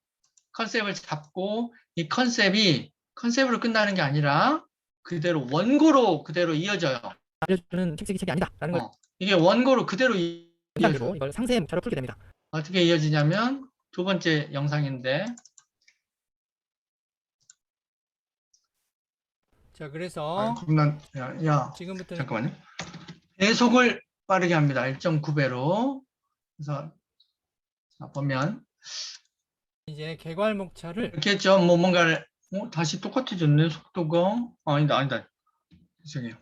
컨셉을 잡고 이 컨셉으로 끝나는 게 아니라 그대로 원고로 그대로 이어져요. 알려주는 책쓰기 책이 아니다 라는 걸 이게 원고로 그대로 이어져요. 단계로 이걸 상세 목차로 풀게 됩니다. 어떻게 이어지냐면 두 번째 영상인데 자, 그래서 야, 지금부터는 잠깐만요. 배속을 빠르게 합니다. 1.9배로. 그래서 자, 보면 이제 개괄 목차를 이렇게 했죠. 뭐 뭔가를 다시 똑같아졌네. 속도가 아니다. 죄송해요.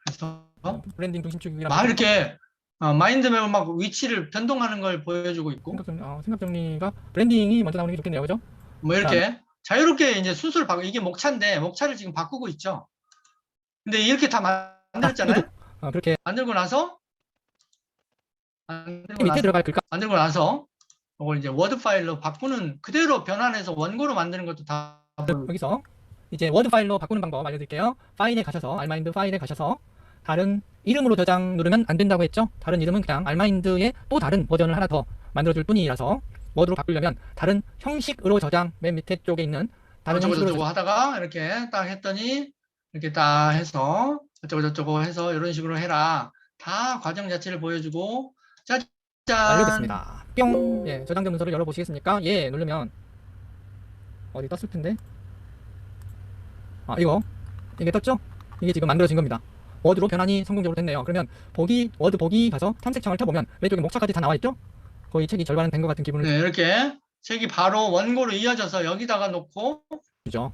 그래서 브랜딩 중심축이라 막 이렇게 마인드맵을 막 위치를 변동하는 걸 보여주고 있고 생각 정리가 브랜딩이 먼저 나오는 게 좋겠네요, 그죠? 뭐 이렇게 자유롭게 이제 순서를 바꾸 이게 목차인데 목차를 지금 바꾸고 있죠. 근데 이렇게 다 만들었잖아요. 그렇게 만들고 나서 밑에 들어갈 글까? 만들고 나서 이걸 이제 워드 파일로 바꾸는 그대로 변환해서 원고로 만드는 것도 다 여기서 이제 워드 파일로 바꾸는 방법 알려드릴게요. 파일에 가셔서 알마인드 파일에 가셔서 다른 이름으로 저장 누르면 안 된다고 했죠. 다른 이름은 그냥 알마인드의 또 다른 버전을 하나 더 만들어줄 뿐이라서 워드로 바꾸려면 다른 형식으로 저장 맨 밑에 쪽에 있는 다른 형식으로 저거 하다가 이렇게 딱 했더니 이렇게 딱 해서 저쩌고 해서 이런 식으로 해라. 다 과정 자체를 보여주고 짜잔 완료됐습니다. 뿅! 예, 저장된 문서를 열어보시겠습니까? 예, 누르면 어디 떴을 텐데 이게 떴죠? 이게 지금 만들어진 겁니다. 워드로 변환이 성공적으로 됐네요. 그러면 워드 보기 가서 탐색창을 켜보면 왼쪽에 목차까지 다 나와있죠? 거의 책이 절반은 된 것 같은 기분을 네, 이렇게 책이 바로 원고로 이어져서 여기다가 놓고 주죠.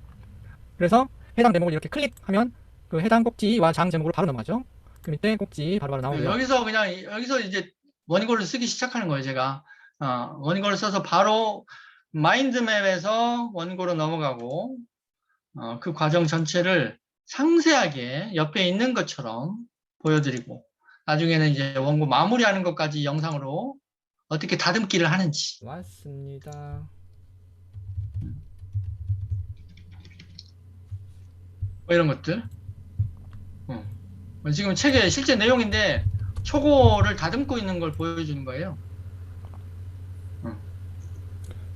그래서 해당 대목을 이렇게 클릭하면 그 해당 꼭지와 장 제목으로 바로 넘어가죠. 그 밑에 꼭지 바로바로 나오고요. 여기서 이제 원고를 쓰기 시작하는 거예요. 제가 원고를 써서 바로 마인드맵에서 원고로 넘어가고 그 과정 전체를 상세하게 옆에 있는 것처럼 보여드리고 나중에는 이제 원고 마무리하는 것까지 영상으로 어떻게 다듬기를 하는지 왔습니다. 뭐 이런 것들 지금 책의 실제 내용인데 초고를 다듬고 있는 걸 보여주는 거예요.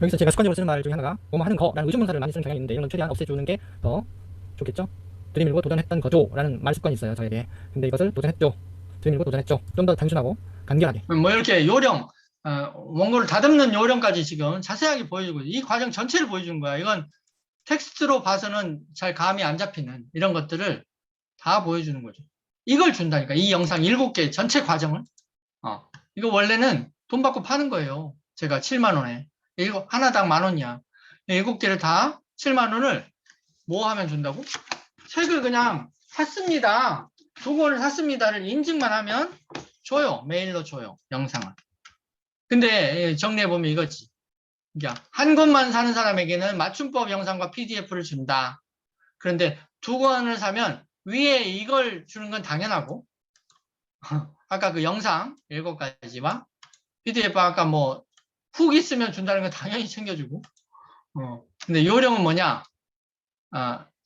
여기서 제가 습관적으로 쓰는 말 중에 하나가 뭐뭐 하는 거라는 의존문사를 많이 쓰는 경향이 있는데 이런 건 최대한 없애주는 게 더 좋겠죠. 들이밀고 도전했던 거죠 라는 말 습관이 있어요, 저에게. 근데 이것을 도전했죠, 들이밀고 도전했죠, 좀 더 단순하고 간결하게 뭐 이렇게 요령 원고를 다듬는 요령까지 지금 자세하게 보여주고 이 과정 전체를 보여주는 거야. 이건 텍스트로 봐서는 잘 감이 안 잡히는 이런 것들을 다 보여주는 거죠. 이걸 준다니까. 이 영상 7개 전체 과정을. 이거 원래는 돈 받고 파는 거예요. 제가 7만 원에. 이거 하나당 10,000원이야. 7개를 다 7만 원을 뭐 하면 준다고? 책을 그냥 샀습니다. 2권을 샀습니다를 인증만 하면 줘요. 메일로 줘요. 영상을. 근데 정리해보면 이거지. 그러니까 한 권만 사는 사람에게는 맞춤법 영상과 PDF를 준다. 그런데 2권을 사면 위에 이걸 주는 건 당연하고 아까 그 영상 7가지와 PDF 아까 뭐 훅 있으면 준다는 건 당연히 챙겨주고 근데 요령은 뭐냐?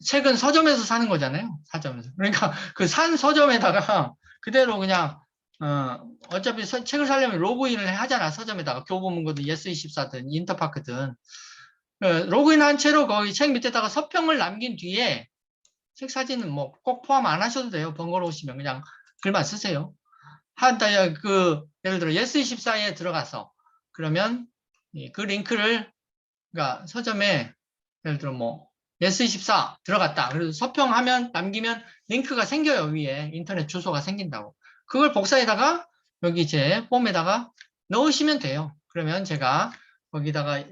책은 서점에서 사는 거잖아요. 서점에서. 그러니까 그 산 서점에다가 그대로 그냥 어차피 책을 사려면 로그인을 하잖아. 서점에다가 교보문고든 예스24든 인터파크든 로그인한 채로 거기 책 밑에다가 서평을 남긴 뒤에 책 사진은 뭐 꼭 포함 안 하셔도 돼요. 번거로우시면 그냥 글만 쓰세요. 예를 들어 예스24에 들어가서 그러면 그 링크를 그러니까 서점에 예를 들어 뭐 예스24 들어갔다. 그래서 서평하면 남기면 링크가 생겨요. 위에 인터넷 주소가 생긴다고. 그걸 복사에다가 여기 제 폼에다가 넣으시면 돼요. 그러면 제가 거기다가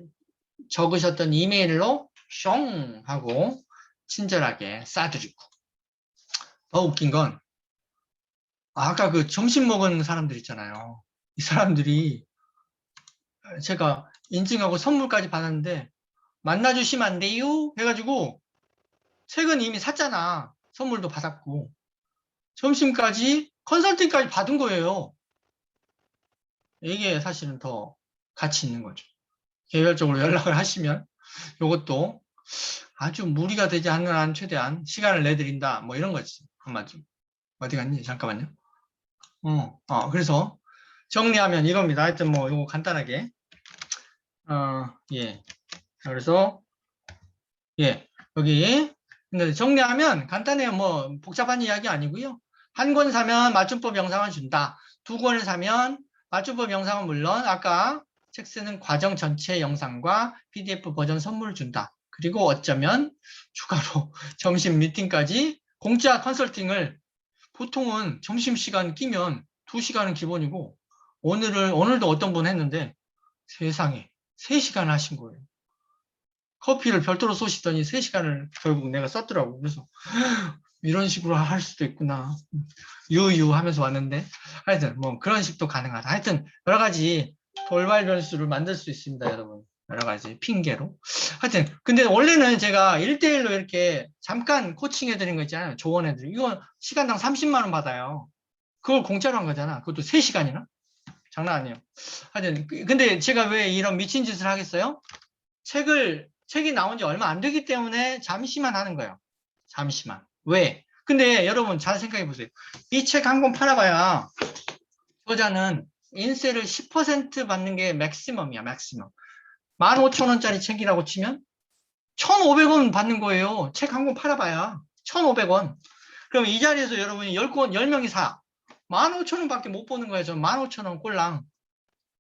적으셨던 이메일로 숑 하고 친절하게 싸드리고. 더 웃긴 건 아까 그 점심 먹은 사람들 있잖아요. 이 사람들이 제가 인증하고 선물까지 받았는데 만나주시면 안 돼요? 해가지고 책은 이미 샀잖아. 선물도 받았고 점심까지 컨설팅까지 받은 거예요. 이게 사실은 더 가치 있는 거죠. 개별적으로 연락을 하시면 이것도 아주 무리가 되지 않는 한 최대한 시간을 내드린다. 뭐 이런 거지. 한마디로. 어디 갔니? 잠깐만요. 그래서 정리하면 이겁니다. 하여튼 뭐 이거 간단하게. 예. 그래서 예. 여기 근데 정리하면 간단해요. 뭐 복잡한 이야기 아니고요. 한 권 사면 맞춤법 영상을 준다. 2권을 사면 맞춤법 영상은 물론 아까 책 쓰는 과정 전체 영상과 PDF 버전 선물을 준다. 그리고 어쩌면 추가로 점심 미팅까지 공짜 컨설팅을 보통은 점심시간 끼면 2시간은 기본이고 오늘도 어떤 분 했는데 세상에 3시간 하신 거예요. 커피를 별도로 쏘시더니 3시간을 결국 내가 썼더라고. 그래서 이런 식으로 할 수도 있구나. 유유하면서 왔는데 하여튼 뭐 그런 식도 가능하다. 하여튼 여러 가지 돌발 변수를 만들 수 있습니다, 여러분. 여러 가지 핑계로. 하여튼 근데 원래는 제가 1대1로 이렇게 잠깐 코칭해 드린 거 있잖아요. 조언해 드린 이거 시간당 30만 원 받아요. 그걸 공짜로 한 거잖아. 그것도 3시간이나? 장난 아니에요. 하여튼 근데 제가 왜 이런 미친 짓을 하겠어요? 책이 나온 지 얼마 안 되기 때문에 잠시만 하는 거예요. 잠시만. 왜? 근데 여러분 잘 생각해 보세요. 이 책 한 권 팔아봐야 저자는 인세를 10% 받는 게 맥시멈이야, 맥시멈. 15,000원짜리 책이라고 치면 1,500원 받는 거예요. 책 한 권 팔아봐야 1,500원. 그럼 이 자리에서 여러분이 10명이 사. 15,000원밖에 못 보는 거예요. 저 15,000원 꼴랑.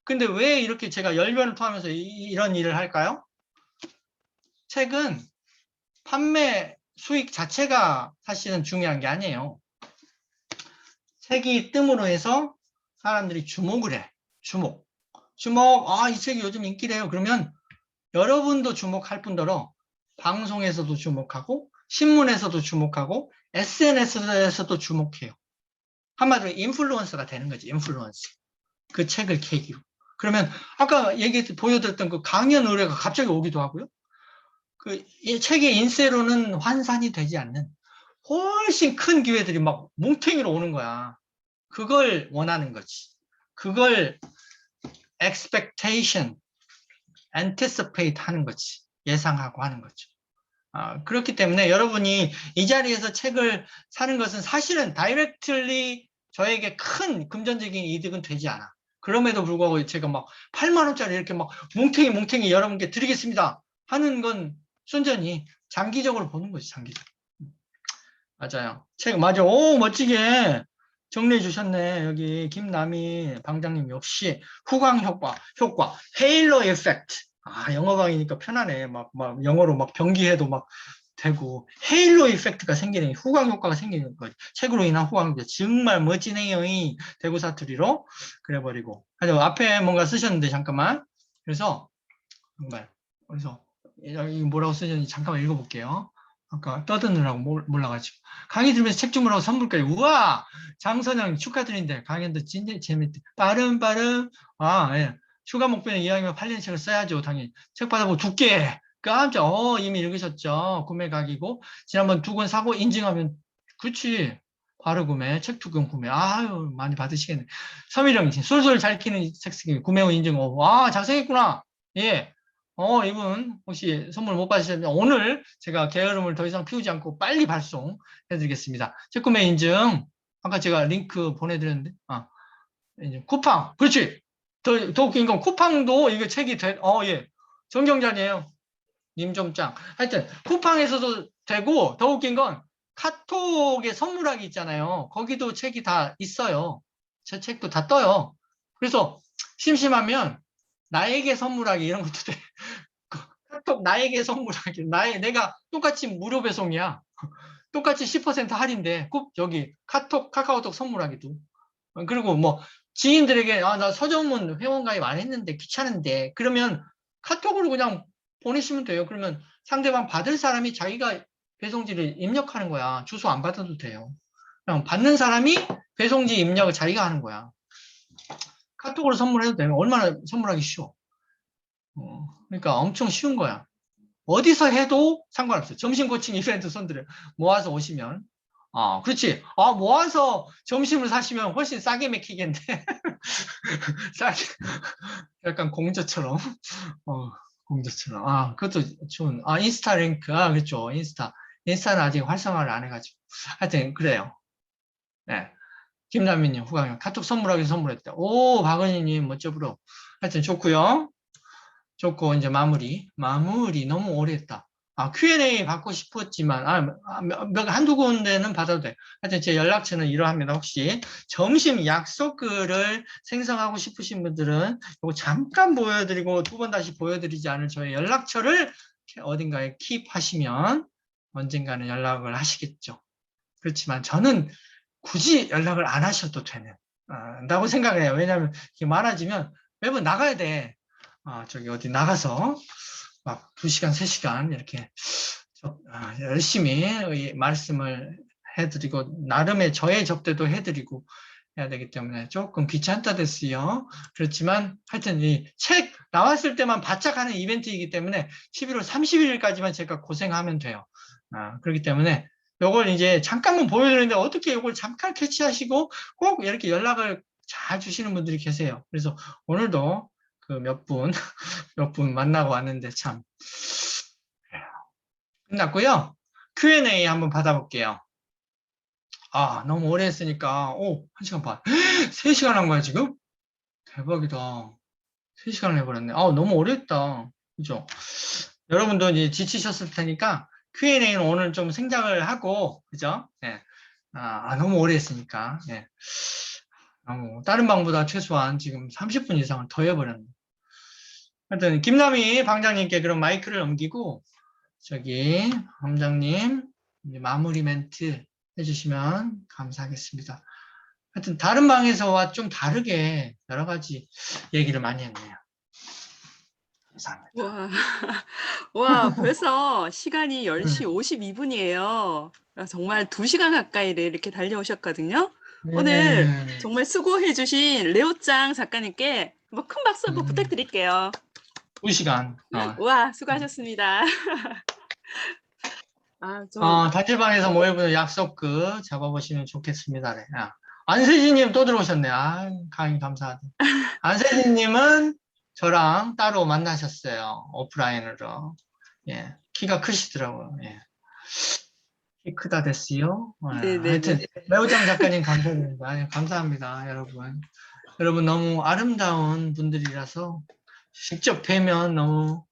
근데 왜 이렇게 제가 열변을 토하면서 이런 일을 할까요? 책은 판매 수익 자체가 사실은 중요한 게 아니에요. 책이 뜸으로 해서 사람들이 주목을 해. 주목. 이 책이 요즘 인기래요. 그러면 여러분도 주목할 뿐더러 방송에서도 주목하고 신문에서도 주목하고 SNS에서도 주목해요. 한마디로 인플루언서가 되는 거지. 인플루언서. 그 책을 계기로. 그러면 아까 보여드렸던 그 강연 의뢰가 갑자기 오기도 하고요. 이 책의 인세로는 환산이 되지 않는 훨씬 큰 기회들이 막 뭉탱이로 오는 거야. 그걸 원하는 거지. 그걸 expectation, anticipate 하는 거지. 예상하고 하는 거죠. 그렇기 때문에 여러분이 이 자리에서 책을 사는 것은 사실은 다이렉트리 저에게 큰 금전적인 이득은 되지 않아. 그럼에도 불구하고 제가 막 8만 원짜리 이렇게 막 뭉탱이 여러분께 드리겠습니다 하는 건 순전히 장기적으로 보는 거지, 장기적으로. 맞아요. 책, 맞아. 오, 멋지게 정리해 주셨네. 여기 김남희 방장님 역시 후광 효과, 헤일로 에펙트. 영어방이니까 편하네. 막 영어로 막 병기해도 막 되고 헤일로 이펙트가 생기는 후광 효과가 생기는 거지. 책으로 인한 후광 효과 정말 멋지네요. 이 대구 사투리로 그래버리고. 하여튼 앞에 뭔가 쓰셨는데 잠깐만. 그래서 정말 그래서 여기 뭐라고 쓰셨는지 잠깐만 읽어볼게요. 아까 떠드느라고 몰라가지고. 강의 들으면서 책 주문하고 선물까지. 우와! 장선영 축하드린대. 강연도 진짜 재밌대. 빠름. 예. 휴가 목표는 이왕이면 팔리는 책을 써야죠. 당연히. 책 받아보고 두께. 깜짝. 이미 읽으셨죠. 구매 각이고. 지난번 2권 사고 인증하면. 그치. 바로 구매. 책 2권 구매. 아유, 많이 받으시겠네. 서미령 솔솔 잘 키는 책 쓰기. 구매 후 인증. 와, 작성했구나. 예. 이분 혹시 선물 못 받으셨면 오늘 제가 게으름을 더 이상 피우지 않고 빨리 발송해드리겠습니다. 책 구매 인증 아까 제가 링크 보내드렸는데 이제 쿠팡 그렇지 더 웃긴 건 쿠팡도 이거 책이 예 정경자니에요. 님 좀 짱. 하여튼 쿠팡에서도 되고 더 웃긴 건 카톡에 선물하기 있잖아요. 거기도 책이 다 있어요. 제 책도 다 떠요. 그래서 심심하면 나에게 선물하기 이런 것도 돼. 카톡 나에게 선물하기. 내가 똑같이 무료 배송이야. 똑같이 10% 할인돼. 꼭 여기 카카오톡 선물하기도. 그리고 뭐 지인들에게 나 서점문 회원가입 안 했는데 귀찮은데 그러면 카톡으로 그냥 보내시면 돼요. 그러면 상대방 받을 사람이 자기가 배송지를 입력하는 거야. 주소 안 받아도 돼요. 그냥 받는 사람이 배송지 입력을 자기가 하는 거야. 카톡으로 선물해도 되면 얼마나 선물하기 쉬워. 그러니까 엄청 쉬운 거야. 어디서 해도 상관없어요. 점심 코칭 이벤트 손들어 모아서 오시면 그렇지. 모아서 점심을 사시면 훨씬 싸게 먹히겠는데. 싸게. 약간 공저처럼. 공저처럼. 그것도 좋은. 인스타 링크. 그렇죠. 인스타는 아직 활성화를 안 해가지고. 하여튼, 그래요. 네. 김남민님, 후광님. 카톡 선물하기 선물했다. 오, 박은희님, 멋져부러. 하여튼 좋고요. 좋고, 이제 마무리. 너무 오래 했다. Q&A 받고 싶었지만, 한두 군데는 받아도 돼. 하여튼 제 연락처는 이러합니다. 혹시 점심 약속글을 생성하고 싶으신 분들은 이거 잠깐 보여드리고 두 번 다시 보여드리지 않을 저의 연락처를 어딘가에 킵하시면 언젠가는 연락을 하시겠죠. 그렇지만 저는 굳이 연락을 안 하셔도 된다고 생각해요. 왜냐하면 이게 많아지면 매번 나가야 돼. 저기 어디 나가서 막 2시간, 3시간 이렇게 열심히 말씀을 해드리고 나름의 저의 접대도 해드리고 해야 되기 때문에 조금 귀찮다 됐어요. 그렇지만 하여튼 이 책 나왔을 때만 바짝 하는 이벤트이기 때문에 11월 31일까지만 제가 고생하면 돼요. 그렇기 때문에 요걸 이제 잠깐만 보여드리는데 어떻게 요걸 잠깐 캐치하시고 꼭 이렇게 연락을 잘 주시는 분들이 계세요. 그래서 오늘도 그 몇 분 만나고 왔는데 참 끝났고요. Q&A 한번 받아볼게요. 너무 오래 했으니까 1시간 반. 3시간 한 거야 지금? 대박이다. 3시간을 해버렸네. 너무 오래 했다. 그죠? 여러분도 이제 지치셨을 테니까 Q&A는 오늘 좀 생략을 하고, 그죠? 네. 너무 오래 했으니까. 네. 다른 방보다 최소한 지금 30분 이상을 더 해버렸네. 하여튼, 김남희 방장님께 그럼 마이크를 넘기고, 저기, 함장님, 이제 마무리 멘트 해주시면 감사하겠습니다. 하여튼, 다른 방에서와 좀 다르게 여러 가지 얘기를 많이 했네요. 감사합니다. 와, 벌써 시간이 10시 52분이에요. 정말 2시간 가까이를 이렇게 달려오셨거든요. 오늘 네. 정말 수고해주신 레오짱 작가님께 한번 큰 박수 한번 부탁드릴게요. 2시간. 와, 수고하셨습니다. 단체방에서 모여보는 약속 잡아보시면 좋겠습니다. 네. 안세진님 또 들어오셨네. 강의 감사하다. 안세진님은 저랑 따로 만나셨어요. 오프라인으로. 예, 키가 크시더라고요. 예. 키 크다 됐어요. 하여튼 매우장 작가님 감사드립니다. 감사합니다, 여러분. 여러분 너무 아름다운 분들이라서 직접 뵈면 너무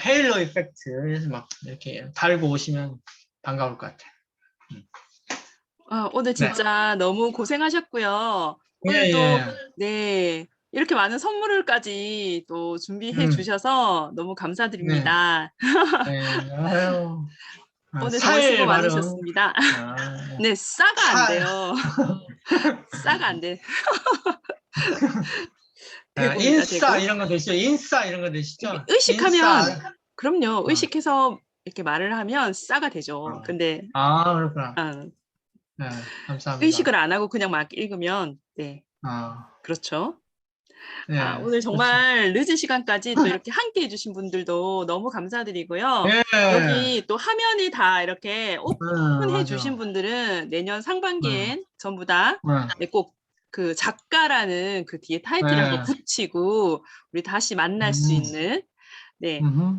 헤일로 이펙트 막 이렇게 달고 오시면 반가울 것 같아요. 오늘 진짜 너무 고생하셨고요. 오늘 또 네, 이렇게 많은 선물을까지 또 준비해 주셔서 너무 감사드립니다. 아유, 오늘 정말 수고 많으셨습니다. 네, 싸가 안 돼요. 싸가 안 돼. 인싸 이런 거 되시죠? 인싸 이런 거 되시죠? 의식하면 그럼요. 의식해서 이렇게 말을 하면 싸가 되죠. 근데 그렇구나. 네, 감사합니다. 의식을 안 하고 그냥 막 읽으면 그렇죠. 네, 오늘 정말 늦은 시간까지 또 이렇게 함께 해주신 분들도 너무 감사드리고요. 여기 또 화면이 다 이렇게 오픈해 주신 분들은 내년 상반기엔 전부 다 꼭 그 작가라는 그 뒤에 타이틀을 한번 붙이고 우리 다시 만날 수 있는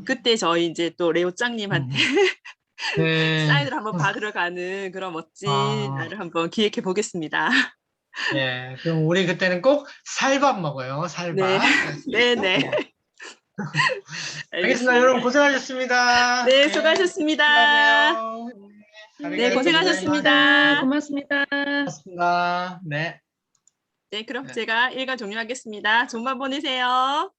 그때 저희 이제 또 레오짱님한테 사인을 한번 받으러 가는 그런 멋진 날을 한번 기획해 보겠습니다. 네, 그럼 우리 그때는 꼭 살밥 먹어요. 살밥. 네. 알겠습니다. 여러분 고생하셨습니다. 네, 수고하셨습니다. 네, 고생하셨습니다. 고맙습니다. 고맙습니다. 네. 네, 그럼 제가 일과 종료하겠습니다. 좋은 밤 보내세요.